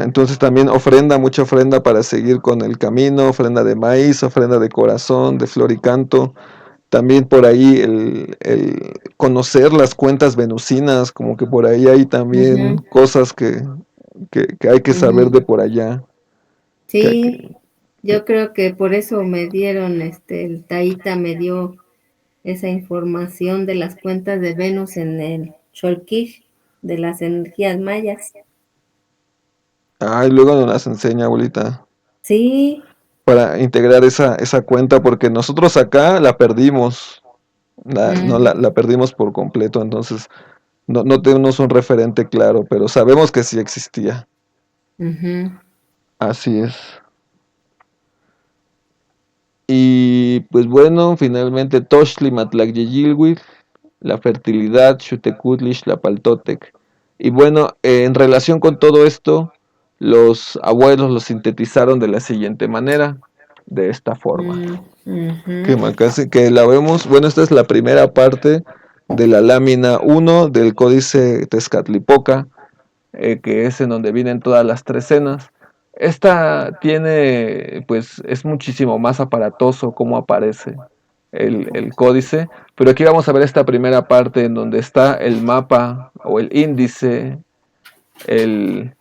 Entonces también ofrenda, mucha ofrenda para seguir con el camino, ofrenda de maíz, ofrenda de corazón, de flor y canto. También por ahí el conocer las cuentas venusinas, como que por ahí hay también ujú, cosas que hay que saber ujú. de por allá. Sí, yo creo que por eso me dieron, el Taita me dio esa información de las cuentas de Venus en el Cholquish, de las energías mayas. Ay, luego nos las enseña, abuelita, Sí, para integrar esa cuenta, porque nosotros acá la perdimos, no, mm, la perdimos por completo, entonces no tenemos un referente claro, pero sabemos que sí existía. ujú, Así es. Y pues bueno, finalmente Toshli Matlagyeyilwi, la fertilidad, Xutecutlish, la Paltotec. Y bueno, en relación con todo esto, los abuelos lo sintetizaron de la siguiente manera, de esta forma. mm, ujú, Que la vemos, bueno, esta es la primera parte de la lámina 1 del códice Tezcatlipoca, que es en donde vienen todas las trecenas. Esta tiene, pues es muchísimo más aparatoso cómo aparece el códice, pero aquí vamos a ver esta primera parte en donde está el mapa o el índice, el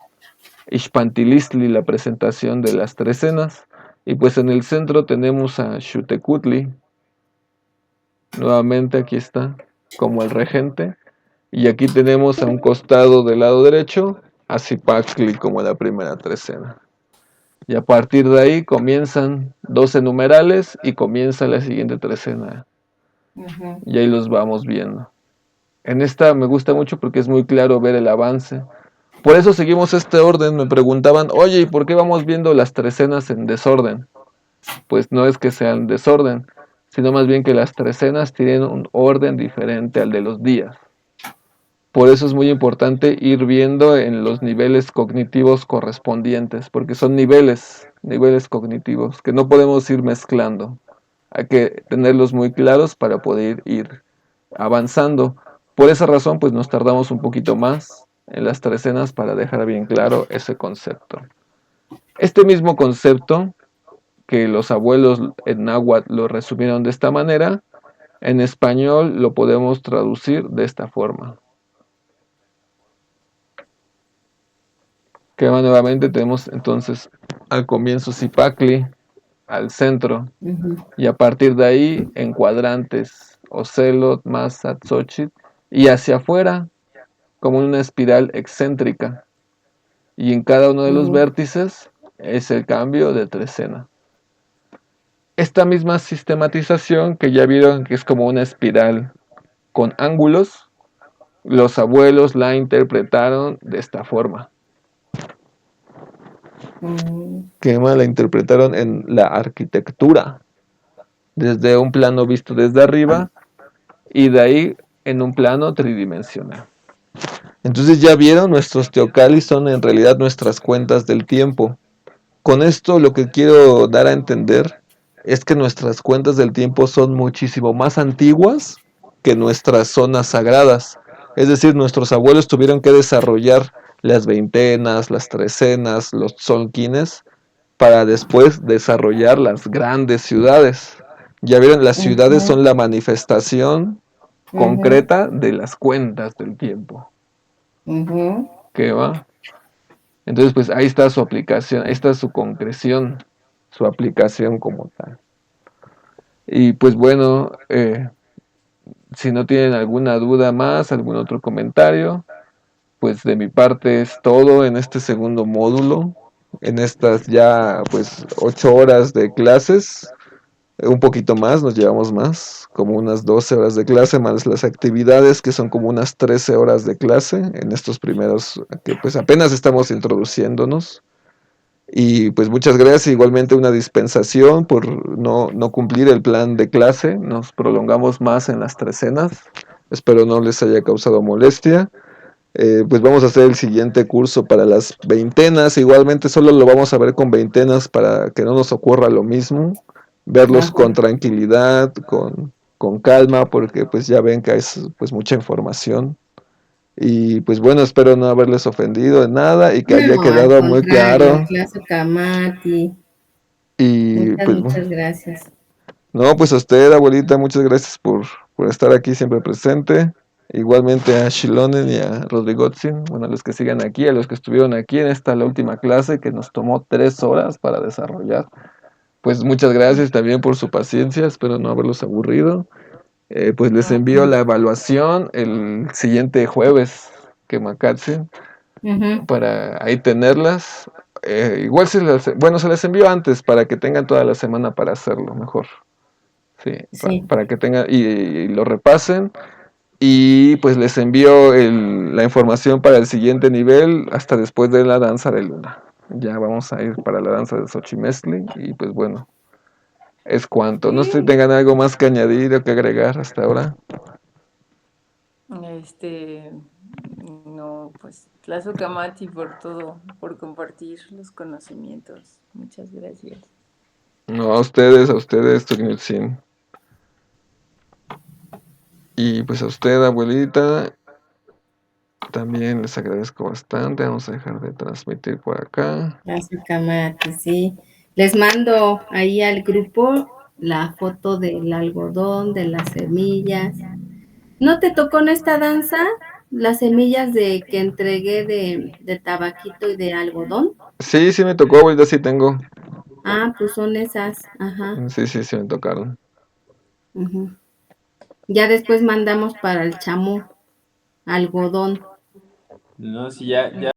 Ixpantilistli, la presentación de las trecenas, y pues en el centro tenemos a Xutecutli, nuevamente aquí está, como el regente, y aquí tenemos a un costado del lado derecho a Zipacli como la primera trecena. Y a partir de ahí comienzan 12 numerales y comienza la siguiente trecena. ujú, Y ahí los vamos viendo. En esta me gusta mucho porque es muy claro ver el avance. Por eso seguimos este orden. Me preguntaban, oye, ¿y por qué vamos viendo las trecenas en desorden? Pues no es que sean desorden, sino más bien que las trecenas tienen un orden diferente al de los días. Por eso es muy importante ir viendo en los niveles cognitivos correspondientes, porque son niveles cognitivos que no podemos ir mezclando. Hay que tenerlos muy claros para poder ir avanzando. Por esa razón, pues nos tardamos un poquito más en las trecenas para dejar bien claro ese concepto. Este mismo concepto, que los abuelos en náhuatl lo resumieron de esta manera, en español lo podemos traducir de esta forma. Que nuevamente tenemos entonces al comienzo Zipacli, al centro, ujú, y a partir de ahí en cuadrantes Ocelot, Mazat, Xochitl, y hacia afuera como una espiral excéntrica. Y en cada uno de los vértices es el cambio de trecena. Esta misma sistematización que ya vieron que es como una espiral con ángulos, los abuelos la interpretaron de esta forma. Que la interpretaron en la arquitectura, desde un plano visto desde arriba y de ahí en un plano tridimensional. Entonces ya vieron, nuestros teocalis son en realidad nuestras cuentas del tiempo. Con esto lo que quiero dar a entender es que nuestras cuentas del tiempo son muchísimo más antiguas que nuestras zonas sagradas. Es decir, nuestros abuelos tuvieron que desarrollar las veintenas, las trecenas, los tzolk'ines, para después desarrollar las grandes ciudades. Ya vieron, las ciudades son la manifestación concreta de las cuentas del tiempo. ¿Qué va? Entonces, pues ahí está su aplicación, ahí está su concreción, su aplicación como tal. Y pues bueno, si no tienen alguna duda más, algún otro comentario, pues de mi parte es todo en este segundo módulo, en estas ya pues 8 horas de clases, un poquito más, nos llevamos más, como unas 12 horas de clase, más las actividades que son como unas 13 horas de clase en estos primeros, que pues apenas estamos introduciéndonos. Y pues muchas gracias, igualmente una dispensación por no cumplir el plan de clase, nos prolongamos más en las trecenas, espero no les haya causado molestia. Pues vamos a hacer el siguiente curso para las veintenas, igualmente solo lo vamos a ver con veintenas para que no nos ocurra lo mismo, verlos con tranquilidad, con calma, porque pues ya ven que es pues mucha información. Y pues bueno, espero no haberles ofendido en nada y que haya No, al quedado muy contrario, claro. clase Kamati. Y pues Muchas gracias. no, pues a usted, abuelita, muchas gracias por estar aquí siempre presente. Igualmente a Shilonen y a Rodrigotzin, bueno, a los que sigan aquí, a los que estuvieron aquí en esta la última clase que nos tomó 3 horas para desarrollar. Pues muchas gracias también por su paciencia, espero no haberlos aburrido. Pues les envío la evaluación el siguiente jueves, que Makatsin, para ahí tenerlas. Igual se les envío antes para que tengan toda la semana para hacerlo mejor. Sí. Para que tengan y lo repasen. Y pues les envío la información para el siguiente nivel hasta después de la danza de luna. Ya vamos a ir para la danza de Xochimestli y pues bueno, es cuanto. No sé si tengan algo más que añadir o que agregar hasta ahora. No, pues Tlazocamati por todo, por compartir los conocimientos. Muchas gracias. No, a ustedes, Tugnitzin. Y pues a usted, abuelita, también les agradezco bastante. Vamos a dejar de transmitir por acá. Gracias, Kamati, sí. Les mando ahí al grupo la foto del algodón, de las semillas. ¿No te tocó en esta danza las semillas que entregué de tabaquito y de algodón? Sí, sí me tocó, abuelita, sí tengo. Ah, pues son esas, ajá. Sí me tocaron. Ya después mandamos para el chamú, algodón. No, sí, ya